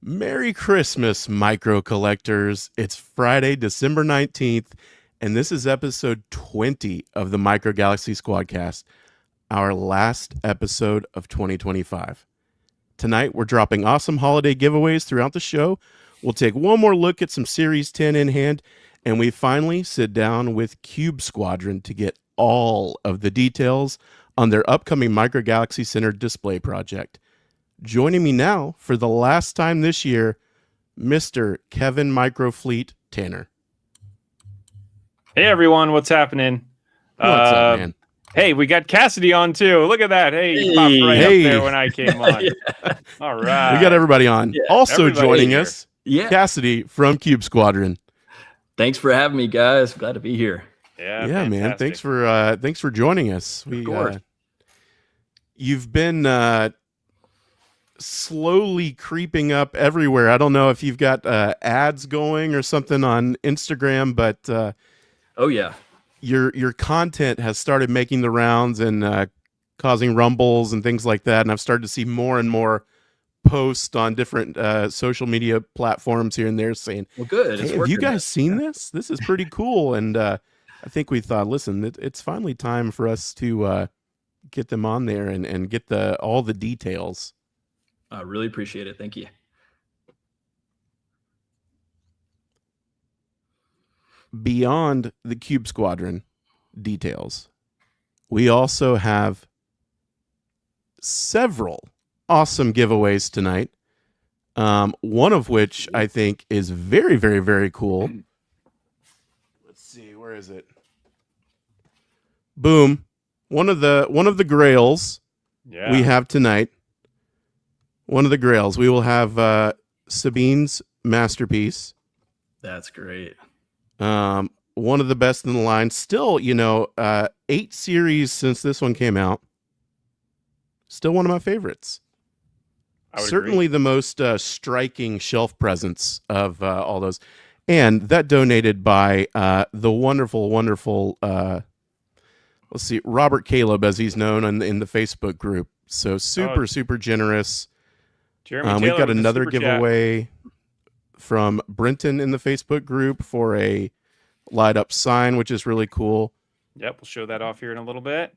Merry Christmas, micro collectors. It's Friday, December 19th, and this is episode 20 of the Micro Galaxy Squadcast, our last episode of 2025. Tonight, we're dropping awesome holiday giveaways throughout the show. We'll take one more look at some Series 10 in hand, and we finally sit down with Cube Squadron to get all of the details on their upcoming Micro Galaxy Center display project. Joining me now for the last time this year, Mr. Kevin Microfleet Tanner. Hey everyone, what's happening? What's up, man? Hey, we got Cassidy on too. Look at that. Hey, he popped right up there when I came on. Yeah. All right. We got everybody on. Yeah, also everybody joining here. us, Yeah. Cassidy from Cube Squadron. Thanks for having me, guys. Glad to be here. Yeah, Yeah, man. fantastic. Thanks for joining us. Of course. You've been slowly creeping up everywhere. I don't know if you've got ads going or something on Instagram, but Oh, yeah. your content has started making the rounds and causing rumbles and things like that. And I've started to see more and more posts on different social media platforms here and there saying, Well, good. "Hey, It's have you working. guys seen this? This is pretty cool." And I think we thought, listen, it's finally time for us to get them on there and get all the details. I really appreciate it. Thank you. Beyond the Cube Squadron details, we also have several awesome giveaways tonight. One of which I think is very, very, very cool. Let's see, where is it? Boom. One of the grails Yeah. we have tonight. One of the grails. We will have Sabine's masterpiece. That's great. One of the best in the line. Still, 8 series since this one came out. Still one of my favorites. I would Certainly the most striking shelf presence of all those. And that donated by the wonderful, wonderful, let's see, Robert Caleb, as he's known in the Facebook group. So super generous. Jeremy We've Taylor got with the another super chat. giveaway from Brenton in the Facebook group for a light up sign, which is really cool. Yep, we'll show that off here in a little bit.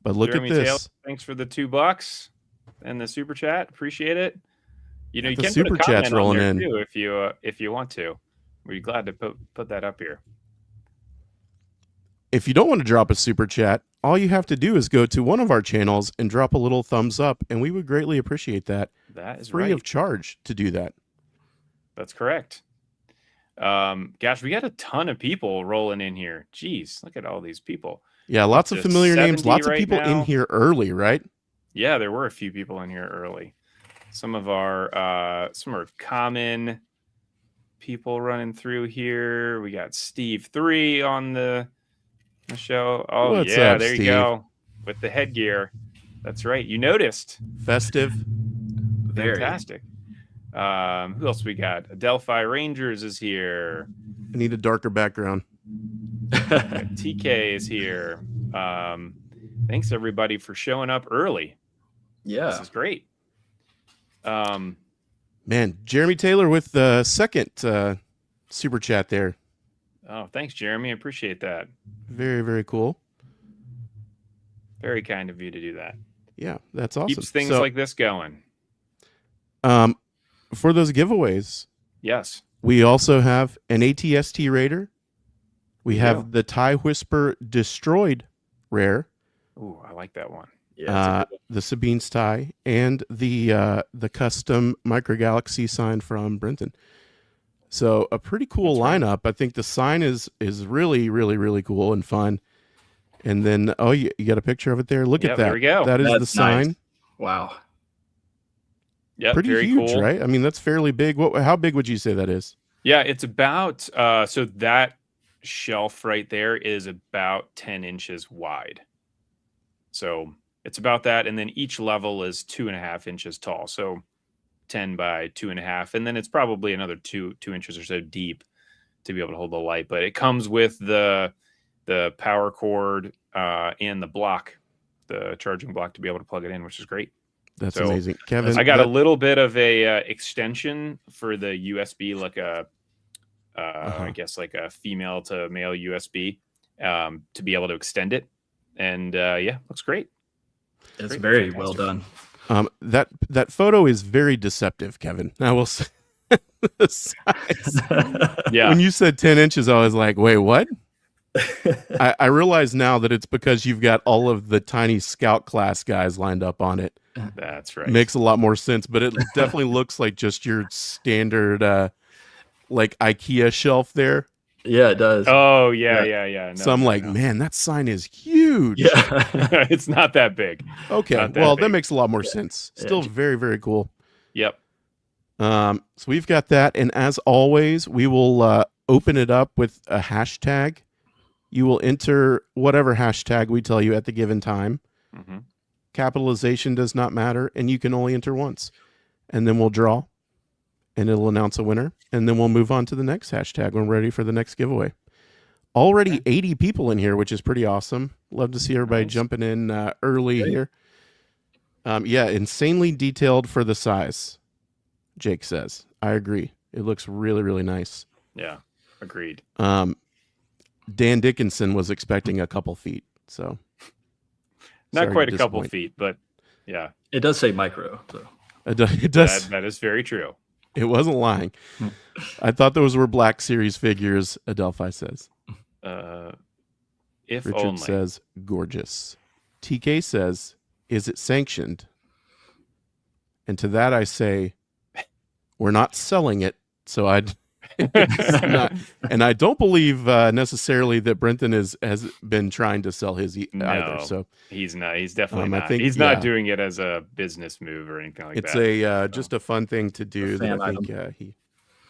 But look Jeremy at this. Taylor, thanks for the $2 and the super chat. Appreciate it. You The can put super a chat's comment rolling on there in. too if you want to. We'd be glad to put that up here. If you don't want to drop a super chat, all you have to do is go to one of our channels and drop a little thumbs up, and we would greatly appreciate that. That is Free right. of charge to do that. That's correct. Gosh, we got a ton of people rolling in here. Jeez, look at all these people. Yeah, lots of to familiar names, 70 lots of right people in now. here early, right? Yeah, there were a few people in here early. Some are common people running through here. We got Steve 3 on the show. Oh, What's yeah, up, there Steve? you go. With the headgear. That's right. You noticed. Festive. Very. Fantastic. Who else we got? Adelphi Rangers is here. I need a darker background. TK is here. Thanks everybody for showing up early. This Yeah. is great. Man, Jeremy Taylor with the second super chat there. Oh, thanks, Jeremy. I appreciate that. Very, very cool. Very kind of you to do that. Yeah, that's awesome. Keeps things So, like this going. for those giveaways, Yes. we also have an ATST Raider. We We have do. the TIE Whisper Destroyed rare, Ooh, I like that one. Yeah. that's a good one. the Sabine's tie, and the custom Micro Galaxy sign from Brenton. So a pretty cool That's right. lineup. I think the sign is really, really, really cool and fun. And then, you got a picture of it there. Look Yep, at that. there we go. That is the That's sign. nice. Wow. Yeah, Pretty very huge, cool. right? I mean, that's fairly big. How big would you say that is? Yeah, it's about so that shelf right there is about 10 inches wide. So it's about that, and then each level is 2.5 inches tall. So 10 by 2.5, and then it's probably another 2 inches or so deep to be able to hold the light. But it comes with the power cord and the block, the charging block to be able to plug it in, which is great. That's So, amazing, Kevin. I got a little bit of a extension for the USB, like a, I guess like a female to male USB, to be able to extend it. And yeah, looks great. It's Great, very fantastic. well done. That photo is very deceptive, Kevin. I will say the size. Yeah. When you said 10 inches, I was like, wait, what? I realize now that it's because you've got all of the tiny scout class guys lined up on it. That's right. Makes a lot more sense, but it definitely looks like just your standard like IKEA shelf there. Yeah, it does. Oh yeah. So I'm like, man, that sign is huge. Yeah. It's not that big. Okay. Not that Well, big. that makes a lot more sense. Still very, very cool. Yep. So we've got that, and as always, we will open it up with a hashtag. You will enter whatever hashtag we tell you at the given time. Mm-hmm. Capitalization does not matter, and you can only enter once. And then we'll draw, and it'll announce a winner, and then we'll move on to the next hashtag when we're ready for the next giveaway. Already 80 people in here, which is pretty awesome. Love to see everybody jumping in early here. Yeah, insanely detailed for the size, Jake says. I agree. It looks really, really nice. Yeah, agreed. Dan Dickinson was expecting a couple feet, so Not sorry quite to a couple disappoint. feet, but yeah, It does say micro. So. It does. that is very true. It wasn't lying. I thought those were Black Series figures, Adelphi says. If Richard only. says, gorgeous. TK says, is it sanctioned? And to that I say, we're not selling it, so it's not. And I don't believe necessarily that Brenton has been trying to sell his either. So he's not. He's definitely I not. think, He's not doing it as a business move or anything like it's that. just a fun thing to do that I think he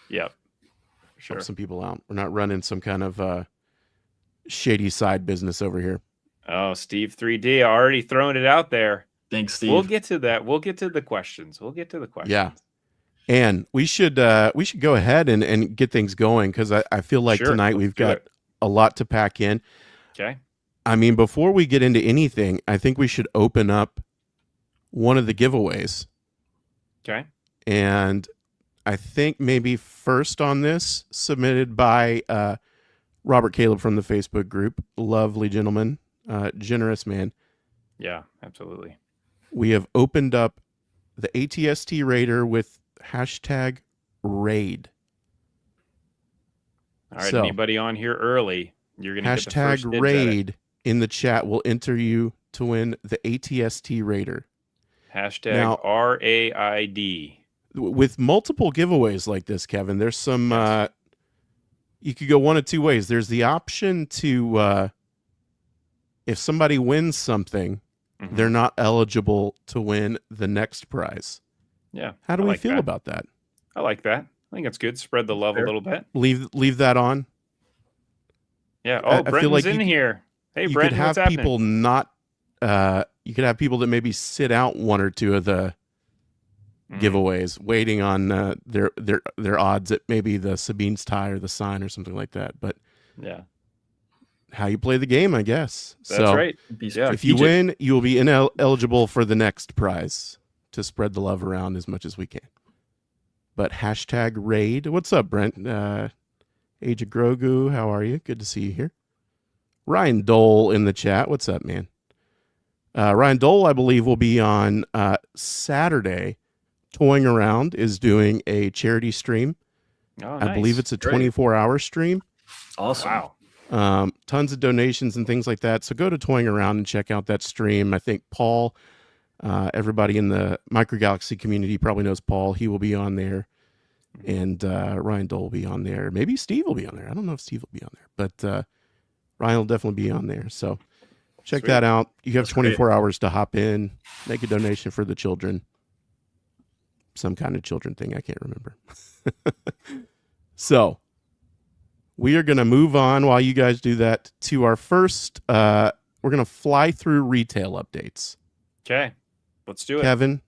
Yep. Sure. helps some people out. We're not running some kind of shady side business over here. Oh, Steve 3D already throwing it out there. Thanks, Steve. We'll get to that. We'll get to the questions. Yeah. And we should go ahead and get things going, because I feel like Sure, tonight let's we've do got it. a lot to pack in. Okay. I mean, before we get into anything, I think we should open up one of the giveaways. Okay. And I think maybe first on this, submitted by Robert Caleb from the Facebook group. Lovely gentleman, generous man. Yeah, absolutely. We have opened up the ATST Raider with hashtag raid. All right. So, Anybody on here early, you're going to get the first hashtag dibs at it. raid in the chat will enter you to win the ATST Raider. Hashtag Now- RAID. With multiple giveaways like this, Kevin, there's some you could go one of two ways. There's the option to if somebody wins something, Mhm. they're not eligible to win the next prize. Yeah. How do I we like feel that. about that? I like that. I think that's good. Spread the love Fair. a little bit. Leave that on. Yeah. I Oh, feel Brenton's like in here. Hey, You could Brenton, have what's happening? people not you could have people that maybe sit out one or two of the Mhm. giveaways, waiting on their odds at maybe the Sabine's tie or the sign or something like that. But Yeah. how you play the game, I guess. That's So right. Be Yeah. if you strategic. win, you will be ineligible for the next prize, to spread the love around as much as we can. But hashtag raid. What's up, Brent? Age of Grogu, how are you? Good to see you here. Ryan Dole in the chat. What's up, man? Ryan Dole, I believe, will be on Saturday. Toying Around is doing a charity stream. Oh, I believe it's a Great. 24-hour stream. Awesome. wow. Tons of donations and things like that. So go to Toying Around and check out that stream. I think Paul, everybody in the Microgalaxy community probably knows Paul. He will be on there. And Ryan Dole will be on there. Maybe Steve will be on there. I don't know if Steve will be on there. But Ryan will definitely be on there. So check Sweet. that out. You have That's 24 hours to hop in, make a donation for the children. Some kind of children thing. I can't remember. So we are going to move on while you guys do that to our first. We're going to fly through retail updates. Okay. Let's do it. Kevin,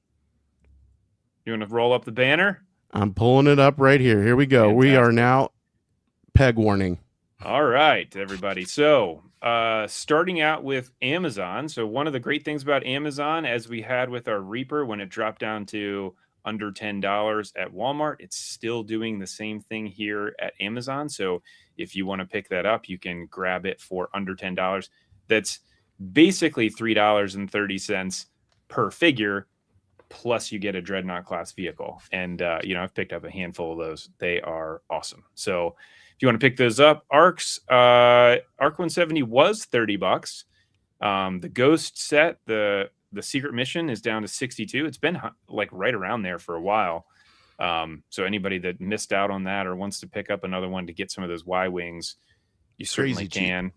You want to roll up the banner? I'm pulling it up right here. Here we go. We are Fantastic. now peg warning. All right, everybody. So, starting out with Amazon. So, one of the great things about Amazon, as we had with our Reaper when it dropped down to under $10 at Walmart, it's still doing the same thing here at Amazon. So, if you want to pick that up, you can grab it for under $10. That's basically $3.30 per figure. Plus, you get a Dreadnought class vehicle. And, I've picked up a handful of those. They are awesome. So, if you want to pick those up, Arcs, Arc 170 was $30. The Ghost set, the secret mission is down to 62. It's been like right around there for a while. So anybody that missed out on that or wants to pick up another one to get some of those Y wings, you certainly can.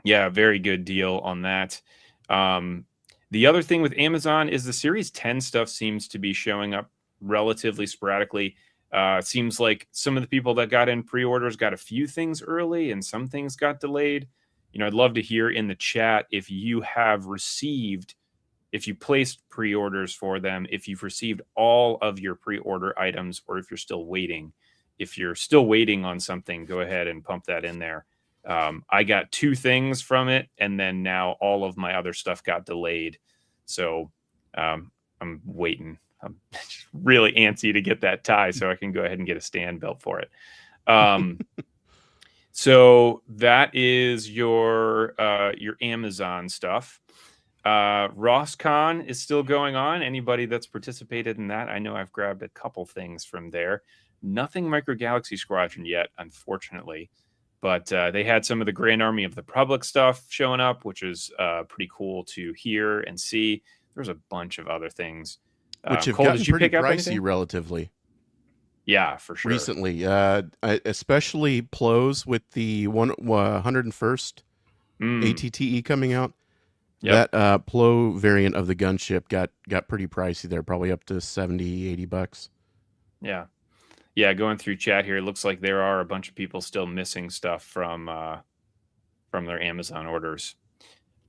Yeah, very good deal on that. The other thing with Amazon is the Series 10 stuff seems to be showing up relatively sporadically. Seems like some of the people that got in pre-orders got a few things early and some things got delayed. I'd love to hear in the chat if you have received, if you placed pre-orders for them, if you've received all of your pre-order items, or if you're still waiting. If you're still waiting on something, go ahead and pump that in there. I got 2 things from it, and then now all of my other stuff got delayed. So I'm waiting. I'm really antsy to get that tie so I can go ahead and get a stand built for it. So that is your Amazon stuff. RossCon is still going on. Anybody that's participated in that, I know I've grabbed a couple things from there. Nothing Micro Galaxy Squadron yet, unfortunately. But they had some of the Grand Army of the Republic stuff showing up, which is pretty cool to hear and see. There's a bunch of other things. Which have Cole, gotten did you pretty pick up pricey anything? relatively. Yeah, for sure. Recently, especially Plos with the 101st ATTE coming out. Yep. That Plo variant of the gunship got pretty pricey there, probably up to $70-$80. Yeah. Yeah, going through chat here, it looks like there are a bunch of people still missing stuff from their Amazon orders.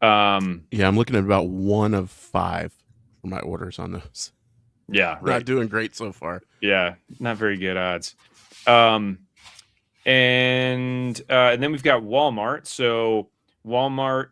Yeah, I'm looking at about 1 of 5 for my orders on those. Yeah, right. Not doing great so far. Yeah, not very good odds. And then we've got Walmart. So Walmart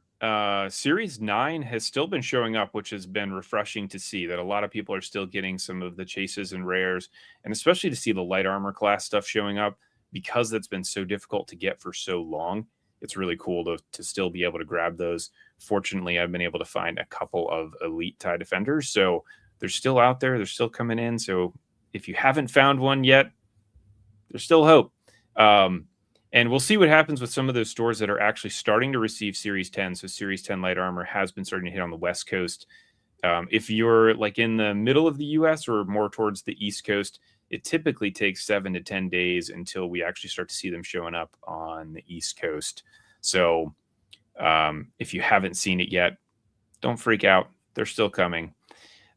Series 9 has still been showing up, which has been refreshing to see that a lot of people are still getting some of the chases and rares, and especially to see the light armor class stuff showing up because that's been so difficult to get for so long. It's really cool to still be able to grab those. Fortunately, I've been able to find a couple of elite TIE defenders, so they're still out there. They're still coming in. So if you haven't found one yet, there's still hope. And we'll see what happens with some of those stores that are actually starting to receive Series 10. So Series 10 light armor has been starting to hit on the West Coast. If you're like in the middle of the US or more towards the East Coast, it typically takes 7 to 10 days until we actually start to see them showing up on the East Coast. So if you haven't seen it yet, don't freak out. They're still coming.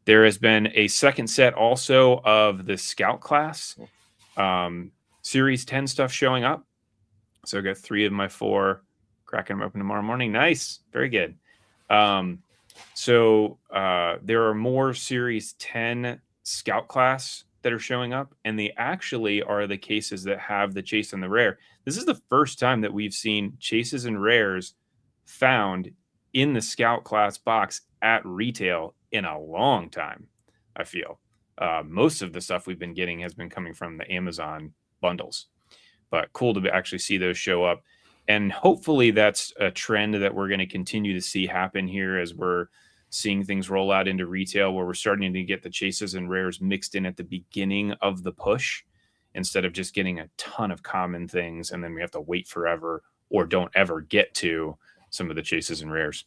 There has been a second set also of the Scout class Series 10 stuff showing up. So I got 3 of my 4, cracking them open tomorrow morning. Nice. Very good. So there are more Series 10 Scout class that are showing up, and they actually are the cases that have the chase and the rare. This is the first time that we've seen chases and rares found in the Scout class box at retail in a long time, I feel. Most of the stuff we've been getting has been coming from the Amazon bundles, but cool to actually see those show up. And hopefully that's a trend that we're going to continue to see happen here as we're seeing things roll out into retail, where we're starting to get the chases and rares mixed in at the beginning of the push instead of just getting a ton of common things and then we have to wait forever or don't ever get to some of the chases and rares.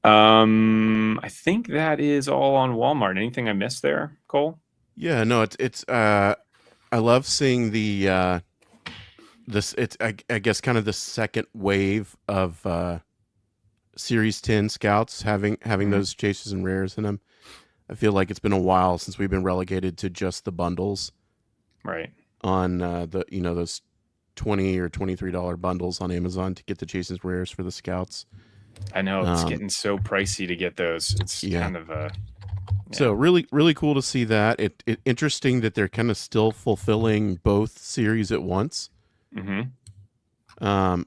I think that is all on Walmart. Anything I missed there, Cole? Yeah, no, it's I love seeing the this. It's I guess kind of the second wave of Series 10 scouts having those chases and rares in them. I feel like it's been a while since we've been relegated to just the bundles, right? On the those $20 or $23 bundles on Amazon to get the chases and rares for the scouts. I know it's getting so pricey to get those. It's kind of a So really cool to see that. It interesting that they're kind of still fulfilling both series at once. Mm-hmm. I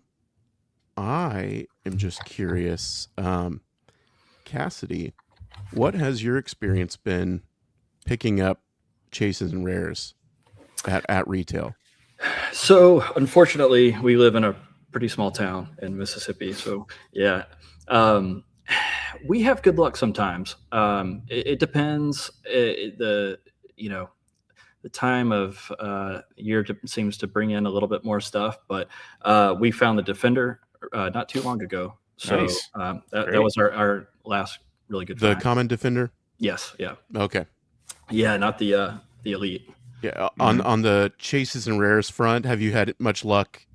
am just curious, Cassidy, what has your experience been picking up chases and rares at retail? So, unfortunately, we live in a pretty small town in Mississippi. So, yeah, um, we have good luck sometimes. It depends. The you know the time of year seems to bring in a little bit more stuff, but we found the Defender not too long ago. So Nice. that was our last really good The find. Common Defender? Yes, yeah, Okay. yeah, not the Elite. Yeah. On the chases and rares front, have you had much luck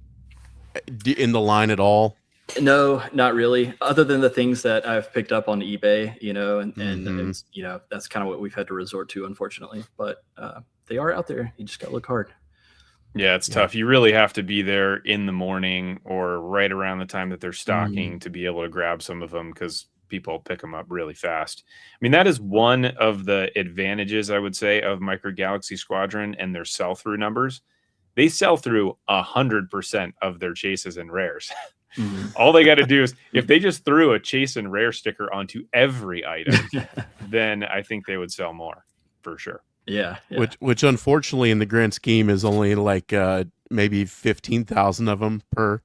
in the line at all? No, not really. Other than the things that I've picked up on eBay, and Mhm. it's that's kind of what we've had to resort to, unfortunately. But they are out there. You just got to look hard. Yeah, it's tough. You really have to be there in the morning or right around the time that they're stocking to be able to grab some of them, because people pick them up really fast. I mean, that is one of the advantages, I would say, of Micro Galaxy Squadron and their sell-through numbers. They sell through 100% of their chases and rares. All they got to do is, if they just threw a chase and rare sticker onto every item, then I think they would sell more for sure. Yeah. Which unfortunately in the grand scheme is only like maybe 15,000 of them per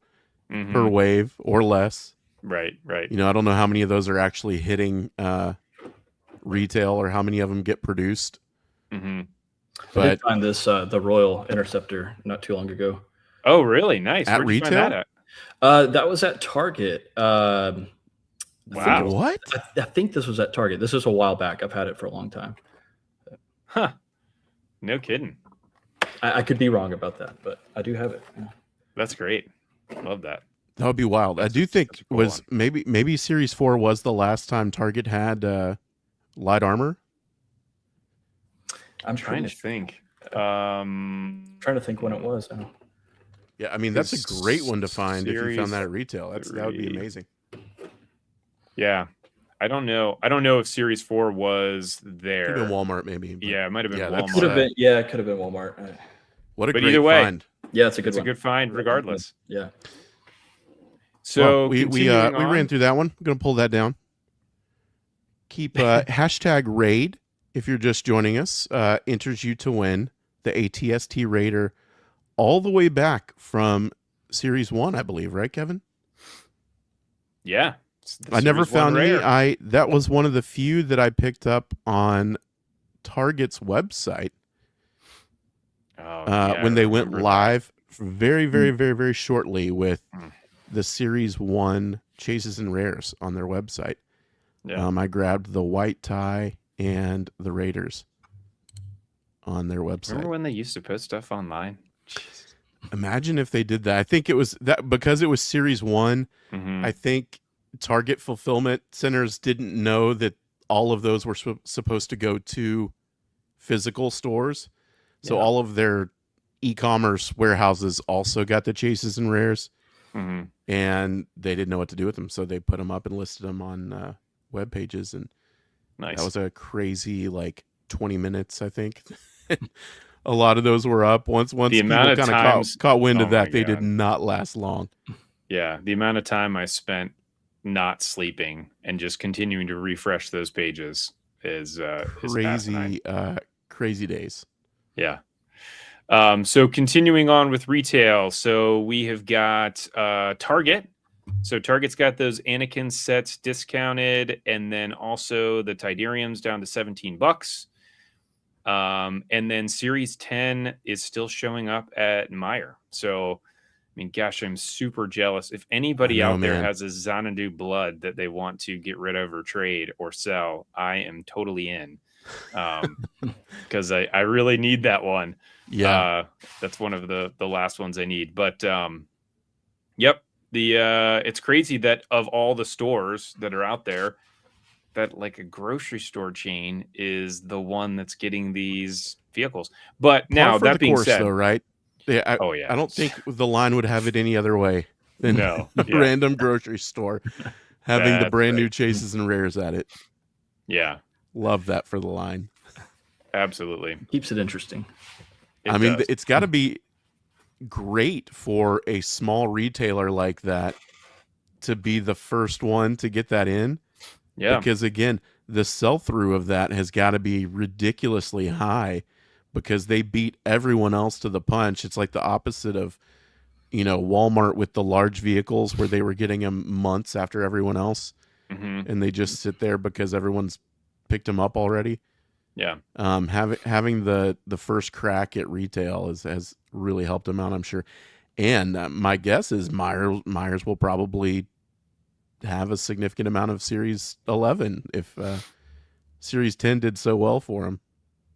wave or less. Right. I don't know how many of those are actually hitting retail or how many of them get produced. But I did find this the Royal Interceptor not too long ago. Oh, really? Nice. At Where'd you retail? find that at? That was at Target. Wow. What? I think this was at Target. This was a while back. I've had it for a long time. Huh. No kidding. I could be wrong about that, but I do have it. Yeah. That's great. Love that. That would be wild. I do think cool was maybe Series 4 was the last time Target had light armor. I'm trying to think. Trying to think when it was. Yeah, I mean that's a great one to find if you found that at retail. That would be amazing. Yeah. I don't know if Series 4 was there. Could have been Walmart, maybe. Yeah, it might have been Walmart. It could have been Walmart. What a but great either way, find. Yeah, it's a good one. It's a good find regardless. Yeah. So we ran through that one. I'm going to pull that down. Keep hashtag raid if you're just joining us. Enters you to win the ATST Raider all the way back from Series 1, I believe, right, Kevin? Yeah. I never found any. That was one of the few that I picked up on Target's website when they went live very, very, very, very shortly with the Series 1 chases and rares on their website. Yeah. I grabbed the white tie and the Raiders on their website. Remember when they used to post stuff online? Jeez. Imagine if they did that. I think it was that because it was Series 1, I think Target fulfillment centers didn't know that all of those were supposed to go to physical stores. So all of their e-commerce warehouses also got the chases and rares, and they didn't know what to do with them. So they put them up and listed them on web pages. And that was a crazy 20 minutes, I think. A lot of those were up. Once the people kind of caught wind of that, they did not last long. Yeah, the amount of time I spent not sleeping and just continuing to refresh those pages is crazy days. Yeah. So continuing on with retail. So we have got Target. So Target's got those Anakin sets discounted, and then also the Tidariums down to $17. And then Series 10 is still showing up at Meijer. So I mean, gosh, I'm super jealous. If anybody out there has a Xanadu blood that they want to get rid of or trade or sell, I am totally in. Because I really need that one. Yeah. That's one of the last ones I need. But yep. It's crazy that of all the stores that are out there, that a grocery store chain is the one that's getting these vehicles. But now that being said, though, right? Yeah, I don't think the line would have it any other way than random grocery store having the brand new chases and rares at it. Yeah. Love that for the line. Absolutely. Keeps it interesting. It's got to be great for a small retailer like that to be the first one to get that in. Yeah. Because again, the sell-through of that has got to be ridiculously high because they beat everyone else to the punch. It's like the opposite of, Walmart with the large vehicles where they were getting them months after everyone else, and they just sit there because everyone's picked them up already. Yeah. Having the first crack at retail has really helped them out, I'm sure. And my guess is Myers will probably have a significant amount of Series 11 if Series 10 did so well for them.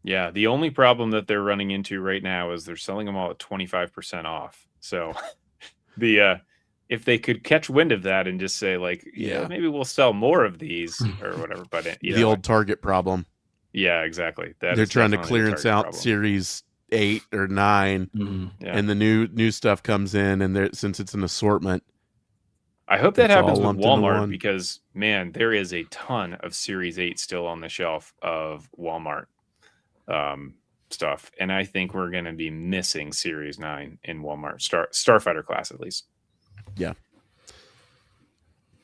Yeah. The only problem that they're running into right now is they're selling them all at 25% off. So if they could catch wind of that and just say like, yeah, maybe we'll sell more of these or whatever, but the old Target problem. Yeah, exactly. They're trying to clearance out problem. Series 8 or 9, and the new stuff comes in, and since it's an assortment. I hope that happens with Walmart because, man, there is a ton of Series 8 still on the shelf of Walmart stuff, and I think we're going to be missing Series 9 in Walmart Starfighter class at least. Yeah.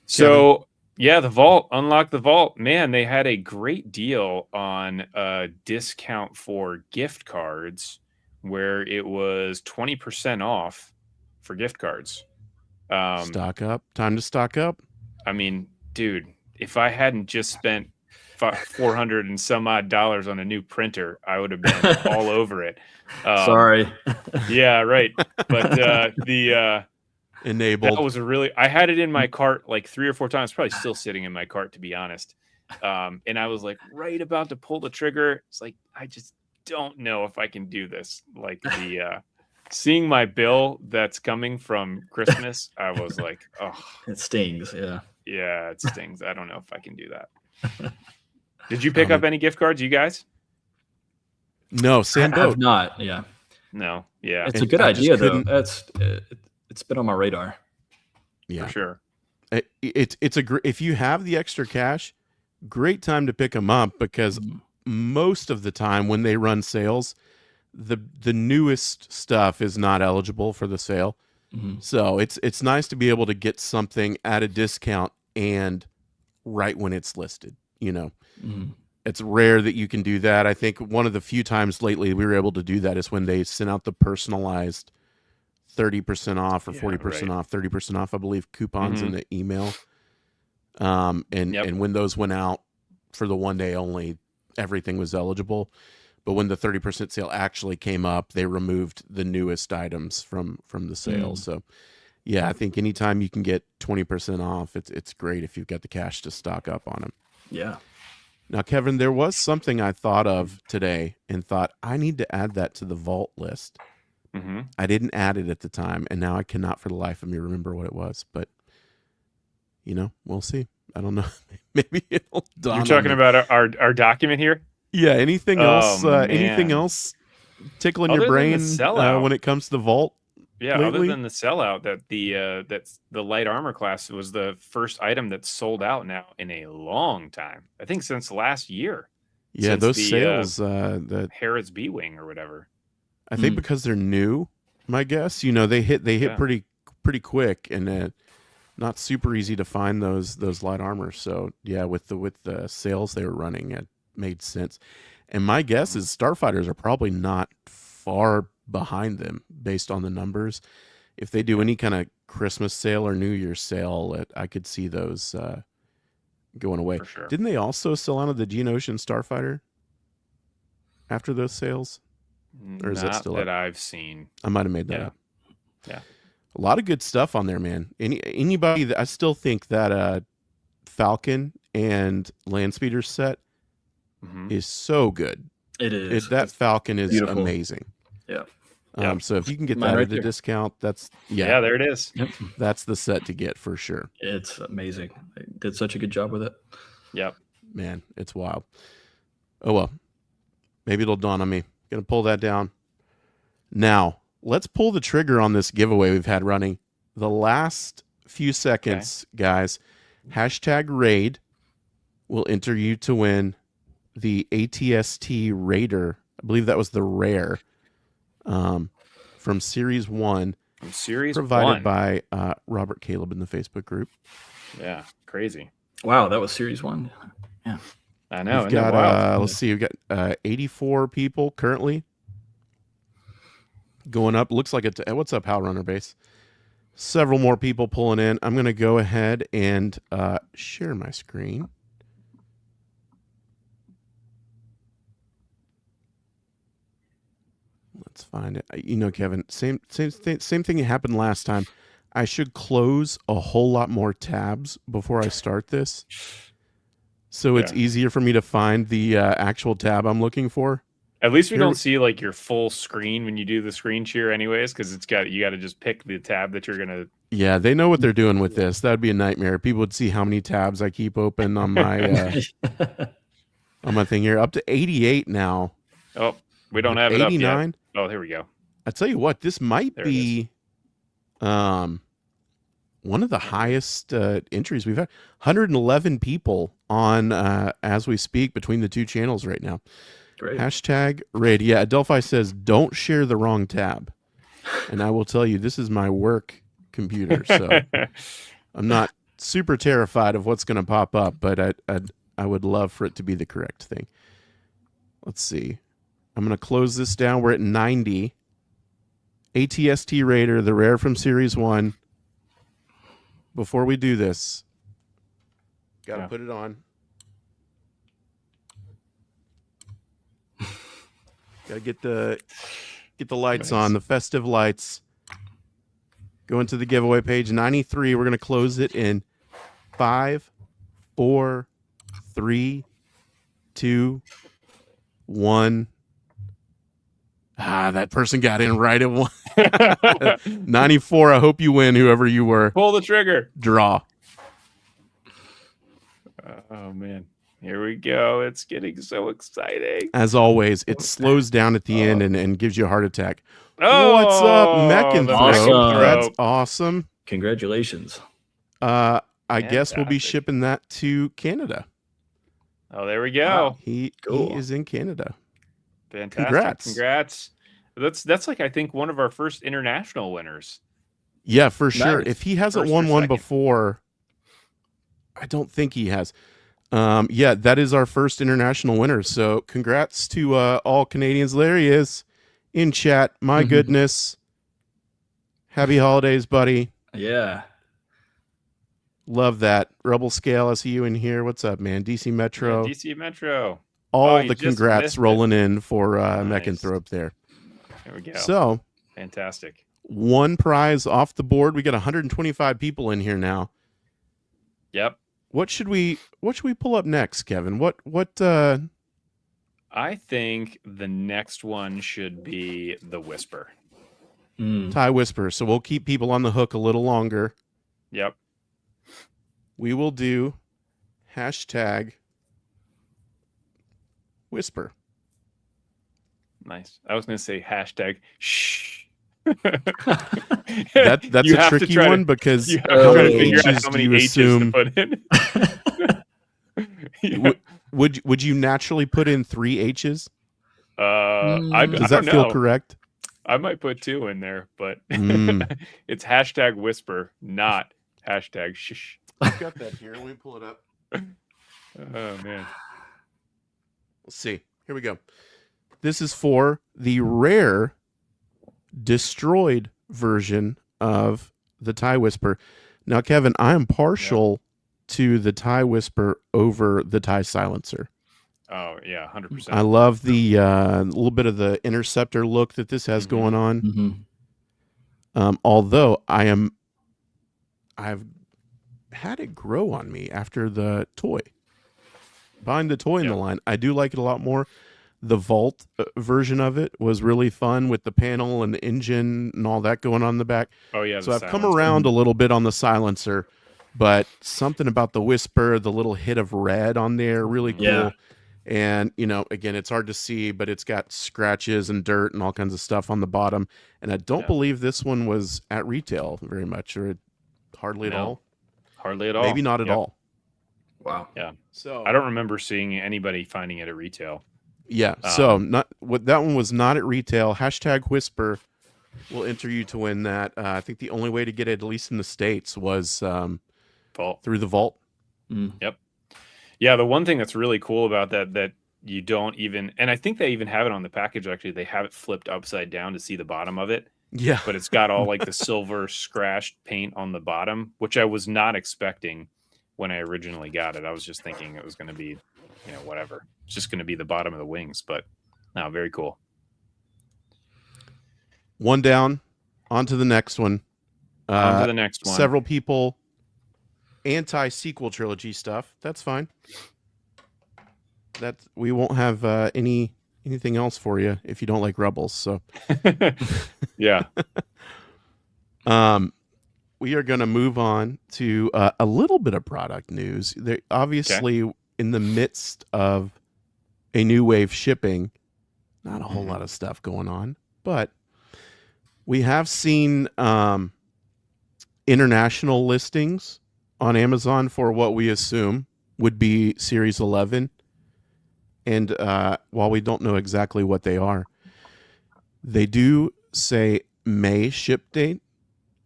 So. Yeah, the vault, unlock the vault. Man, they had a great deal on a discount for gift cards where it was 20% off for gift cards. Stock up. Time to stock up. I mean, dude, if I hadn't just spent $400 and some odd on a new printer, I would have been all over it. Sorry. Yeah, right. But enabled. That was I had it in my cart like 3 or 4 times, probably still sitting in my cart, to be honest. And I was like right about to pull the trigger. It's like, I just don't know if I can do this. Like seeing my bill that's coming from Christmas, I was like, oh, it stings. Yeah. Yeah, it stings. I don't know if I can do that. Did you pick up any gift cards, you guys? No, same boat. I have not. Yeah. No. Yeah. It's a good idea though. It's been on my radar. Yeah, for sure. If you have the extra cash, great time to pick them up because most of the time when they run sales, the newest stuff is not eligible for the sale. So it's nice to be able to get something at a discount and right when it's listed. It's rare that you can do that. I think one of the few times lately we were able to do that is when they sent out the personalized 30% off or 40% off, 30% off, I believe, coupons in the email. And when those went out for the one day only, everything was eligible. But when the 30% sale actually came up, they removed the newest items from the sale. So yeah, I think anytime you can get 20% off, it's great if you've got the cash to stock up on them. Yeah. Now, Kevin, there was something I thought of today and thought I need to add that to the vault list. I didn't add it at the time, and now I cannot for the life of me remember what it was. But, we'll see. I don't know. Maybe it'll dawn. You're talking about our document here? Yeah. Anything else? Anything else tickling your brain when it comes to the vault? Yeah. lately? Other than the sellout, that's the light armor class was the first item that's sold out now in a long time. I think since last year. Yeah, since those the, sales. The Harrods B-wing or whatever. I think because they're new, my guess. They hit pretty quick and not super easy to find those light armors. So yeah, with the sales they were running, it made sense. And my guess is starfighters are probably not far behind them based on the numbers. If they do any kind of Christmas sale or New Year's sale, I could see those going away. For sure. Didn't they also sell out of the Geonosian Starfighter after those sales? Or is Not that still that up? I've seen. I might have made that up. Yeah. A lot of good stuff on there, man. Anybody that I still think that Falcon and Landspeeder set is so good. It is. That Falcon is beautiful. Amazing. Yeah. So if you can get Mine that right at a there. discount, Yeah, there it is. Yep. that's the set to get for sure. It's amazing. They did such a good job with it. Yep. Man, it's wild. Oh well. Maybe it'll dawn on me. Gonna pull that down. Now, let's pull the trigger on this giveaway we've had running. The last few seconds, guys. #raid will enter you to win the ATST Raider. I believe that was the rare from Series 1. From Series provided 1. by Robert Caleb in the Facebook group. Yeah, crazy. Wow, that was Series 1. Yeah. I know. We've got, let's see, we've got 84 people currently going up. Looks like it's, what's up, Hal Runner Base? Several more people pulling in. I'm going to go ahead and share my screen. Let's find it. You know, Kevin, same thing happened last time. I should close a whole lot more tabs before I start this, so it's easier for me to find the actual tab I'm looking for. At least we don't see like your full screen when you do the screen share, anyways, because you got to just pick the tab that you're gonna. Yeah, they know what they're doing with this. That'd be a nightmare. People would see how many tabs I keep open on my on my thing here. Up to 88 now. Oh, we don't have 89. It up yet. Oh, here we go. I tell you what, this might be one of the highest entries we've had. 111 people on as we speak between the two channels right now. Great. Hashtag raid. Yeah, Adelphi says don't share the wrong tab. And I will tell you, this is my work computer, so I'm not super terrified of what's going to pop up, but I would love for it to be the correct thing. Let's see. I'm going to close this down. We're at 90. ATST Raider, the rare from Series 1. Before we do this, got to put it on. Got to get the lights on, the festive lights. Go into the giveaway page. 93. We're going to close it in 5, 4, 3, 2, 1. That person got in right at 1. 94. I hope you win, whoever you were. Pull the trigger. Draw. Oh, man. Here we go. It's getting so exciting. As always, it slows down at the end and gives you a heart attack. Oh, what's up, Mechanthrope? Awesome. That's awesome. Congratulations. I guess we'll be shipping that to Canada. Oh, there we go. Wow. He is in Canada. Fantastic. Congrats. That's like, I think, one of our first international winners. Yeah, for sure. Nice. If he hasn't won one before, I don't think he has. Yeah, that is our first international winner. So congrats to all Canadians. There he is in chat. My goodness. Happy holidays, buddy. Yeah. Love that. Rebel Scale, I see you in here. What's up, man? DC Metro. Yeah, DC Metro. All the congrats rolling in for Mechanthrope there. There we go. So fantastic. One prize off the board. We got 125 people in here now. Yep. What should we pull up next, Kevin? What I think the next one should be the Whisper. TIE Whisper. So we'll keep people on the hook a little longer. Yep. We will do hashtag Whisper. Nice. I was going to say hashtag shh. That's a tricky one because how many H's do you assume? To put in? Would you naturally put in 3 H's? Does that feel correct? I might put 2 in there, but it's hashtag Whisper, not hashtag shh. I've got that here. Let me pull it up. Oh, man. Let's see. Here we go. This is for the rare destroyed version of the TIE Whisper. Now, Kevin, I am partial to the TIE Whisper over the TIE Silencer. Oh, yeah, 100%. I love the little bit of the interceptor look that this has going on. Although I've had it grow on me after the toy. Buying the toy in the line, I do like it a lot more. The Vault version of it was really fun with the panel and the engine and all that going on in the back. Oh, yeah. So I've come around a little bit on the Silencer, but something about the Whisper, the little hit of red on there, really cool. Yeah. And, you know, again, it's hard to see, but it's got scratches and dirt and all kinds of stuff on the bottom. And I don't believe this one was at retail very much, or hardly at all. Hardly at all. Maybe not at all. Wow. Yeah. So I don't remember seeing anybody finding it at retail. Yeah. So that one was not at retail. Hashtag Whisper. will enter you to win that. I think the only way to get it, at least in the States, was Vault. through the vault. Yep. Yeah, the one thing that's really cool about that you don't even, and I think they even have it on the package, actually, they have it flipped upside down to see the bottom of it. Yeah. But it's got all like the silver scratched paint on the bottom, which I was not expecting when I originally got it. I was just thinking it was going to be, whatever. It's just going to be the bottom of the wings, but no, very cool. One down, on to the next one. On to the next one. Several people anti-sequel trilogy stuff. That's fine. We won't have anything else for you if you don't like Rebels. So, yeah. We are going to move on to a little bit of product news. They're obviously in the midst of a new wave shipping. Not a whole lot of stuff going on, but we have seen international listings on Amazon for what we assume would be Series 11. And while we don't know exactly what they are, they do say May ship date.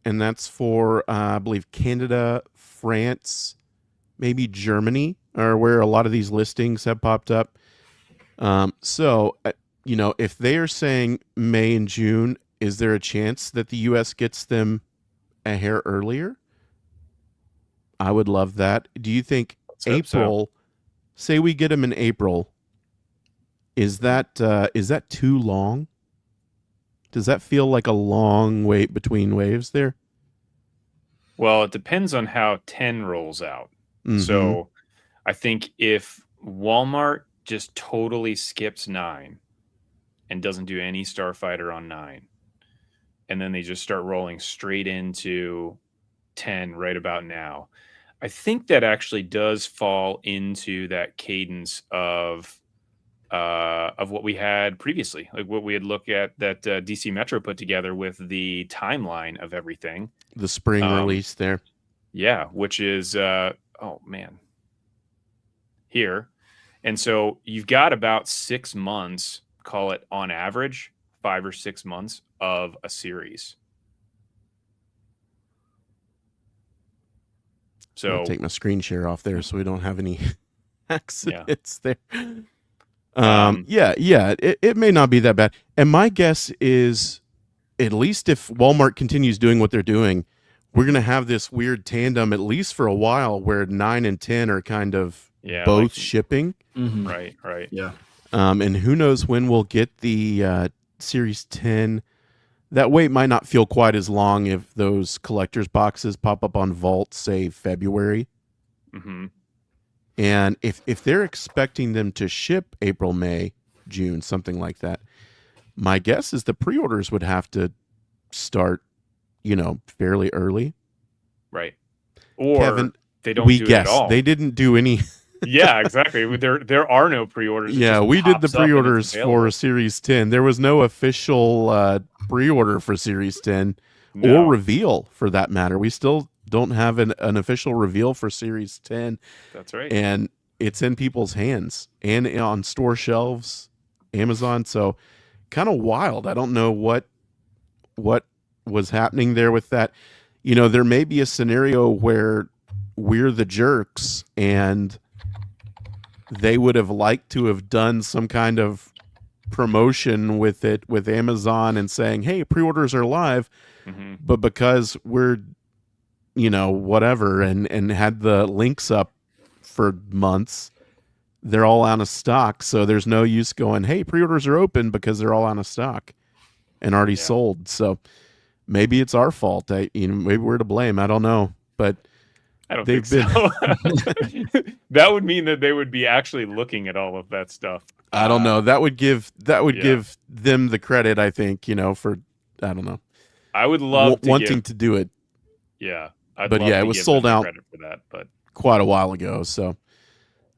And that's for, I believe, Canada, France, maybe Germany, are where a lot of these listings have popped up. So, if they are saying May and June, is there a chance that the U.S. gets them a hair earlier? I would love that. Do you think April, say we get them in April, is that too long? Does that feel like a long wait between waves there? Well, it depends on how 10 rolls out. Mm-hmm. So I think if Walmart just totally skips 9 and doesn't do any Starfighter on 9, and then they just start rolling straight into 10 right about now, I think that actually does fall into that cadence of what we had previously, like what we had looked at that DC Metro put together with the timeline of everything. The spring release there. Yeah, which is, here. And so you've got about 6 months, call it on average, 5 or 6 months of a series. So I'll take my screen share off there so we don't have any accidents there. It may not be that bad. And my guess is, at least if Walmart continues doing what they're doing, we're going to have this weird tandem, at least for a while, where 9 and 10 are kind of both shipping. Mm-hmm. Right. Yeah. And who knows when we'll get the Series 10. That wait might not feel quite as long if those collector's boxes pop up on Vault, say February. Mm-hmm. And if they're expecting them to ship April, May, June, something like that, my guess is the pre-orders would have to start, fairly early. Right. Or Kevin, they don't do it at all. They didn't do any. Yeah, exactly. There are no pre-orders. Yeah, we did the pre-orders for Series 10. There was no official pre-order for Series 10 or reveal for that matter. We still don't have an official reveal for Series 10. That's right. And it's in people's hands and on store shelves, Amazon. So kind of wild. I don't know what was happening there with that. There may be a scenario where we're the jerks and they would have liked to have done some kind of promotion with it, with Amazon, and saying, hey, pre-orders are live. Mm-hmm. But because we're, whatever, and had the links up for months, they're all out of stock. So there's no use going, hey, pre-orders are open, because they're all out of stock and already sold. So maybe it's our fault. Maybe we're to blame. I don't know. But I don't think so. That would mean that they would be actually looking at all of that stuff. I don't know. That would give them the credit, I think, for, I don't know. I would love wanting to do it. Yeah. It was sold out for that, but quite a while ago. So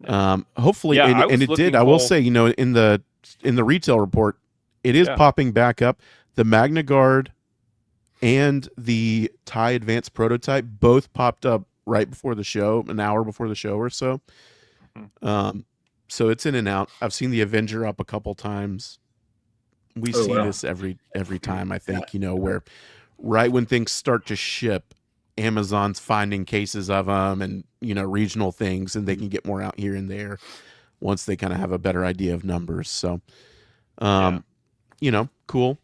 hopefully, and it did. I will say, in the retail report, it is popping back up. The Magna Guard and the TIE Advanced Prototype both popped up right before the show, an hour before the show or so. So it's in and out. I've seen the Avenger up a couple times. We Oh, see wow. this every time, I think, where right when things start to ship, Amazon's finding cases of them and, regional things, and they can get more out here and there once they kind of have a better idea of numbers. So, Yeah. Cool.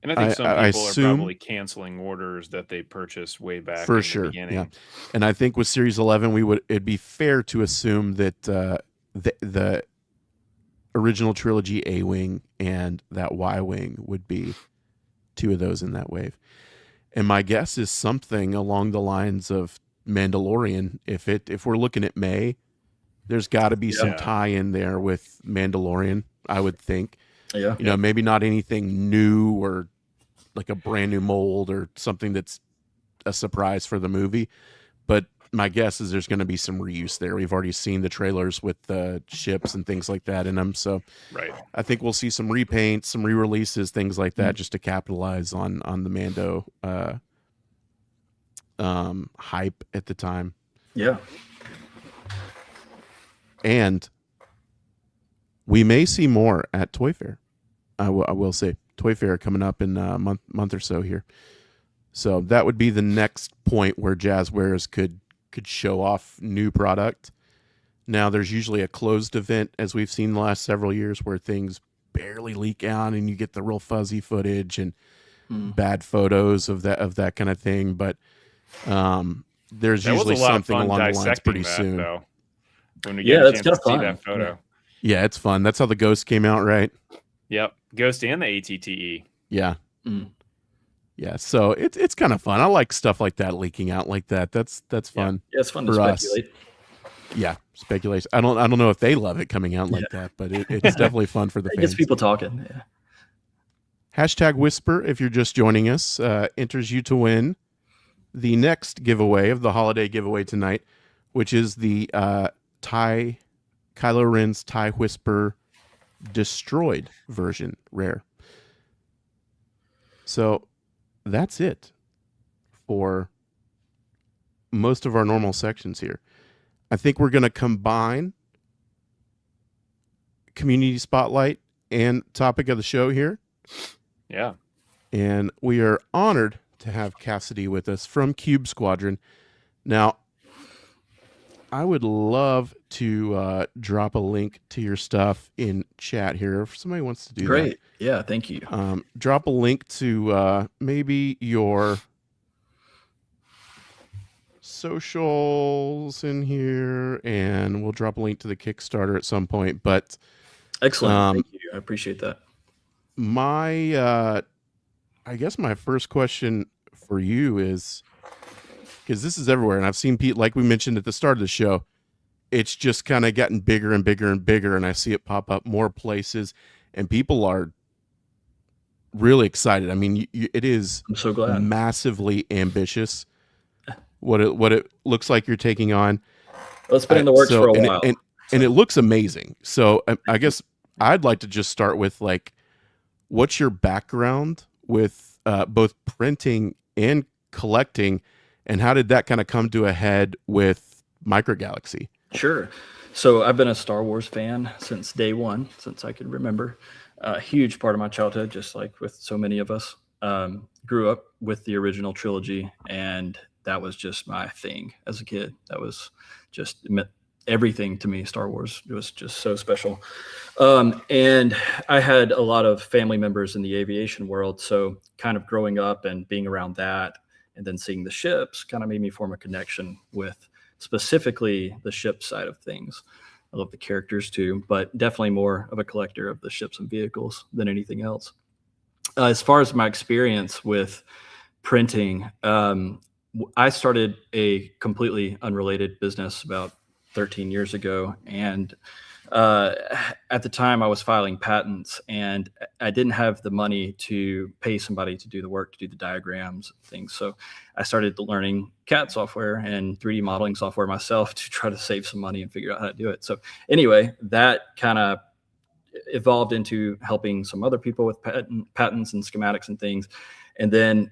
And I think some I people are assume probably canceling orders that they purchased way back for in the sure. beginning. Yeah. And I think with Series 11, it'd be fair to assume that the original trilogy A-Wing and that Y-Wing would be two of those in that wave. And my guess is something along the lines of Mandalorian. If we're looking at May, there's got to be some Yeah. tie in there with Mandalorian, I would think. Yeah. Maybe not anything new or like a brand new mold or something that's a surprise for the movie, but my guess is there's going to be some reuse there. We've already seen the trailers with the ships and things like that in them, so Right. I think we'll see some repaints, some re-releases, things like that, just to capitalize on the Mando hype at the time. Yeah. And we may see more at Toy Fair. I will say Toy Fair coming up in a month or so here. So that would be the next point where Jazwares could show off new product. Now there's usually a closed event, as we've seen the last several years, where things barely leak out and you get the real fuzzy footage and bad photos of that kind of thing. But there's usually something along the lines pretty soon. Though, when we get a chance to see fun. that photo. Yeah, it's fun. That's how the Ghost came out, right? Yep, Ghost and the ATTE. Yeah. Yeah, so it's kind of fun. I like stuff like that leaking out like that. That's fun. Yeah, it's fun to for us. speculate. Yeah, speculation. I don't know if they love it coming out like that, but it's definitely fun for the It fans. gets people talking. Yeah. Hashtag Whisper, if you're just joining us, enters you to win the next giveaway of the holiday giveaway tonight, which is the Kylo Ren's TIE Whisper Destroyed version rare. So that's it for most of our normal sections here. I think we're going to combine community spotlight and topic of the show here. Yeah. And we are honored to have Cassidy with us from Cube Squadron. Now, I would love to drop a link to your stuff in chat here if somebody wants to do that. Great. Yeah, thank you. Drop a link to maybe your socials in here, and we'll drop a link to the Kickstarter at some point. But excellent. Thank you. I appreciate that. I guess my first question for you is, because this is everywhere, and I've seen Pete, like we mentioned at the start of the show, it's just kind of gotten bigger and bigger and bigger, and I see it pop up more places, and people are really excited. I mean, it is I'm so glad. massively ambitious what it looks like you're taking on. Well, it's been in the works for a while. And it looks amazing. So I guess I'd like to just start with, like, what's your background with both printing and collecting, and how did that kind of come to a head with Microgalaxy? Sure. So I've been a Star Wars fan since day one, since I could remember. A huge part of my childhood, just like with so many of us. Grew up with the original trilogy, and that was just my thing as a kid. That was just meant everything to me. Star Wars, it was just so special. And I had a lot of family members in the aviation world, so kind of growing up and being around that, and then seeing the ships kind of made me form a connection with specifically the ship side of things. I love the characters too, but definitely more of a collector of the ships and vehicles than anything else. As far as my experience with printing, I started a completely unrelated business about 13 years ago. And at the time I was filing patents, and I didn't have the money to pay somebody to do the work, to do the diagrams and things. So I started learning CAD software and 3D modeling software myself to try to save some money and figure out how to do it. So anyway, that kind of evolved into helping some other people with patents and schematics and things. And then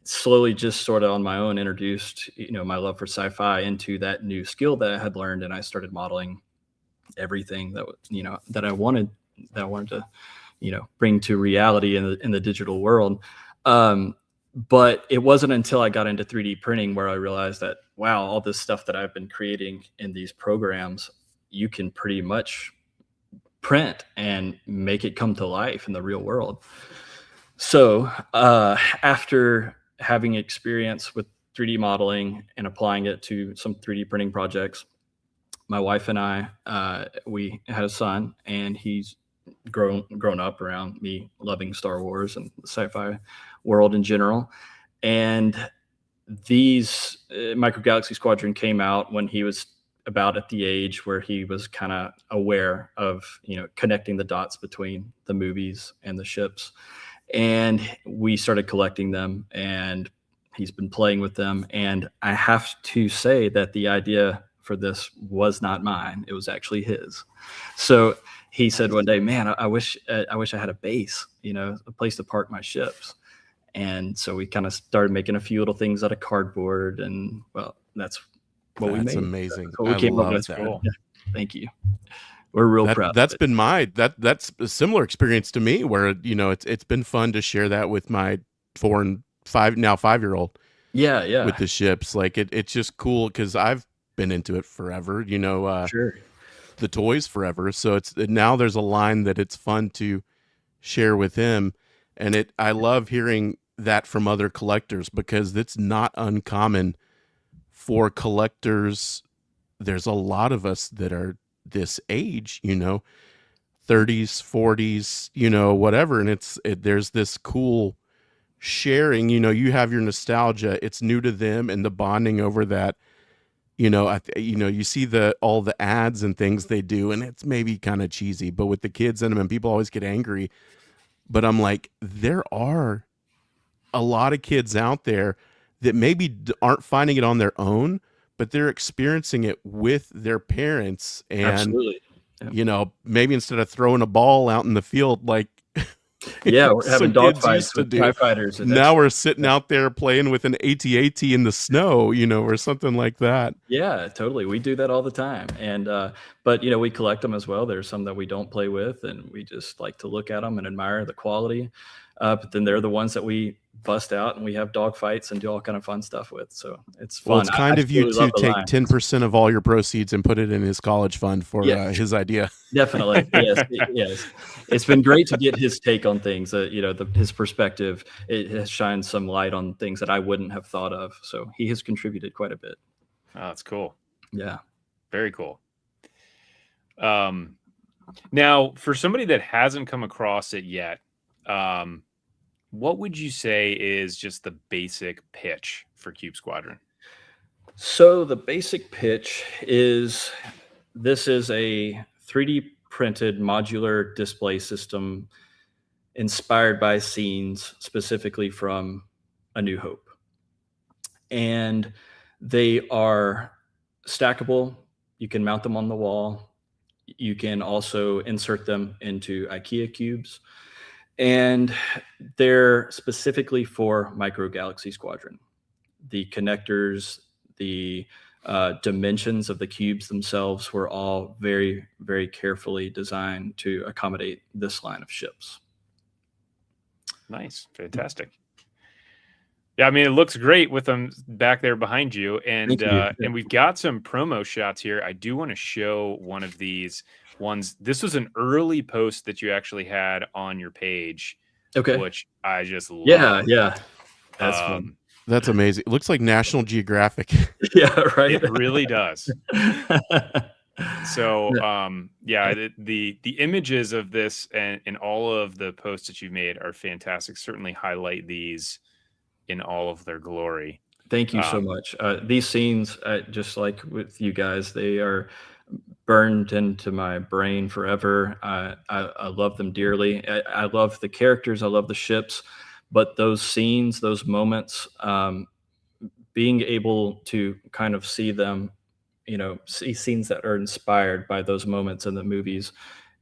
slowly, just sort of on my own, introduced, my love for sci-fi into that new skill that I had learned. And I started modeling everything that I wanted to, bring to reality in the digital world. But it wasn't until I got into 3D printing where I realized that, wow, all this stuff that I've been creating in these programs, you can pretty much print and make it come to life in the real world. So after having experience with 3D modeling and applying it to some 3D printing projects, my wife and I, we had a son, and he's grown up around me loving Star Wars and the sci-fi world in general. And these Micro Galaxy Squadron came out when he was about at the age where he was kind of aware of, connecting the dots between the movies and the ships. And we started collecting them, and he's been playing with them. And I have to say that the idea for this was not mine. It was actually his. So he said one day, man, I wish I had a base, a place to park my ships. And so we kind of started making a few little things out of cardboard, and well, that's what we made. That's amazing. So we came up with that. Cool. Yeah, thank you. We're real proud. That's been that's a similar experience to me, where it's been fun to share that with my 4 and 5-year-old. Yeah. With the ships, like it's just cool because I've been into it forever. Sure. The toys forever. So now there's a line that it's fun to share with him, and I love hearing that from other collectors, because it's not uncommon for collectors. There's a lot of us that are this age, 30s, 40s, whatever. And there's this cool sharing, you have your nostalgia, it's new to them, and the bonding over that, you see all the ads and things they do, and it's maybe kind of cheesy, but with the kids in them, and people always get angry. But I'm like, there are a lot of kids out there that maybe aren't finding it on their own, but they're experiencing it with their parents. And, absolutely. Yeah. Maybe instead of throwing a ball out in the field, like, yeah, we're having dogfights with TIE fighters. Now we're sitting out there playing with an AT-AT in the snow, or something like that. Yeah, totally. We do that all the time. And, but, we collect them as well. There's some that we don't play with, and we just like to look at them and admire the quality. But then they're the ones that we bust out and we have dog fights and do all kind of fun stuff with. So it's fun. Well, it's kind of you to take 10% of all your proceeds and put it in his college fund for his idea. Definitely. Yes. It's been great to get his take on things. His perspective, it has shined some light on things that I wouldn't have thought of. So he has contributed quite a bit. Oh, that's cool. Yeah. Very cool. Now, for somebody that hasn't come across it yet, what would you say is just the basic pitch for Cube Squadron? So the basic pitch is, this is a 3D printed modular display system inspired by scenes specifically from A New Hope. And they are stackable. You can mount them on the wall. You can also insert them into IKEA cubes. And they're specifically for Micro Galaxy Squadron. The connectors, the dimensions of the cubes themselves were all very, very carefully designed to accommodate this line of ships. Nice. Fantastic. Yeah, I mean, it looks great with them back there behind you. And and we've got some promo shots here. I do want to show one of these ones. This was an early post that you actually had on your page, which I just love. Yeah. That's fun. That's amazing. It looks like National Geographic. Yeah, right. It really does. So, the images of this and all of the posts that you've made are fantastic. Certainly highlight these in all of their glory. Thank you so much. These scenes, just like with you guys, they are burned into my brain forever. I love them dearly. I love the characters. I love the ships, but those scenes, those moments, being able to kind of see them, see scenes that are inspired by those moments in the movies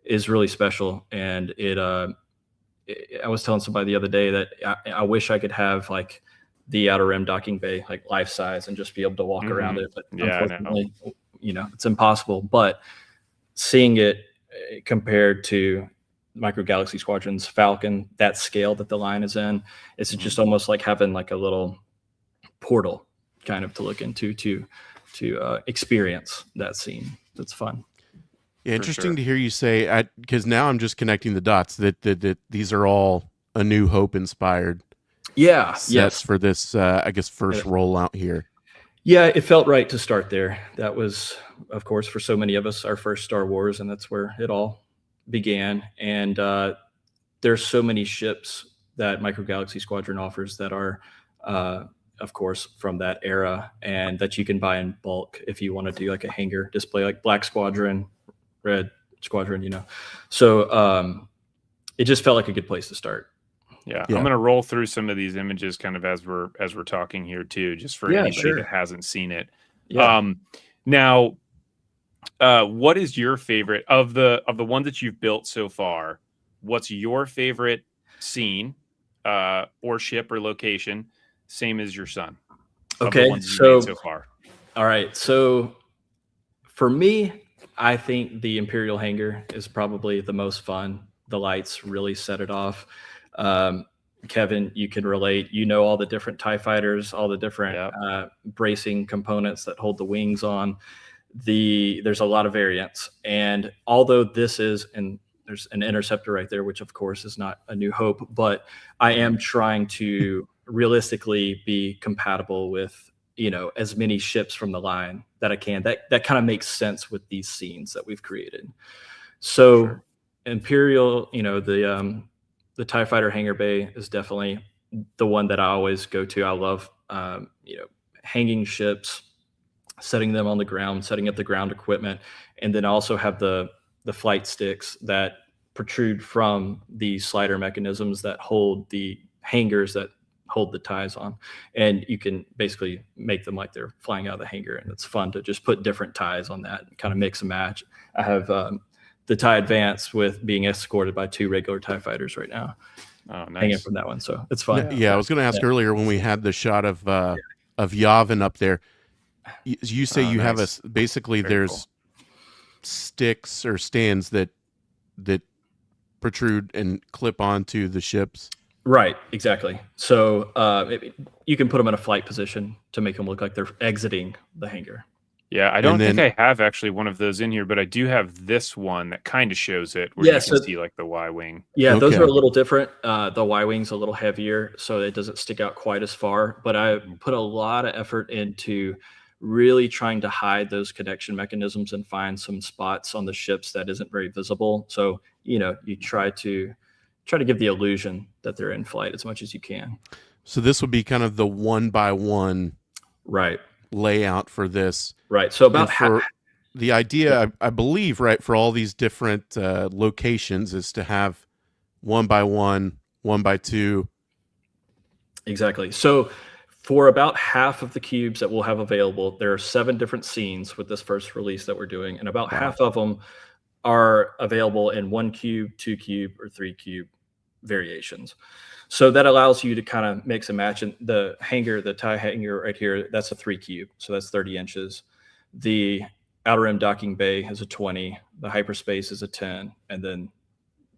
is really special. And I was telling somebody the other day that I wish I could have like the Outer Rim docking bay, like life size, and just be able to walk around it. But unfortunately, it's impossible. But seeing it compared to Micro Galaxy Squadron's Falcon, that scale that the line is in, it's just almost like having like a little portal kind of to look into to experience that scene. That's fun. Yeah, interesting to hear you say, because now I'm just connecting the dots that these are all A New Hope inspired sets for this, I guess, first rollout here. Yeah, it felt right to start there. That was, of course, for so many of us, our first Star Wars, and that's where it all began. And there's so many ships that Micro Galaxy Squadron offers that are, of course, from that era, and that you can buy in bulk if you want to do like a hanger display, like Black Squadron, Red Squadron, So it just felt like a good place to start. Yeah. I'm going to roll through some of these images kind of as we're talking here too, just for anybody that hasn't seen it. Now, what is your favorite of the ones that you've built so far? What's your favorite scene or ship or location? Same as your son. Okay, so far. All right. So for me, I think the Imperial hangar is probably the most fun. The lights really set it off. Kevin, you can relate. All the different TIE fighters, all the different bracing components that hold the wings on. There's a lot of variants. And although this is, and there's an interceptor right there, which of course is not A New Hope, but I am trying to realistically be compatible with as many ships from the line that I can. That kind of makes sense with these scenes that we've created. So Imperial, the TIE Fighter hangar bay is definitely the one that I always go to. I love hanging ships, setting them on the ground, setting up the ground equipment, and then also have the flight sticks that protrude from the slider mechanisms that hold the hangars that hold the ties on, and you can basically make them like they're flying out of the hangar, and it's fun to just put different ties on that and kind of mix and match. I have the TIE Advance with being escorted by 2 regular TIE fighters right now. Oh, nice. Hanging from that one, so it's fun. Yeah, I was going to ask earlier when we had the shot of Yavin up there. You say you have basically there's sticks or stands that protrude and clip onto the ships. Right, exactly. So you can put them in a flight position to make them look like they're exiting the hangar. Yeah, I don't think I have actually one of those in here, but I do have this one that kind of shows it, where you can see like the Y-wing. Yeah, those are a little different. The Y-wing's a little heavier, so it doesn't stick out quite as far. But I put a lot of effort into really trying to hide those connection mechanisms and find some spots on the ships that isn't very visible. So you try to give the illusion that they're in flight as much as you can. So this would be kind of the 1x1 layout for this. Right. So about the idea, I believe, right, for all these different locations is to have 1x1, 1x2. Exactly. So for about half of the cubes that we'll have available, there are 7 different scenes with this first release that we're doing, and about half of them are available in 1 cube, 2 cube, or 3 cube variations. So that allows you to kind of mix and match. And the hanger, the TIE hanger right here, that's a 3 cube. So that's 30 inches. The outer rim docking bay is a 20. The hyperspace is a 10. And then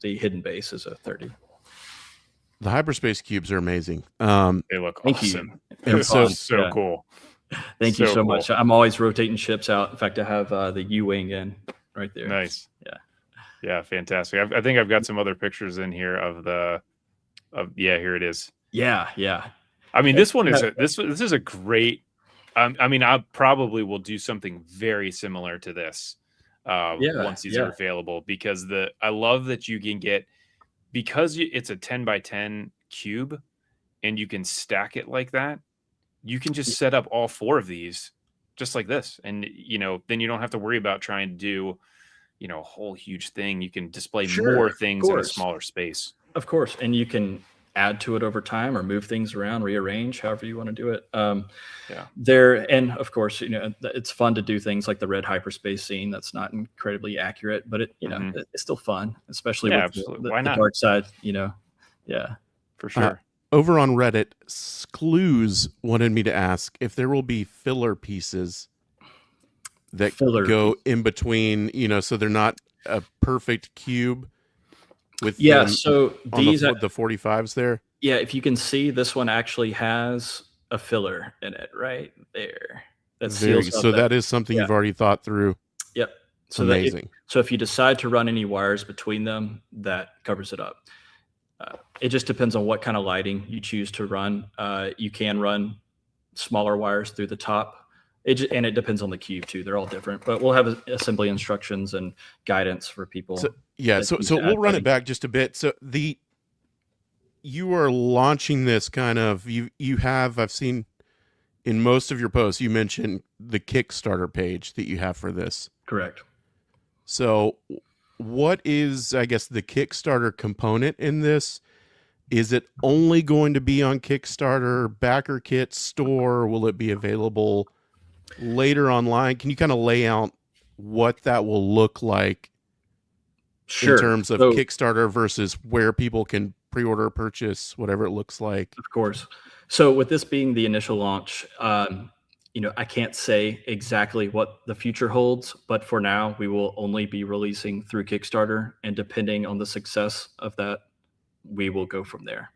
the hidden base is a 30. The hyperspace cubes are amazing. They look awesome. And so cool. Thank you so much. I'm always rotating ships out. In fact, I have the U-wing in right there. Nice. Yeah, fantastic. I think I've got some other pictures in here here it is. Yeah. I mean, this one is this is a great. I mean, I probably will do something very similar to this once these are available, because I love that you can get, because it's a 10x10 cube and you can stack it like that. You can just set up all 4 of these just like this, and then you don't have to worry about trying to do a whole huge thing. You can display more things in a smaller space. Of course, and you can add to it over time or move things around, rearrange, however you want to do it. And of course, it's fun to do things like the red hyperspace scene. That's not incredibly accurate, but it's still fun, especially with the dark side. Yeah, for sure. Over on Reddit, Skloos wanted me to ask if there will be filler pieces that go in between, so they're not a perfect cube, with Yeah, them so on these, the 45s there? yeah, if you can see, this one actually has a filler in it right there that seals up So that. that is something Yeah, you've already thought through. yep. So that Amazing. if you decide to run any wires between them, that covers it up. It just depends on what kind of lighting you choose to run. You can run smaller wires through the top. And it depends on the cube too. They're all different, but we'll have assembly instructions and guidance for people. So yeah, so we'll run it back just a bit. So you are launching this kind of, you have, I've seen in most of your posts, you mentioned the Kickstarter page that you have for this. Correct. So what is, I guess, the Kickstarter component in this? Is it only going to be on Kickstarter, Backer Kit store? Will it be available later online? Can you kind of lay out what that will look like in terms of Kickstarter versus where people can pre-order, purchase, whatever it looks like? Of course. So with this being the initial launch, I can't say exactly what the future holds, but for now, we will only be releasing through Kickstarter, and depending on the success of that, we will go from there.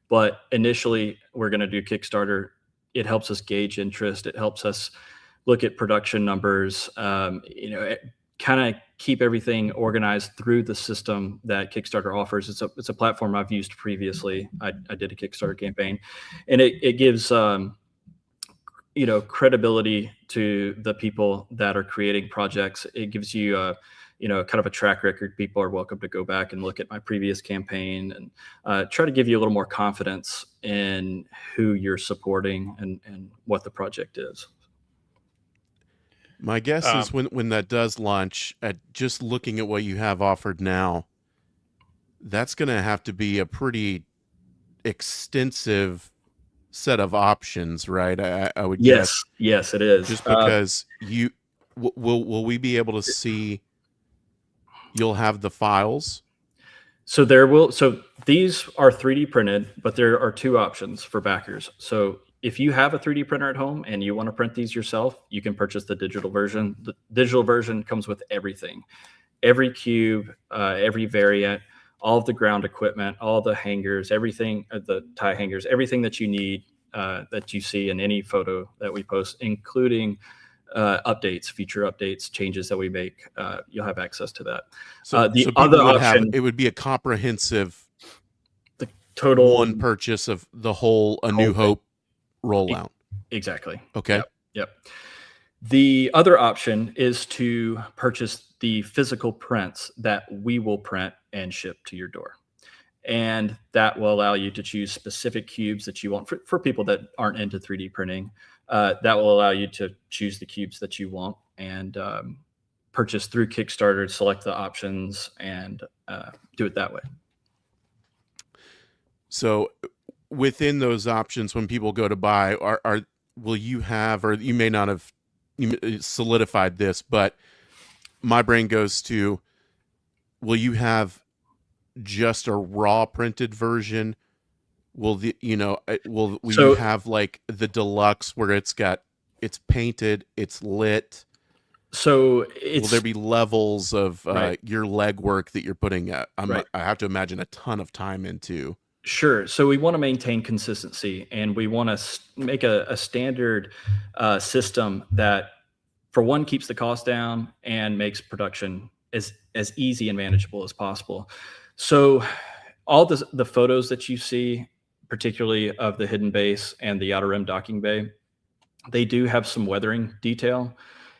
But initially, we're going to do Kickstarter. It helps us gauge interest. It helps us look at production numbers, kind of keep everything organized through the system that Kickstarter offers. It's a platform I've used previously. I did a Kickstarter campaign, and it gives credibility to the people that are creating projects. It gives you kind of a track record. People are welcome to go back and look at my previous campaign and try to give you a little more confidence in who you're supporting and what the project is. My guess is when that does launch, at just looking at what you have offered now, that's going to have to be a pretty extensive set of options, right? I would guess. Yes, it is. Just because will we be able to see? You'll have the files. So these are 3D printed, but there are two options for backers. So if you have a 3D printer at home and you want to print these yourself, you can purchase the digital version. The digital version comes with everything, every cube, every variant, all of the ground equipment, all the hangers, everything, the tie hangers, everything that you need, that you see in any photo that we post, including updates, feature updates, changes that we make. You'll have access to that. So the other option, it would be a comprehensive, the total one purchase of the whole A New Hope rollout. Exactly. Okay. Yep. The other option is to purchase the physical prints that we will print and ship to your door. And that will allow you to choose specific cubes that you want for people that aren't into 3D printing. That will allow you to choose the cubes that you want and purchase through Kickstarter, select the options, and do it that way. So within those options, when people go to buy, will you have, or you may not have solidified this, but my brain goes to, will you have just a raw printed version? Will you have like the deluxe where it's painted, it's lit? So will there be levels of right. your legwork that you're putting I have to imagine a ton of time into? Sure. So we want to maintain consistency, and we want to make a standard system that, for one, keeps the cost down and makes production as easy and manageable as possible. So all the photos that you see, particularly of the hidden base and the outer rim docking bay, they do have some weathering detail.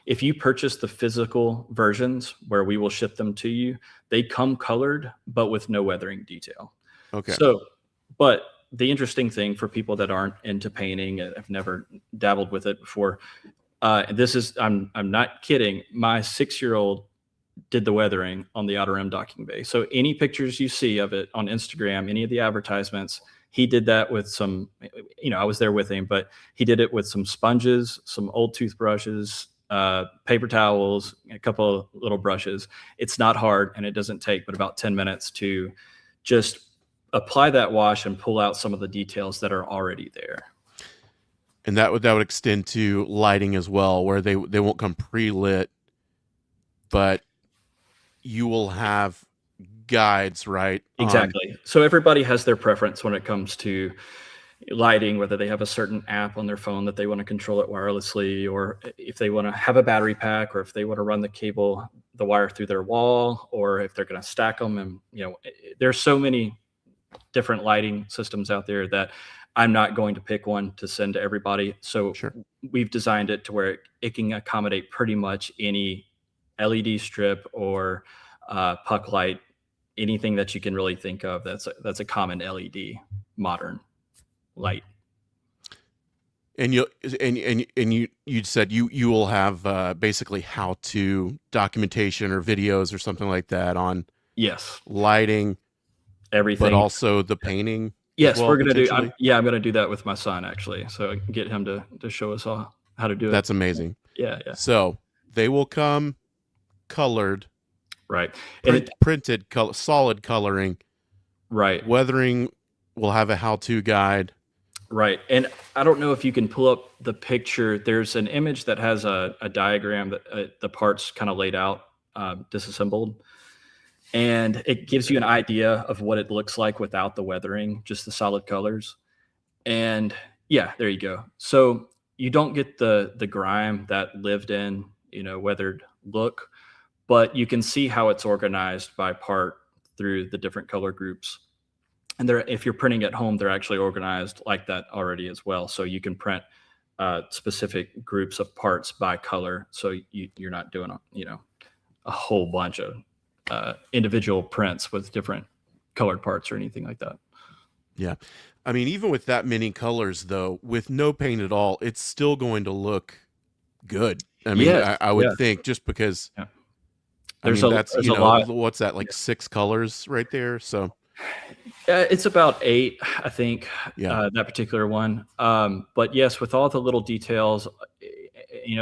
If you purchase the physical versions where we will ship them to you, they come colored, but with no weathering detail. Okay. So, but the interesting thing for people that aren't into painting, I've never dabbled with it before. I'm not kidding. My 6-year-old did the weathering on the outer rim docking bay. So any pictures you see of it on Instagram, any of the advertisements, he did that with some, I was there with him, but he did it with some sponges, some old toothbrushes, paper towels, a couple of little brushes. It's not hard, and it doesn't take but about 10 minutes to just apply that wash and pull out some of the details that are already there. And that would extend to lighting as well, where they won't come pre-lit, but you will have guides, right? Exactly. So everybody has their preference when it comes to lighting, whether they have a certain app on their phone that they want to control it wirelessly, or if they want to have a battery pack, or if they want to run the wire through their wall, or if they're going to stack them. And, there's so many different lighting systems out there that I'm not going to pick one to send to everybody. So Sure. we've designed it to where it can accommodate pretty much any LED strip or puck light, anything that you can really think of. That's a common LED modern light. And you said you will have basically how-to documentation or videos or something like that on Yes, lighting, everything, but also the painting. Yes, well, we're gonna do. potentially? I'm gonna do that with my son actually. So get him to show us all how to do it. That's amazing. Yeah. So they will come colored, Right. And printed, solid coloring. right. Weathering will have a how-to guide. Right. And I don't know if you can pull up the picture. There's an image that has a diagram that the parts kind of laid out, disassembled. And it gives you an idea of what it looks like without the weathering, just the solid colors. And yeah, there you go. So you don't get the grime that lived in, weathered look, but you can see how it's organized by part through the different color groups. And if you're printing at home, they're actually organized like that already as well. So you can print specific groups of parts by color. So you're not doing a whole bunch of individual prints with different colored parts or anything like that. Yeah. I mean, even with that many colors, though, with no paint at all, it's still going to look good. I mean, Yes, I would yeah. think just because, Yeah. I mean, that's, there's a lot. what's that, like 6 colors right there? So, It's about 8, I think, yeah. that particular one. But yes, with all the little details,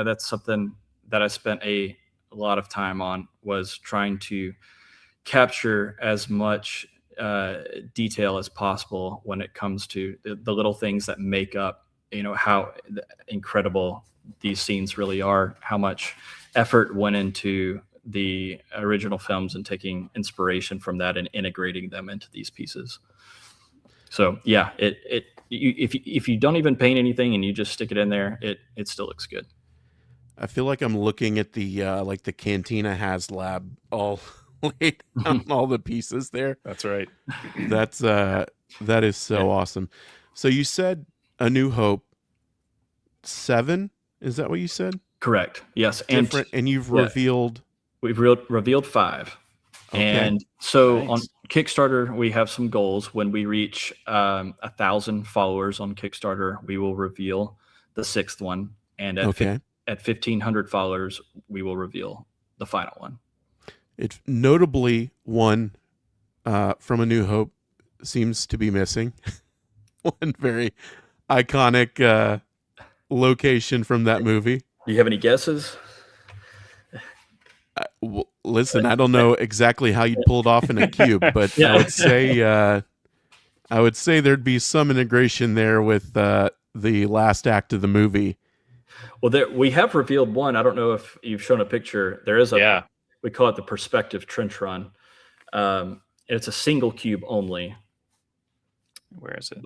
that's something that I spent a lot of time on, was trying to capture as much detail as possible when it comes to the little things that make up, how incredible these scenes really are, how much effort went into the original films and taking inspiration from that and integrating them into these pieces. So yeah, if you don't even paint anything and you just stick it in there, it still looks good. I feel like I'm looking at the like the Cantina HasLab all laid on all the pieces there. That's right. That is so awesome. So you said A New Hope 7, is that what you said? Correct. Yes. Different, and you've revealed. We've revealed 5. Okay. And so Nice. on Kickstarter, we have some goals. When we reach 1,000 followers on Kickstarter, we will reveal the 6th one. And at 1,500 followers, we will reveal the final one. It's notably one from A New Hope seems to be missing. One very iconic location from that movie. Do you have any guesses? Listen, I don't know exactly how you'd pull it off in a cube, but Yeah. I would say there'd be some integration there with the last act of the movie. Well, we have revealed one. I don't know if you've shown a picture. There is we call it the Perspective Trench Run. It's a single cube only. Where is it?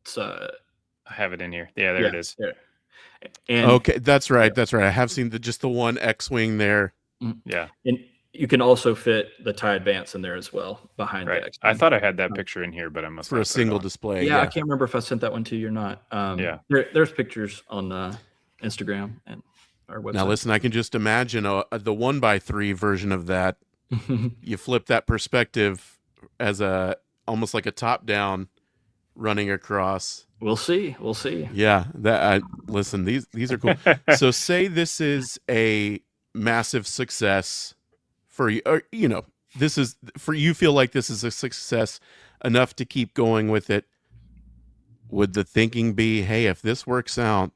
It's I have it in here. Yeah, there it is. There. And Okay, that's right. That's right. I have seen just the one X-wing there. Yeah. And you can also fit the TIE Advance in there as well behind the X-wing. I thought I had that picture in here, but I must For a not put it single on. display. Yeah, I can't remember if I sent that one to you or not. There's pictures on Instagram and our website. Now listen, I can just imagine the 1x3 version of that. You flip that perspective as almost like a top down running across. We'll see. Yeah, listen, these are cool. So say this is a massive success for you, or this is for you, feel like this is a success enough to keep going with it. Would the thinking be, hey, if this works out,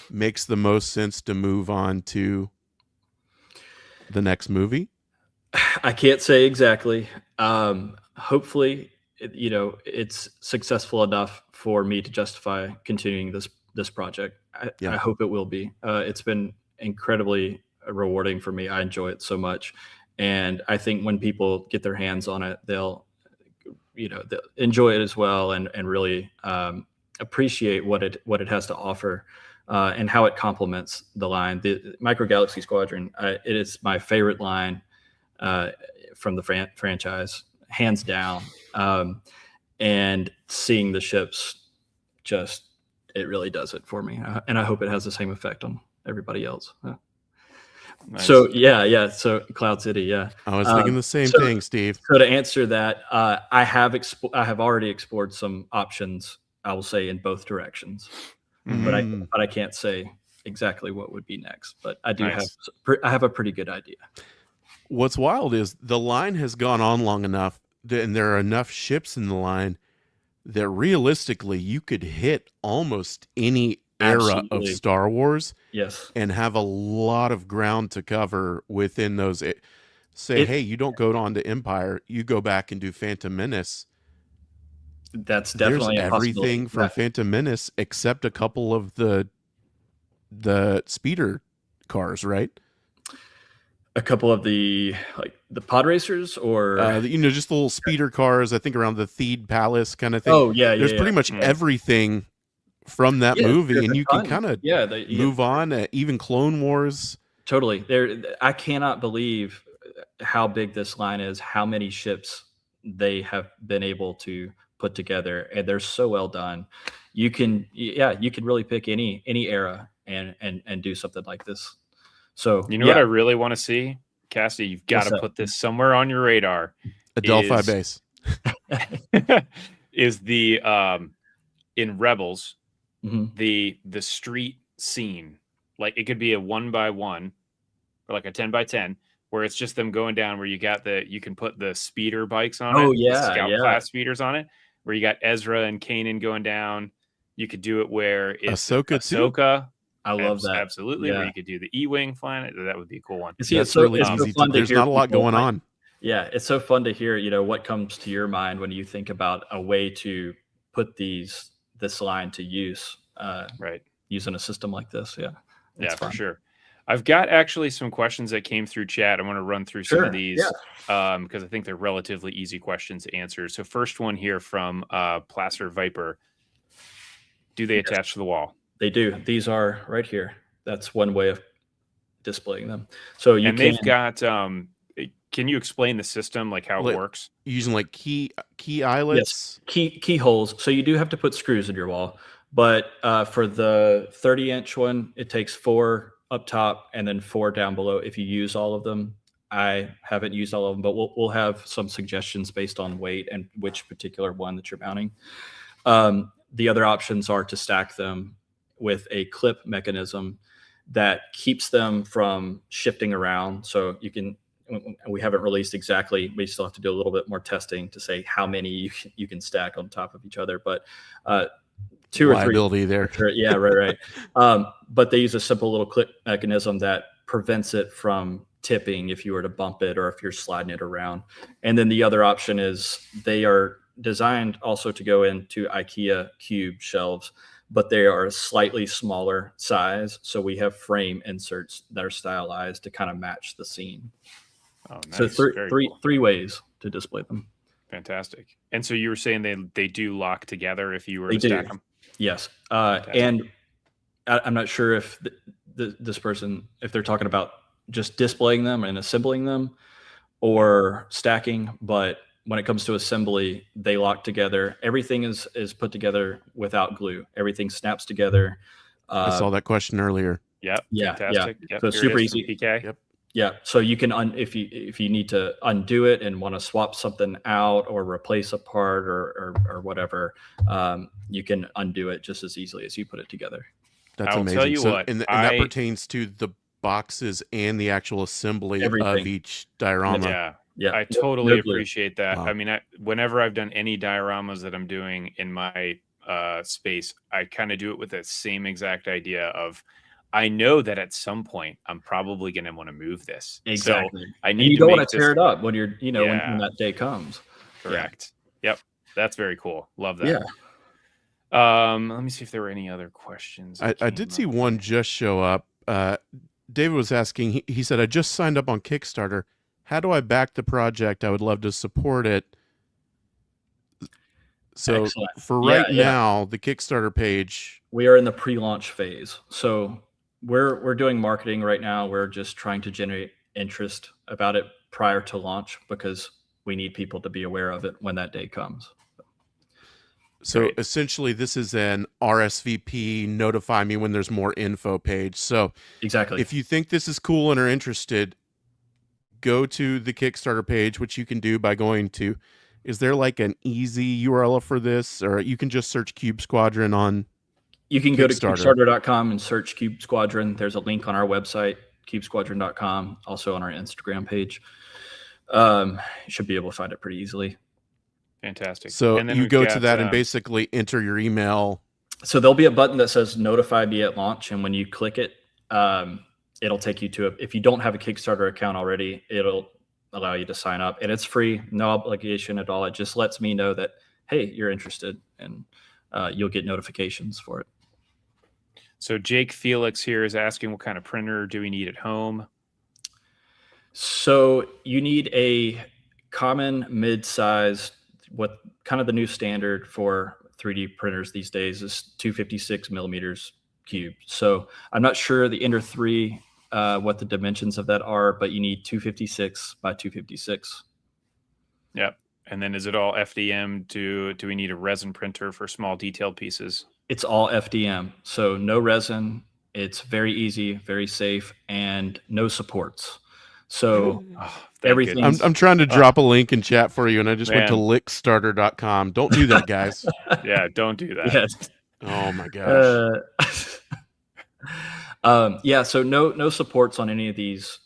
makes the most sense to move on to the next movie? I can't say exactly. Hopefully, it's successful enough for me to justify continuing this project. I hope it will be. It's been incredibly rewarding for me. I enjoy it so much, And I think when people get their hands on it, they'll enjoy it as well, and really appreciate what it has to offer, and how it complements the line. The Micro Galaxy Squadron, it is my favorite line from the franchise, hands down. And seeing the ships, it really does it for me, and I hope it has the same effect on everybody else. Nice. So yeah. So Cloud City, yeah. I was thinking the same thing, Steve. So to answer that, I have already explored some options, I will say, in both directions, but I can't say exactly what would be next. But I do have a pretty good idea. What's wild is the line has gone on long enough, and there are enough ships in the line that realistically you could hit almost any era of Star Wars, yes, and have a lot of ground to cover within those. Hey, you don't go on to Empire, you go back and do Phantom Menace. That's definitely There's everything from Phantom Menace except a couple of the speeder cars, right? A couple of the pod racers, or just the little speeder cars. I think around the Theed Palace kind of thing. Oh yeah, there's pretty much everything from that movie, and you can kind of move on. Even Clone Wars. Totally. I cannot believe how big this line is. How many ships they have been able to put together, and they're so well done. You can really pick any era and do something like this. So what I really want to see, Cassie, you've got to put this somewhere on your radar. A Delphi base is the in Rebels, mm-hmm. the street scene. Like it could be a 1x1 or like a 10x10, where it's just them going down. Where you can put the speeder bikes on it. Oh yeah, the Scout class speeders on it. Where you got Ezra and Kanan going down. You could do it where it's Ahsoka. I love that. Absolutely. Where you could do the E-Wing flying it. That would be a cool one. That's really easy. There's not a lot going on. Yeah. It's so fun to hear, what comes to your mind when you think about a way to put this line to use, right. Using a system like this. Yeah. Yeah, fun. For sure. I've got actually some questions that came through chat. I want to run through some of these because I think they're relatively easy questions to answer. So first one here from Placer Viper. Do they attach to the wall? They do. These are right here. That's one way of displaying them. So they've got. Can you explain the system, like how it works? Using like key eyelets, keyholes. So you do have to put screws in your wall, but for the 30-inch one, it takes 4 up top and then 4 down below. If you use all of them, I haven't used all of them, but we'll have some suggestions based on weight and which particular one that you're mounting. The other options are to stack them with a clip mechanism that keeps them from shifting around. So we haven't released exactly, we still have to do a little bit more testing to say how many you can stack on top of each other, but 2 or 3 there. Yeah, right. But they use a simple little clip mechanism that prevents it from tipping if you were to bump it or if you're sliding it around. And then the other option is they are designed also to go into IKEA cube shelves, but they are a slightly smaller size. So we have frame inserts that are stylized to kind of match the scene. Oh, nice. So three ways to display them. Fantastic. And so you were saying they do lock together if you were to stack them? Yes. And I'm not sure if this person, if they're talking about just displaying them and assembling them or stacking, but when it comes to assembly, they lock together. Everything is put together without glue. Everything snaps together. I saw that question earlier. Yep. Yeah. Fantastic. Yep. So super easy. PK. Yep. Yeah. So you can if you need to undo it and want to swap something out or replace a part or whatever, you can undo it just as easily as you put it together. That's I'll amazing. Tell you what, and that pertains to the boxes and the actual assembly of each diorama. Yeah, I totally appreciate that. Wow. I mean, whenever I've done any dioramas that I'm doing in my space, I kind of do it with the same exact idea of, I know that at some point I'm probably going to want to move this. Exactly. So I need you don't want to tear it up when you're, when that day comes. Correct. Yeah. Yep. That's very cool. Love that. Yeah. Let me see if there were any other questions. I did see one just show up. David was asking, he said, I just signed up on Kickstarter. how do I back the project? I would love to support it. So Excellent. for right now, the Kickstarter page, we are in the pre-launch phase. So we're doing marketing right now. We're just trying to generate interest about it prior to launch because we need people to be aware of it when that day comes. so Great. essentially this is an RSVP, notify me when there's more info page. So Exactly. if you think this is cool and are interested, go to the Kickstarter page, which you can do by going to, is there like an easy URL for this, or you can just search Cube Squadron on You can go to Kickstarter. Kickstarter.com and search Cube Squadron. There's a link on our website, cubesquadron.com, also on our Instagram page. You should be able to find it pretty easily. Fantastic. So And then you we've go got, to that and basically enter your email. So there'll be a button that says notify me at launch. And when you click it, it'll take you to if you don't have a Kickstarter account already, it'll allow you to sign up, and it's free, no obligation at all. It just lets me know that, hey, you're interested, and you'll get notifications for it. So Jake Felix here is asking, what kind of printer do we need at home? So you need a common mid-sized, what kind of the new standard for 3D printers these days is 256 millimeters cube. So I'm not sure the Ender 3, what the dimensions of that are, but you need 256 by 256. Yep. And then is it all FDM? Do we need a resin printer for small detailed pieces? It's all FDM. So no resin. It's very easy, very safe, and no supports. So everything. I'm trying to drop a link in chat for you, and I just went to lickstarter.com. Don't do that, guys. Yeah, don't do that. Yes. Oh my gosh. Yeah, so no supports on any of these,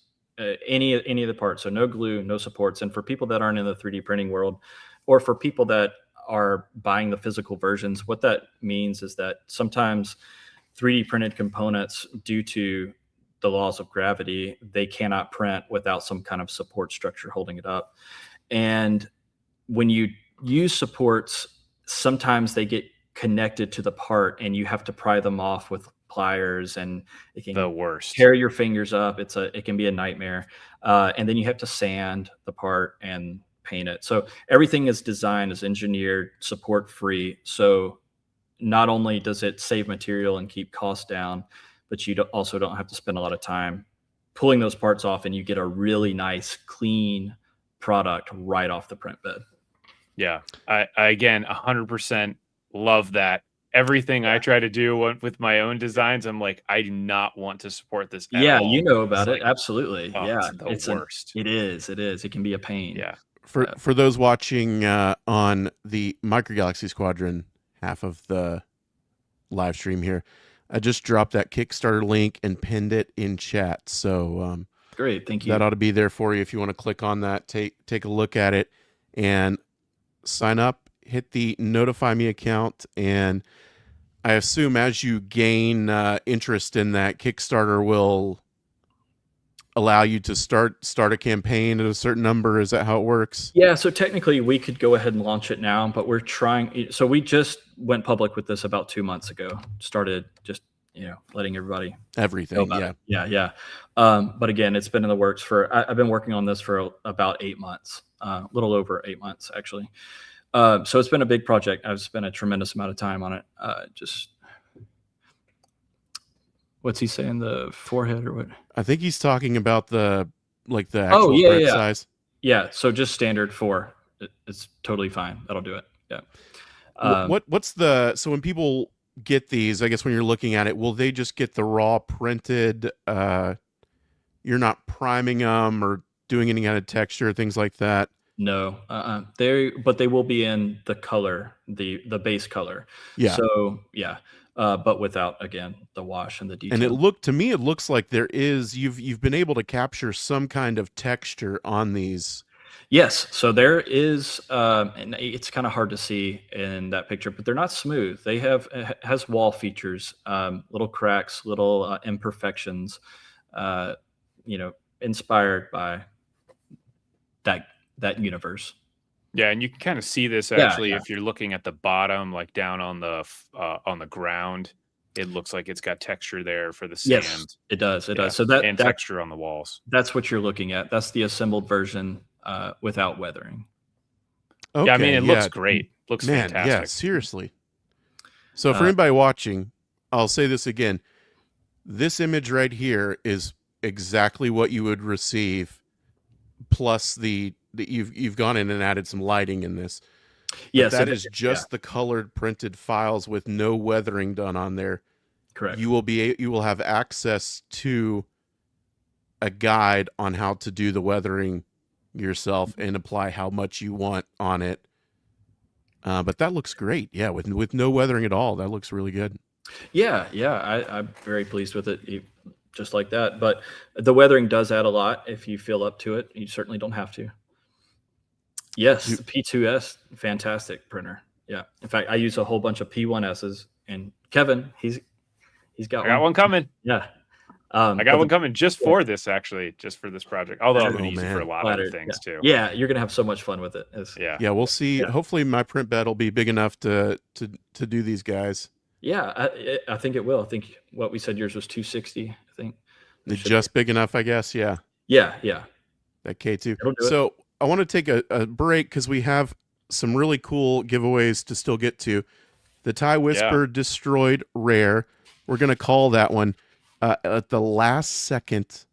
any of the parts. So no glue, no supports. And for people that aren't in the 3D printing world, or for people that are buying the physical versions, what that means is that sometimes 3D printed components, due to the laws of gravity, they cannot print without some kind of support structure holding it up. And when you use supports, sometimes they get connected to the part and you have to pry them off with pliers, and it can the worst. tear your fingers up. It can be a nightmare. And then you have to sand the part and paint it. So everything is designed, is engineered, support free. So not only does it save material and keep costs down, but you also don't have to spend a lot of time pulling those parts off, and you get a really nice, clean product right off the print bed. Yeah. I again, 100% love that. Everything I try to do with my own designs, I'm like, I do not want to support this at all. You know about it. Absolutely. Oh, yeah. It's the worst. It is. It can be a pain. Yeah. For those watching on the Micro Galaxy Squadron half of the live stream here, I just dropped that Kickstarter link and pinned it in chat. So great, thank you. That ought to be there for you if you want to click on that, take a look at it, and sign up. Hit the notify me account, and I assume as you gain interest in that, Kickstarter will allow you to start a campaign at a certain number. Is that how it works? Yeah, so technically we could go ahead and launch it now, but we're trying. So we just went public with this about 2 months ago. Started just letting everybody everything know about it. Yeah. But again, it's been in the works I've been working on this for about 8 months, a little over 8 months actually. So it's been a big project. I've spent a tremendous amount of time on it. What's he saying? The forehead or what? I think he's talking about the actual print size. Yeah. So just standard 4. It's totally fine. That'll do it. Yeah. So when people get these, I guess when you're looking at it, will they just get the raw printed? You're not priming them or doing any kind of texture, things like that. No, but they will be in the color, the base color. Yeah. So yeah, but without, again, the wash and the detail. And it looks like there is you've been able to capture some kind of texture on these. Yes. So there is, and it's kind of hard to see in that picture, but they're not smooth. It has wall features, little cracks, little imperfections, inspired by that universe. Yeah, and you can kind of see this actually if you're looking at the bottom, like down on the ground. it looks like it's got texture there for the sand. Yes, it does. It does. So and texture on the walls. That's what you're looking at. That's the assembled version without weathering. Okay, Yeah, I mean, it looks great. Looks fantastic. Yeah, seriously. So for anybody watching, I'll say this again. This image right here is exactly what you would receive, plus you've gone in and added some lighting in this. Yes, that is just the colored printed files with no weathering done on there. Correct. You will have access to a guide on how to do the weathering yourself and apply how much you want on it. But that looks great. Yeah, with no weathering at all, that looks really good. Yeah, I'm very pleased with it, just like that. But the weathering does add a lot if you feel up to it. You certainly don't have to. Yes, the P2S, fantastic printer. Yeah, in fact, I use a whole bunch of P1Ss, and Kevin, he's got one coming. Yeah, I got one coming just for this, actually, just for this project. Although I'm going to use it for a lot of other things too. Yeah, you're going to have so much fun with it. Yeah, we'll see. Yeah. Hopefully, my print bed will be big enough to do these guys. Yeah, I think it will. I think what we said yours was 260. I think it's just big enough, I guess. Yeah. Yeah. That K2. So I want to take a break because we have some really cool giveaways to still get to. The TIE Whisper Destroyed Rare. We're going to call that one at the last second.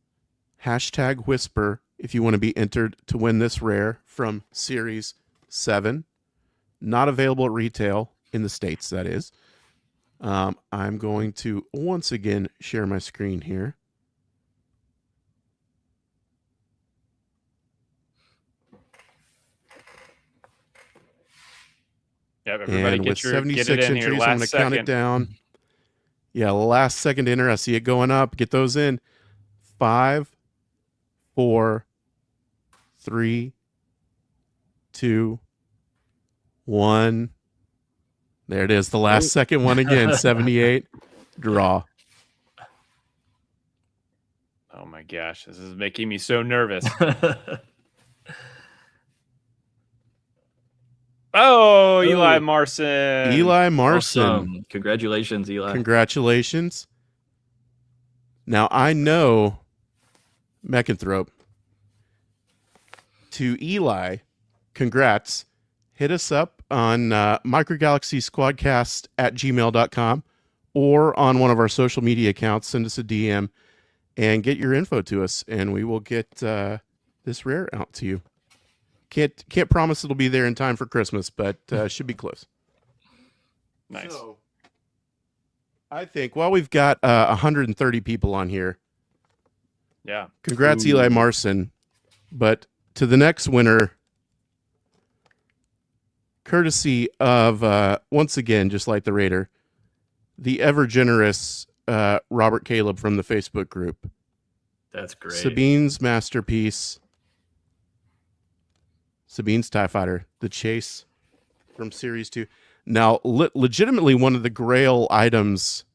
#Whisper if you want to be entered to win this rare from Series 7. Not available at retail in the States, that is. I'm going to once again share my screen here. Yep, everybody and with 76 entries, I'm going to count it down. Yeah, last second enter. I see it going up. Get those in. 5, 4, 3, 2, 1. There it is. The last second one again. 78. Draw. Oh my gosh, this is making me so nervous. Oh, Eli Marson. Eli Marson. Awesome. Congratulations, Eli. Congratulations. Now, I know Mechanthrope. To Eli, congrats. Hit us up on microgalaxysquadcast@gmail.com or on one of our social media accounts. Send us a DM and get your info to us, and we will get this rare out to you. Can't promise it'll be there in time for Christmas, but should be close. Nice. So, I think while we've got 130 people on here, yeah, congrats, Eli Marson. But to the next winner, courtesy of once again, just like the Raider, the ever generous Robert Caleb from the Facebook group. That's great. Sabine's masterpiece. Sabine's TIE Fighter, the Chase from Series 2. Now, legitimately one of the grail items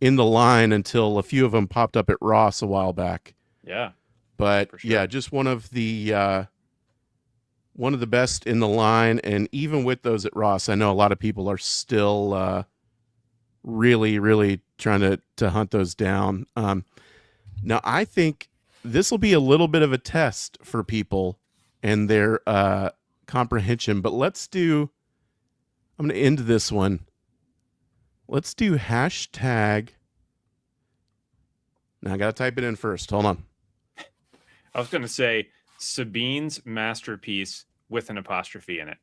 in the line until a few of them popped up at Ross a while back. Yeah. But yeah, just one of the best in the line. And even with those at Ross, I know a lot of people are still really, really trying to hunt those down. Now, I think this will be a little bit of a test for people and their comprehension. But I'm going to end this one. Let's do hashtag. Now, I got to type it in first. Hold on. I was going to say Sabine's masterpiece with an apostrophe in it.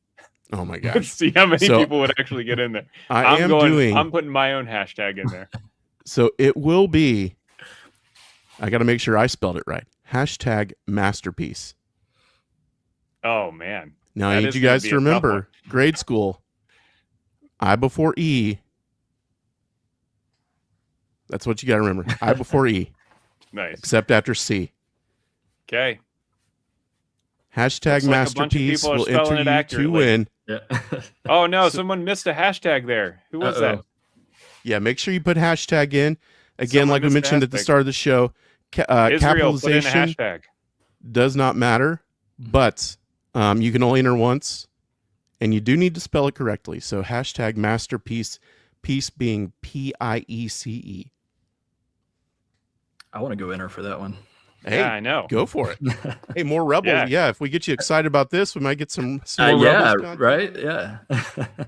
Oh, my gosh. Let's see how many people would actually get in there. I'm putting my own hashtag in there. So it will be, I got to make sure I spelled it right. Hashtag masterpiece. Oh, man. Now, I need you guys to remember grade school. I before E. That's what you got to remember. I before E. Nice. Except after C. Okay. Hashtag masterpiece will enter you to win. Yeah. Oh, no. Someone missed a hashtag there. Who was that? Yeah, make sure you put hashtag in. Again, like we mentioned at the start of the show, capitalization does not matter, but you can only enter once, and you do need to spell it correctly. So hashtag masterpiece, piece being PIECE. I want to go enter for that one. Hey, Yeah, I know. Go for it. Hey, more rebels. Yeah, if we get you excited about this, we might get some more yeah, rebels content. right. Yeah. I'm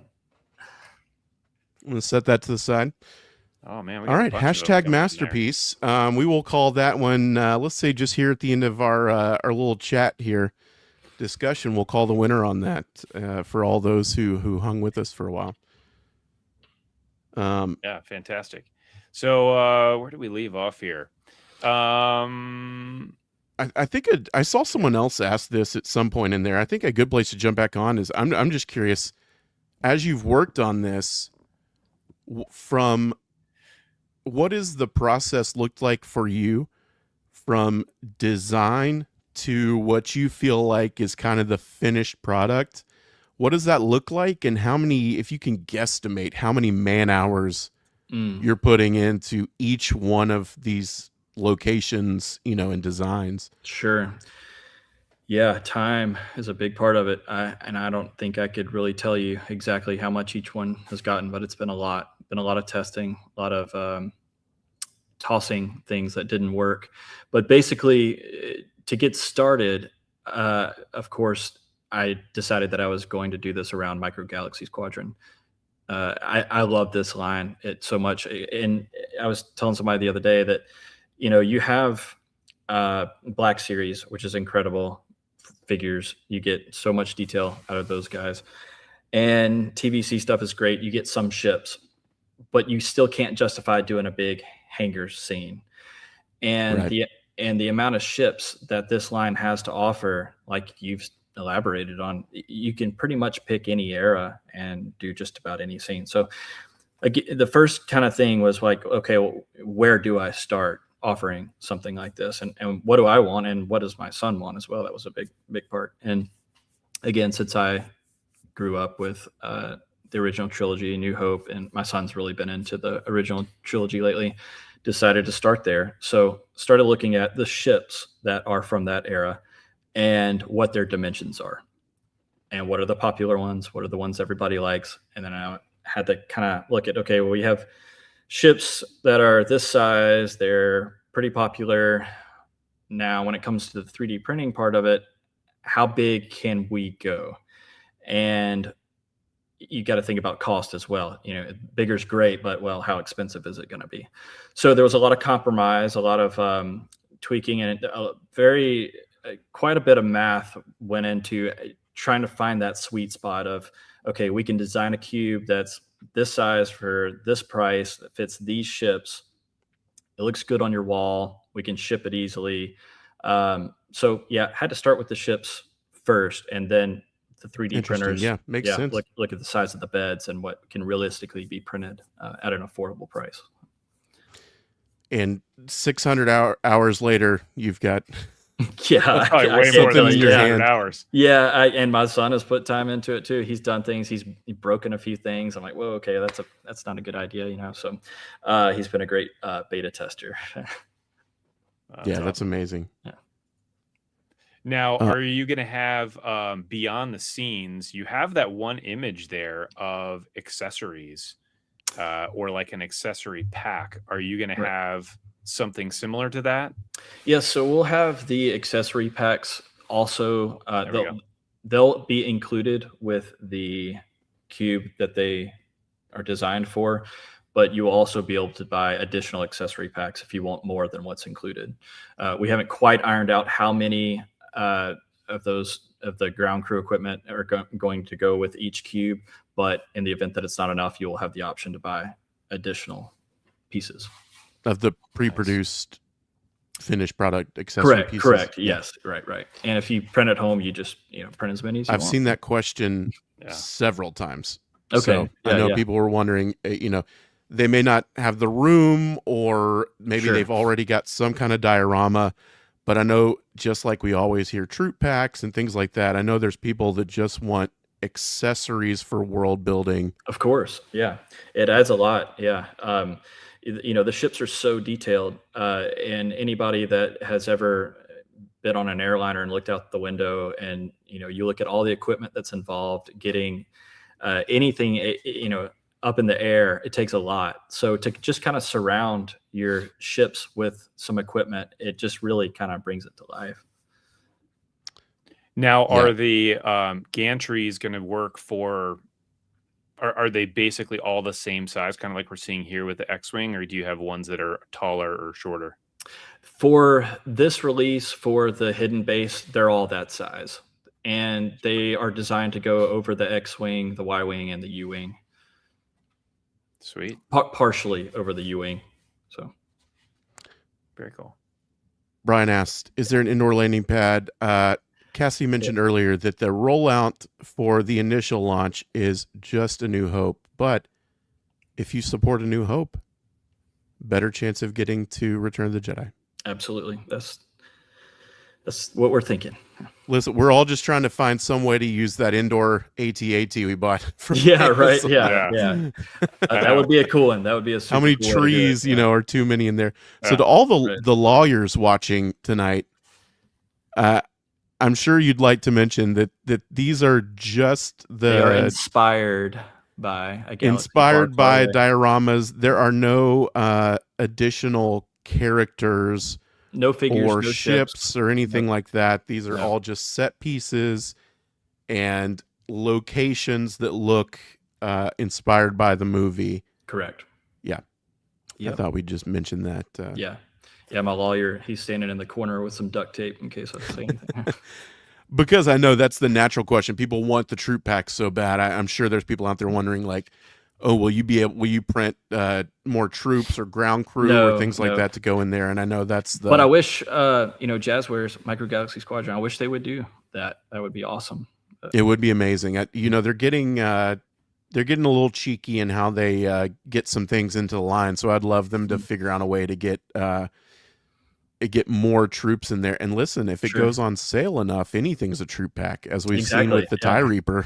gonna set that to the side. Oh man! We All got a right, bunch of them hashtag coming in masterpiece. We will call that one. Let's say just here at the end of our little chat here discussion, we'll call the winner on that for all those who hung with us for a while. Yeah, fantastic. So where do we leave off here? I think I saw someone else ask this at some point in there. I think a good place to jump back on is I'm just curious, as you've worked on this, from what is the process looked like for you from design to what you feel like is kind of the finished product? What does that look like, and how many, if you can guesstimate, how many man hours you're putting into each one of these locations, and designs? Sure. Yeah, time is a big part of it. And I don't think I could really tell you exactly how much each one has gotten, but it's been a lot. Been a lot of testing, a lot of tossing things that didn't work. But basically, to get started, of course, I decided that I was going to do this around Micro Galaxy Squadron. I love this line so much. And I was telling somebody the other day that, you have Black Series, which is incredible figures. You get so much detail out of those guys. And TVC stuff is great. You get some ships, but you still can't justify doing a big hangar scene. And Right. the amount of ships that this line has to offer, like you've elaborated on, you can pretty much pick any era and do just about any scene. So the first kind of thing was like, okay, well, where do I start offering something like this, and what do I want, and what does my son want as well? That was a big part. And again, since I grew up with the original trilogy, New Hope, and my son's really been into the original trilogy lately, decided to start there. So started looking at the ships that are from that era and what their dimensions are, and what are the popular ones, what are the ones everybody likes. And then I had to kind of look at, okay, well, we have ships that are this size, they're pretty popular. Now, when it comes to the 3D printing part of it, how big can we go? And you got to think about cost as well. Bigger's great, but well, how expensive is it going to be? So there was a lot of compromise, a lot of tweaking, and quite a bit of math went into trying to find that sweet spot of, okay, we can design a cube that's this size for this price, that fits these ships. It looks good on your wall. We can ship it easily. So yeah, had to start with the ships first, and then the 3D printers. Yeah, makes sense. Look at the size of the beds and what can realistically be printed at an affordable price. And 600 hours later, you've got Yeah, probably way more than 600 hours. Yeah, and my son has put time into it too. He's done things. He's broken a few things. I'm like, whoa, okay, that's not a good idea, So he's been a great beta tester. That's amazing. Yeah. Now, are you going to have beyond the scenes? You have that one image there of accessories, or like an accessory pack. Are you going to have something similar to that? Yeah, so we'll have the accessory packs also. They'll be included with the cube that they are designed for, but you will also be able to buy additional accessory packs if you want more than what's included. We haven't quite ironed out how many of the ground crew equipment are going to go with each cube, but in the event that it's not enough, you will have the option to buy additional pieces of the pre-produced finished product accessory pieces. Correct. Yes. Right. And if you print at home, you just print as many as you want. I've seen that question several times. Okay. So I know people were wondering, they may not have the room, or maybe they've already got some kind of diorama, but I know, just like we always hear troop packs and things like that, I know there's people that just want accessories for world building. Of course. Yeah. It adds a lot. Yeah. The ships are so detailed, and anybody that has ever been on an airliner and looked out the window, and you look at all the equipment that's involved, getting anything, up in the air, it takes a lot. So to just kind of surround your ships with some equipment, it just really kind of brings it to life. Now, are the gantries going to work for? Are they basically all the same size, kind of like we're seeing here with the X-wing, or do you have ones that are taller or shorter? For this release, for the hidden base, they're all that size, and they are designed to go over the X-wing, the Y-wing, and the U-wing. Sweet. Partially over the U-wing. So very cool. Brian asked, "Is there an indoor landing pad?" Cassie mentioned earlier that the rollout for the initial launch is just A New Hope, but if you support A New Hope, better chance of getting to Return of the Jedi. Absolutely. That's what we're thinking. Listen, we're all just trying to find some way to use that indoor AT-AT we bought. Right. Yeah. That would be a cool one. That would be a super how many cool trees, are too many in there. So to all the lawyers watching tonight, I'm sure you'd like to mention that these are just they are inspired by dioramas. There are no additional characters, no figures, or no ships or anything like that. These are all just set pieces and locations that look inspired by the movie. Correct. Yeah. Yep. I thought we'd just mention that. Yeah, my lawyer, he's standing in the corner with some duct tape in case I say anything. Because I know that's the natural question. People want the troop packs so bad. I'm sure there's people out there wondering, like, oh, will you print more troops or ground crew or things like that to go in there? And I know that's the. But I wish, Jazwares Micro Galaxy Squadron, I wish they would do that. That would be awesome. It would be amazing. They're getting a little cheeky in how they get some things into the line. So I'd love them to figure out a way to get more troops in there. And listen, if it goes on sale enough, anything's a troop pack, as we've seen with the TIE Reaper.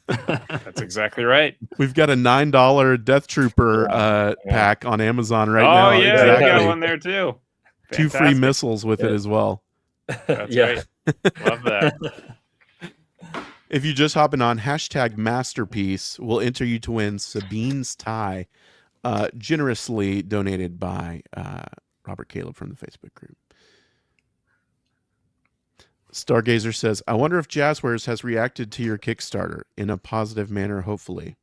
That's exactly right. We've got a $9 Death Trooper pack on Amazon right now. Oh yeah, exactly. We got one there too. Fantastic. 2 free missiles with it as well. That's right. Love that. If you just hopping on, #masterpiece will enter you to win Sabine's tie, generously donated by Robert Caleb from the Facebook group. Stargazer says, "I wonder if Jazwares has reacted to your Kickstarter in a positive manner, hopefully."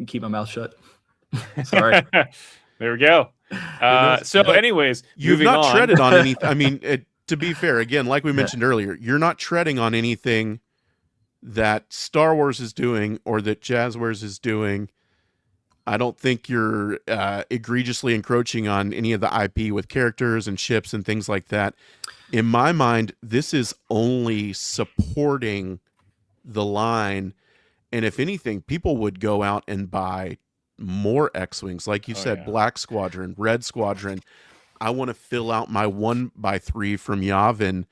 Keep my mouth shut. Sorry. There we go. Anyways, you've not treaded on anything. I mean, to be fair, again, like we mentioned earlier, you're not treading on anything that Star Wars is doing or that Jazwares is doing. I don't think you're egregiously encroaching on any of the IP with characters and ships and things like that. In my mind, this is only supporting the line. And if anything, people would go out and buy more X-Wings. Like you said, Black Squadron, Red Squadron. I want to fill out my 1x3 from Yavin.